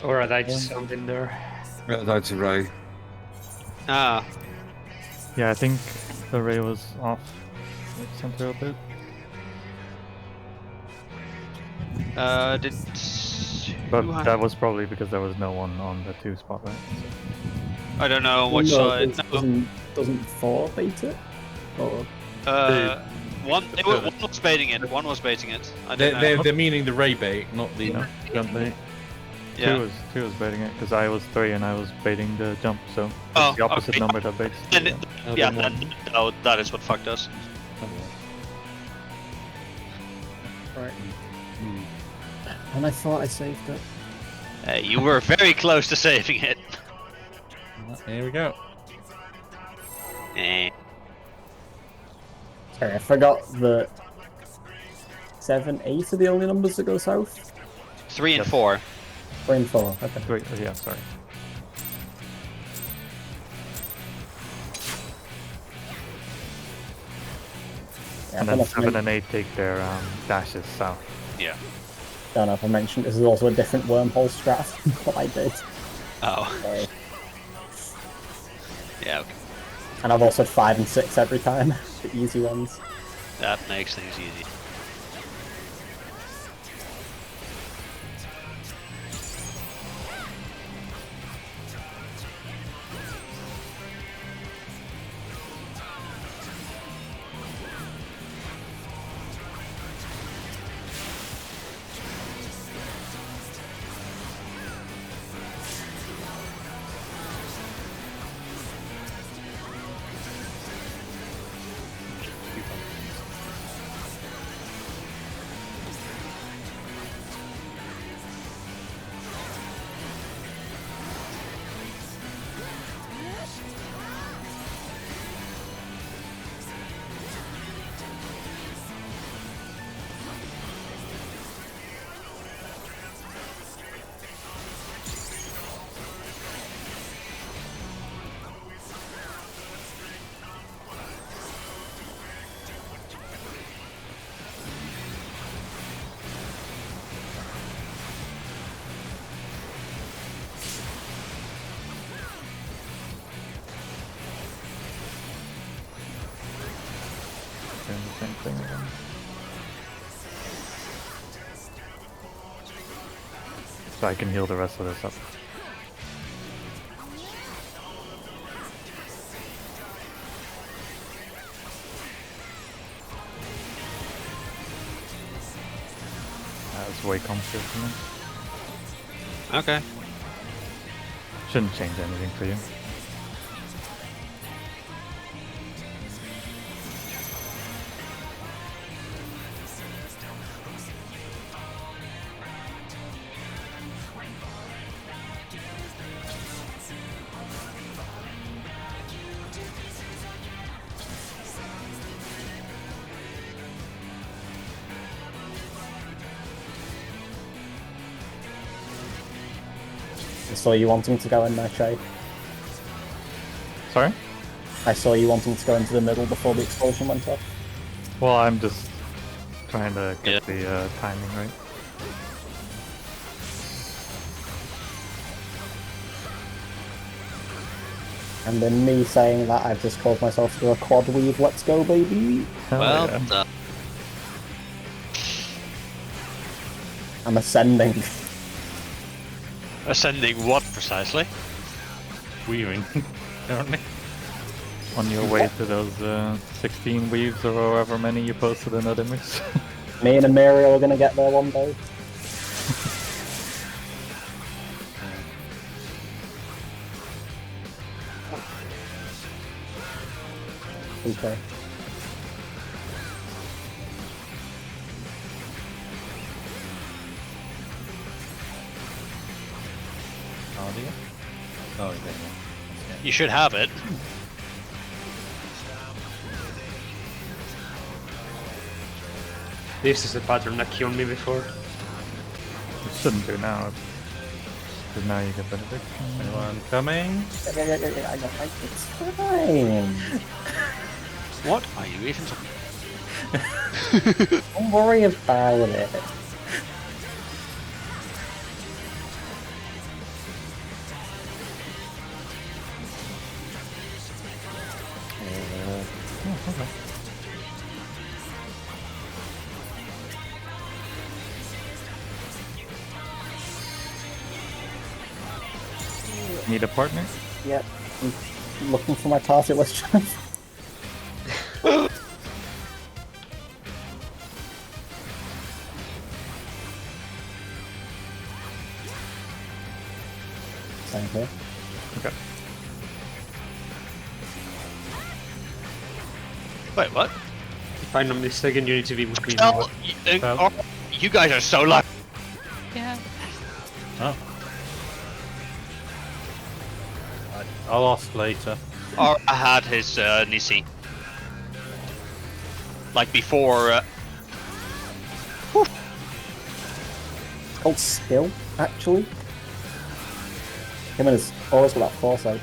Or I died to something there. I died to Ray. Ah, Yeah, I think the ray was off center a bit. did... But who had- that was probably because there was no one on the 2 spot, right? I don't know which No, side. doesn't 4 bait it? Or One was baiting it. One was baiting it. I don't know. They're meaning the ray bait, not the Yeah. jump bait. Yeah. Two was baiting it because I was 3 and I was baiting the jump, so it's Oh, the opposite okay. number that baits. Then Yeah. it- yeah, then that is what fucked us. right. And I thought I saved it. You were very close to saving it. Here we go. Eh. Sorry, I forgot that 7, 8 are the only numbers that go south. 3 and Yes. 4. 3 and 4. Okay. 3, yeah, sorry. Yeah, And I don't then know if 7 and 8 take their dashes south. Yeah. don't know if I mentioned this is also a different wormhole strat than what I did. Oh. Sorry. Yeah. Okay. And I've also 5 and 6 every time, the easy ones. That makes things easy. Doing the same thing again. So I can heal the rest of this up. That's way comfier for me. Okay. Shouldn't change anything for you. I saw you wanting to go in there, Shay. Sorry? I saw you wanting to go into the middle before the explosion went off. Well, I'm just trying to get the timing right. And then me saying that I've just caused myself to do a quad weave, let's go baby! Hell Well yeah. done. I'm ascending. Ascending what precisely? Weaving, apparently. On your way to those 16 weaves or however many you posted in that image. Me and Emirio are gonna get there one day. Okay. Oh, do you? Oh, okay. You should have it. This is a pattern that killed me before. It shouldn't do now. Because now you get benediction. Anyone coming? Yeah, I got it's fine. What are you even talking? Don't worry about it. Need a partner? Yep. I'm looking for my target list. Same here. Okay. Wait, what? If I'm not mistaken, you need to be with me. Oh, you guys are so lucky. Yeah. Oh. I'll ask later. Or I had his Nisi. Like before. It's called skill, actually. Him and his always got that foresight.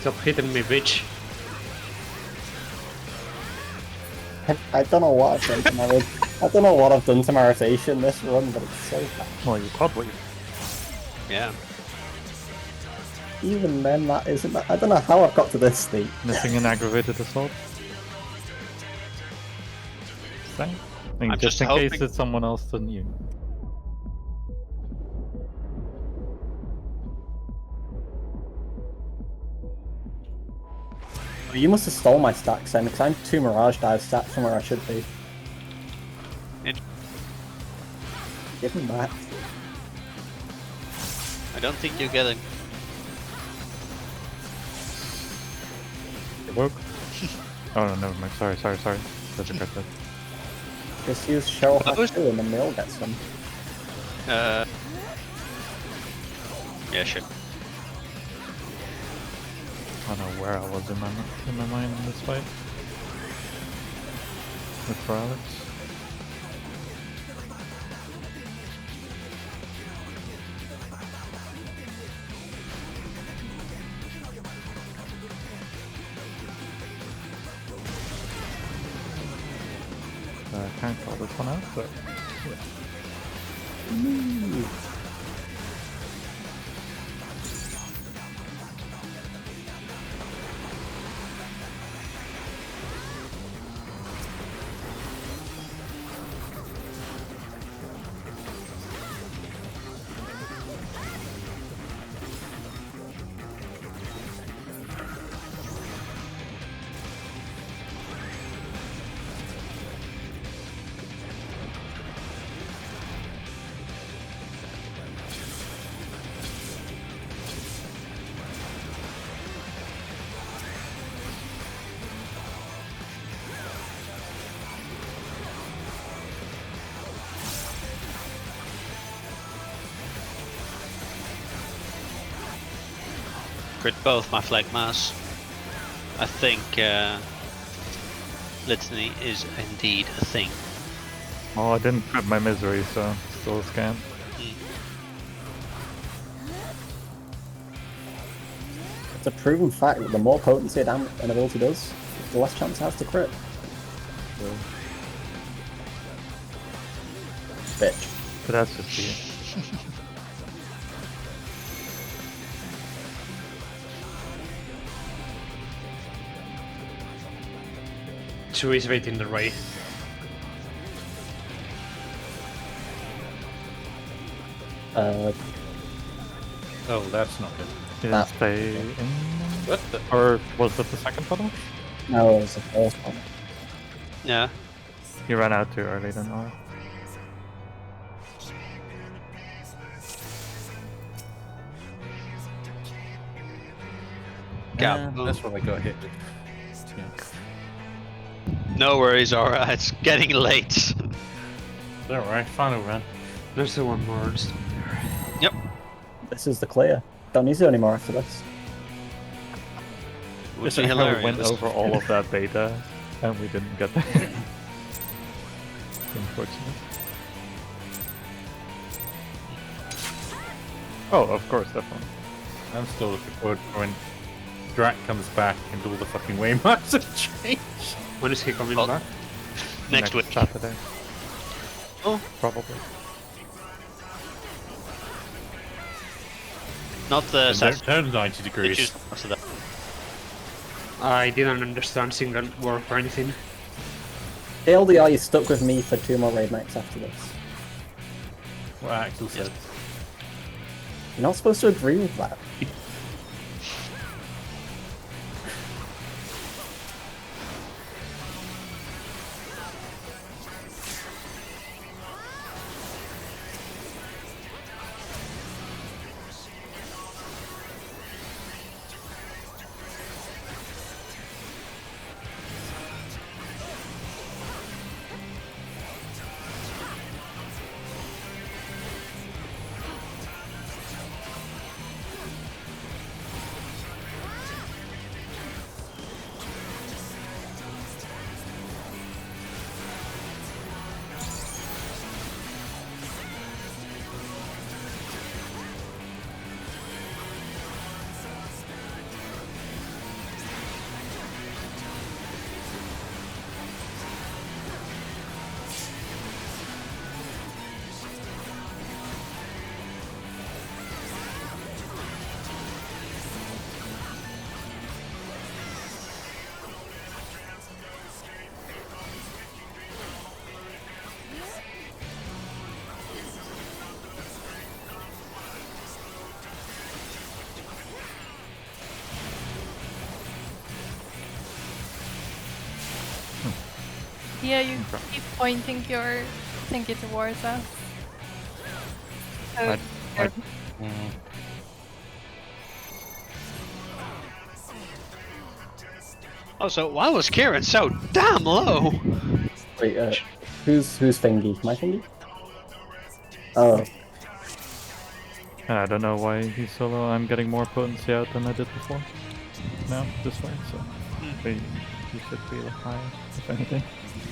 Stop hitting me, bitch. I don't know what I've done to my I don't know what I've done to my rotation this run, but it's so bad. Well, you pod wave. Yeah. Even then, that isn't. I don't know how I've got to this state. Missing an aggravated assault. Same. I mean, I'm just just in case hoping- it's someone else than you. You must have stole my stacks then, because I'm 2 Mirage Dive stats from where I should be. Give them back. I don't think you're getting. It woke. Oh no, never mind. Sorry. That's a good. Just use Cheryl That was- Hack 2 and then they'll get some. Yeah, sure. I don't know where I was in my mind in this fight. Look for Alex. I can't call this one out, but yeah. Crit both my flag mass. I think Litany is indeed a thing. Oh, I didn't crit my misery, so still a scam. It's a proven fact that the more potency an ability does, the less chance it has to crit. Bitch. But that's just the Two is waiting the right. Oh, that's not good. didn't stay in. What the? Or was that the second puddle? No, it was the first one. Yeah. He ran out too early then, or? Gap. That's what I got hit with. Yeah. No worries, Aura. It's getting late. Don't worry, final run. There's the one more just there. This is the clear. Don't need to do any more after this. Would Just be how we hilarious. went over all of that beta and we didn't get there. Unfortunate. Oh, of course, definitely. I'm still looking forward to when Drac comes back and all the fucking waymarks have changed. When is he coming Oh. back? Next week. Saturday. Oh. Probably. Not the And don't Saturday. turn 90 the degrees. Tuesday after that. I didn't understand single word or anything. LDR, you stuck with me for 2 more raid nights after this. What Axel said. You're not supposed to agree with that. Yeah, you Okay. keep pointing your thingy towards us. So I- they're- Mm, Also, why was Kieran so damn low? Wait, who's thingy? My thingy? Oh, I don't know why he's so low. I'm getting more potency out than I did before. Now, this way, so he should be higher, if anything.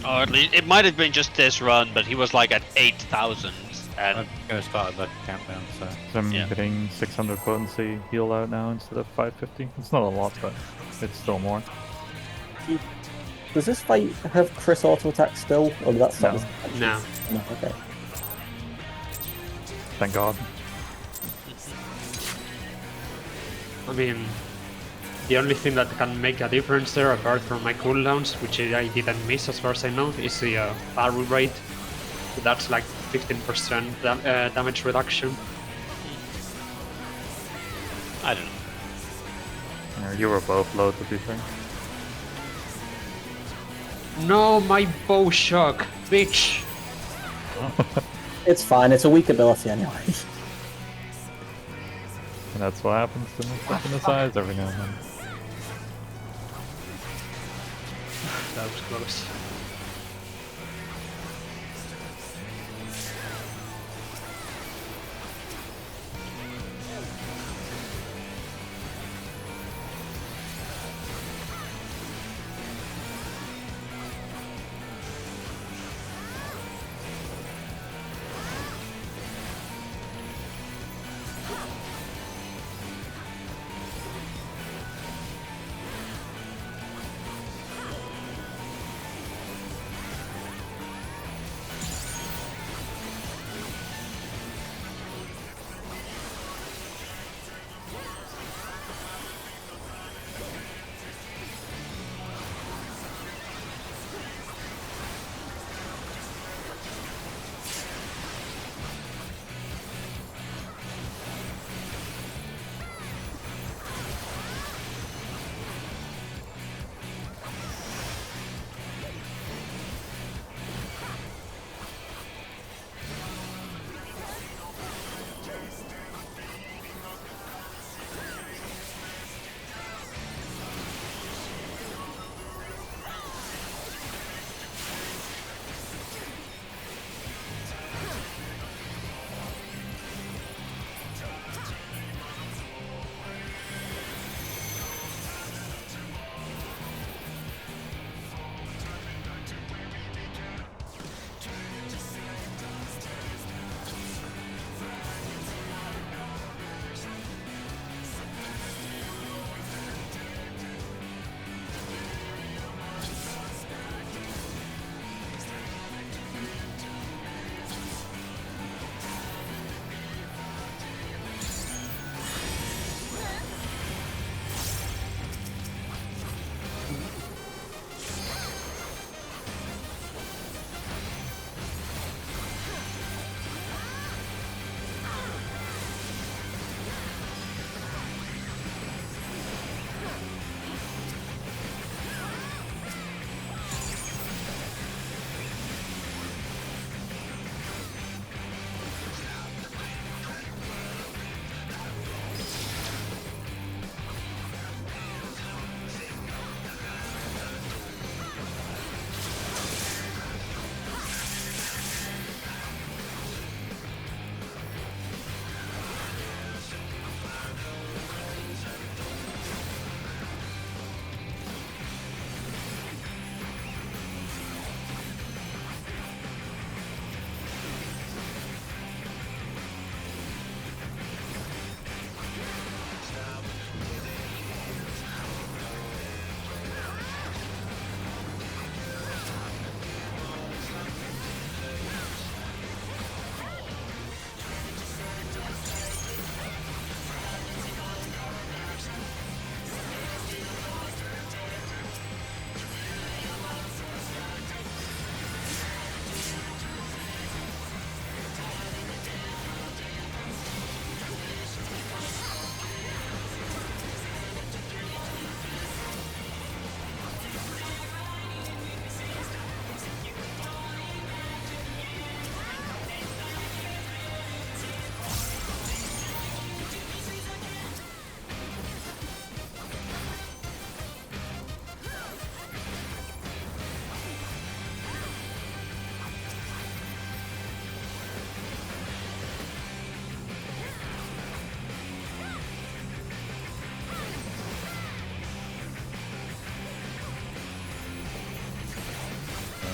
Or at least it might have been just this run, but he was like at 8,000, and I'm gonna start the countdown, so. So I'm Yeah. getting 600 potency heal out now instead of 550. It's not a lot, but it's still more. does this fight have Chris auto attack still, or did that stop? No. this- No. No. Okay. Thank God. I mean, the only thing that can make a difference there, apart from my cooldowns, which I didn't miss as far as I know, is the barrel rate. That's like 15% damage reduction. I don't know. You were both low, to be fair. No, my bow shock, bitch! It's fine. It's a weak ability anyway. And that's what happens to me stuff in the size every now and then. That was close.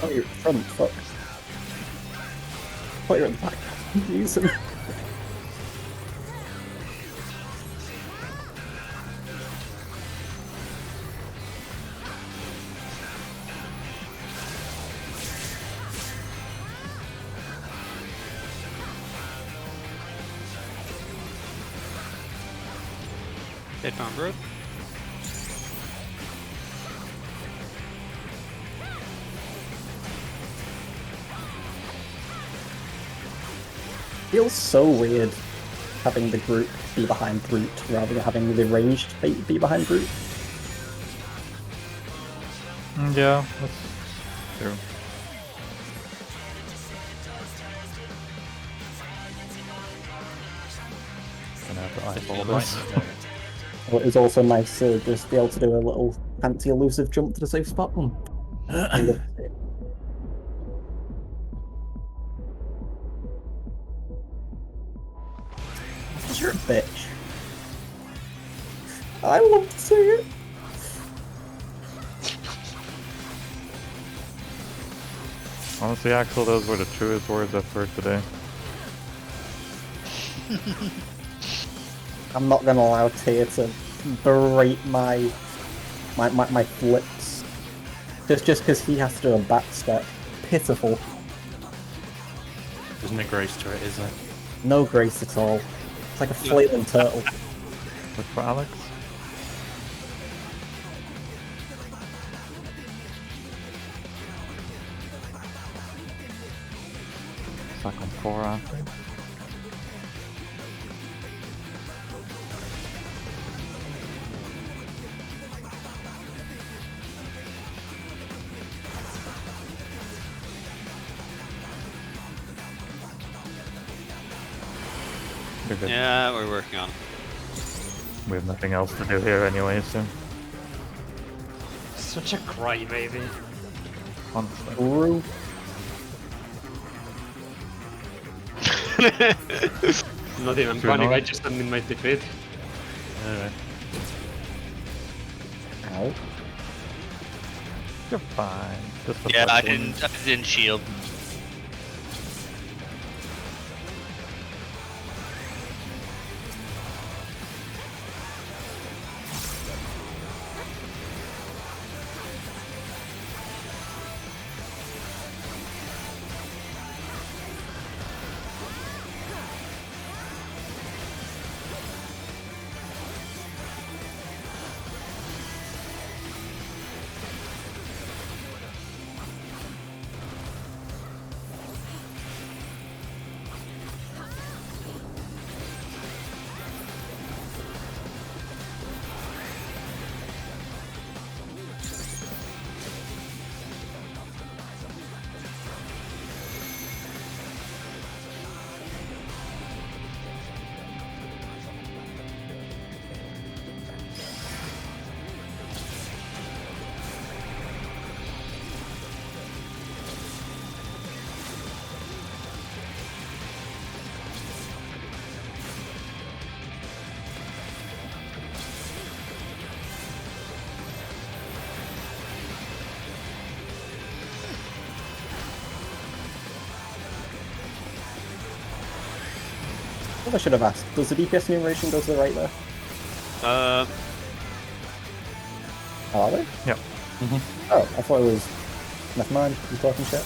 Oh, you're in front, fuck. Oh, you're in the back. Use him. They found road. Feels so weird having the group be behind Brute rather than having the ranged be behind Brute. Yeah, that's true. Gonna have to eyeball this. But it was also nice to just be able to do a little fancy elusive jump to the safe spot. I love it. You're a bitch. I love to see it. Honestly, Axel, those were the truest words I've heard today. I'm not gonna allow Tyr to berate my flips. Just because he has to do a backstep. Pitiful. There's no grace to it, is there? No grace at all. It's like a flailing turtle. Look for Alex. Stuck on 4 after. You're good. Yeah, we're working on it. We have nothing else to do here anyway, so Such a crybaby. honestly. Ooh. Not even Too funny, I annoyed. just admit my defeat. Alright. Ow. You're fine. Just the Yeah, I first one. didn't shield. What I should have asked. Does the DPS enumeration go to the right there? Uh, Oh, are they? Yep. Oh, I thought it was. Never mind. You talking shit.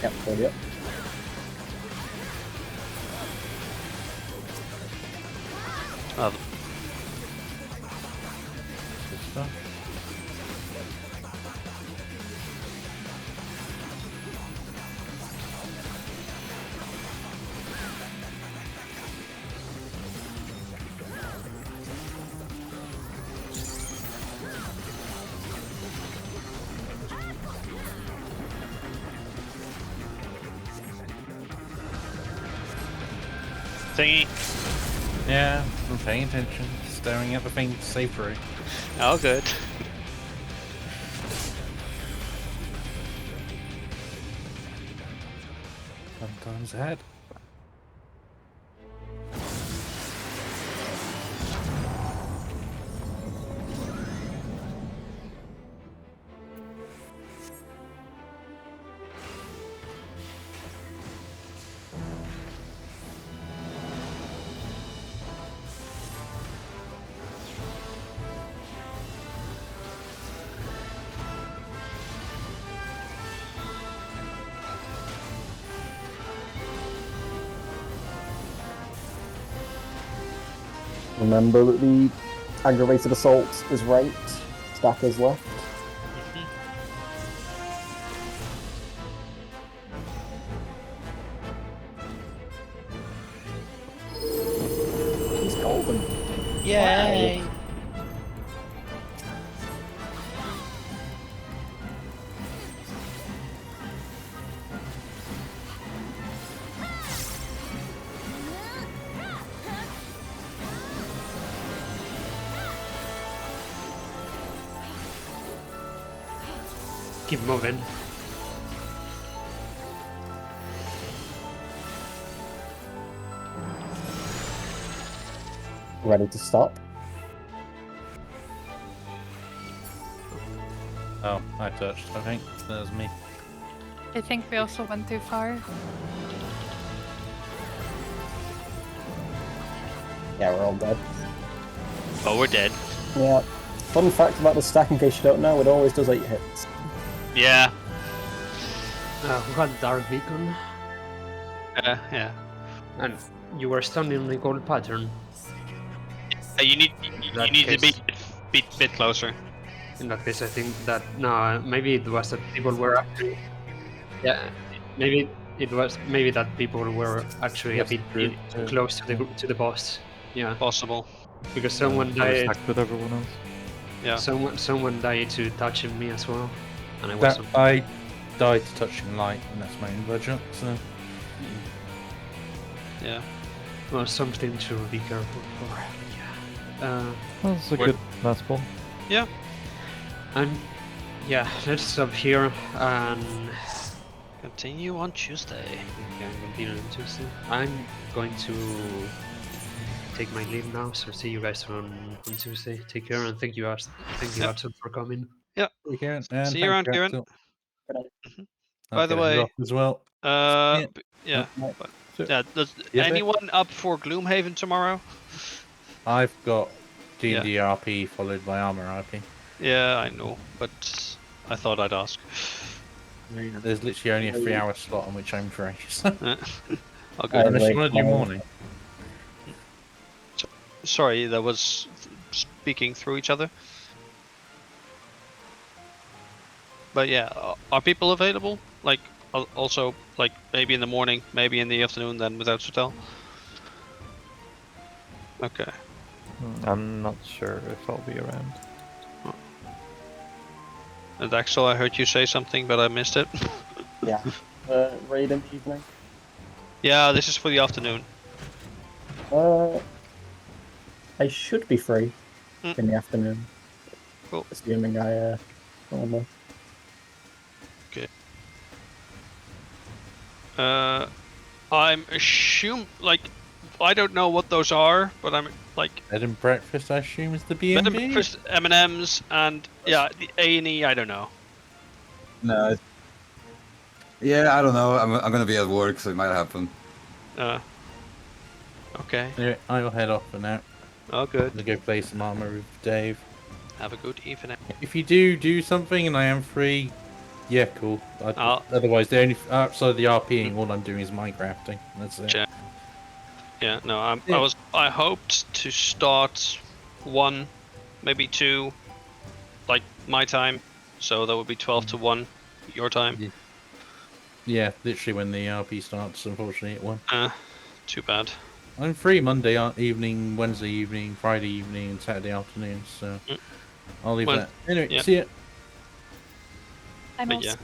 Yep, good, yep. stuff. Thingy. Yeah, I'm paying attention, staring at the thing to save through. Oh, good. Sometimes ahead. Remember that the aggravated assault is right. Stack is left. He's golden. Yay! Keep moving. Ready to stop. Oh, I touched, I think. That was me. I think we also went too far. Yeah, we're all dead. Oh, we're dead. Yeah. Fun fact about the stack, in case you don't know, it always does 8 hits. Yeah. We got Dark Beacon, Yeah. and you were stunned in the gold pattern. You need That to be case- bit closer. In that case, I think that no, maybe it was that people were actually, yeah, maybe it was that people were actually Yes, a bit true. too close to the boss. Yeah, Possible. because someone I was died. stacked with everyone else. Yeah. Someone died to touching me as well, and I That, wasn't. I died to touching light, and that's my own budget, so... Yeah. Well, something to be careful for. Yeah. That's a We're- good last ball. Yeah. And yeah, let's stop here and Continue on Tuesday. we can continue on Tuesday. I'm going to take my leave now, so see you guys on Tuesday. Take care and thank you, Yeah. Axel, for coming. You can, and See you around, Kieran. By the way, as well. yeah. Yeah. Yeah. Does Yeah, anyone up for Gloomhaven tomorrow? I've got D&D RP followed by Armor RP. Yeah, I know, but I thought I'd ask. There's literally only a 3-hour slot on which I'm free. So. I'll go. Unless you want to do morning. Sorry, that was speaking through each other. But yeah, are people available? Like, also, like maybe in the morning, maybe in the afternoon, then without Hotel. Okay. I'm not sure if I'll be around. And Axel, I heard you say something, but I missed it. Yeah. Raid in the evening. Yeah, this is for the afternoon. I should be free in the afternoon. Cool. Assuming I remember. Okay. I'm like, I don't know what those are, but I'm like Bed and breakfast, I assume, is the bed and B&B? breakfast, M&Ms, and yeah, the A&E. I don't know. No. Yeah, I don't know. I'm gonna be at work, so it might happen. Okay. Anyway, I will head off for now. Oh, good. To go play some Armor with Dave. Have a good evening. If you do something and I am free, yeah, cool. Otherwise, the only outside the RPing, all I'm doing is Minecrafting. That's it. Yeah. Yeah. No, Yeah. I hoped to start 1, maybe 2, my time, so that would be 12 to 1 your time. Yeah, literally when the RP starts, unfortunately, at 1. Too bad. I'm free Monday evening, Wednesday evening, Friday evening, and Saturday afternoon, so I'll leave that. Anyway, yeah. see ya. I'm But also yeah.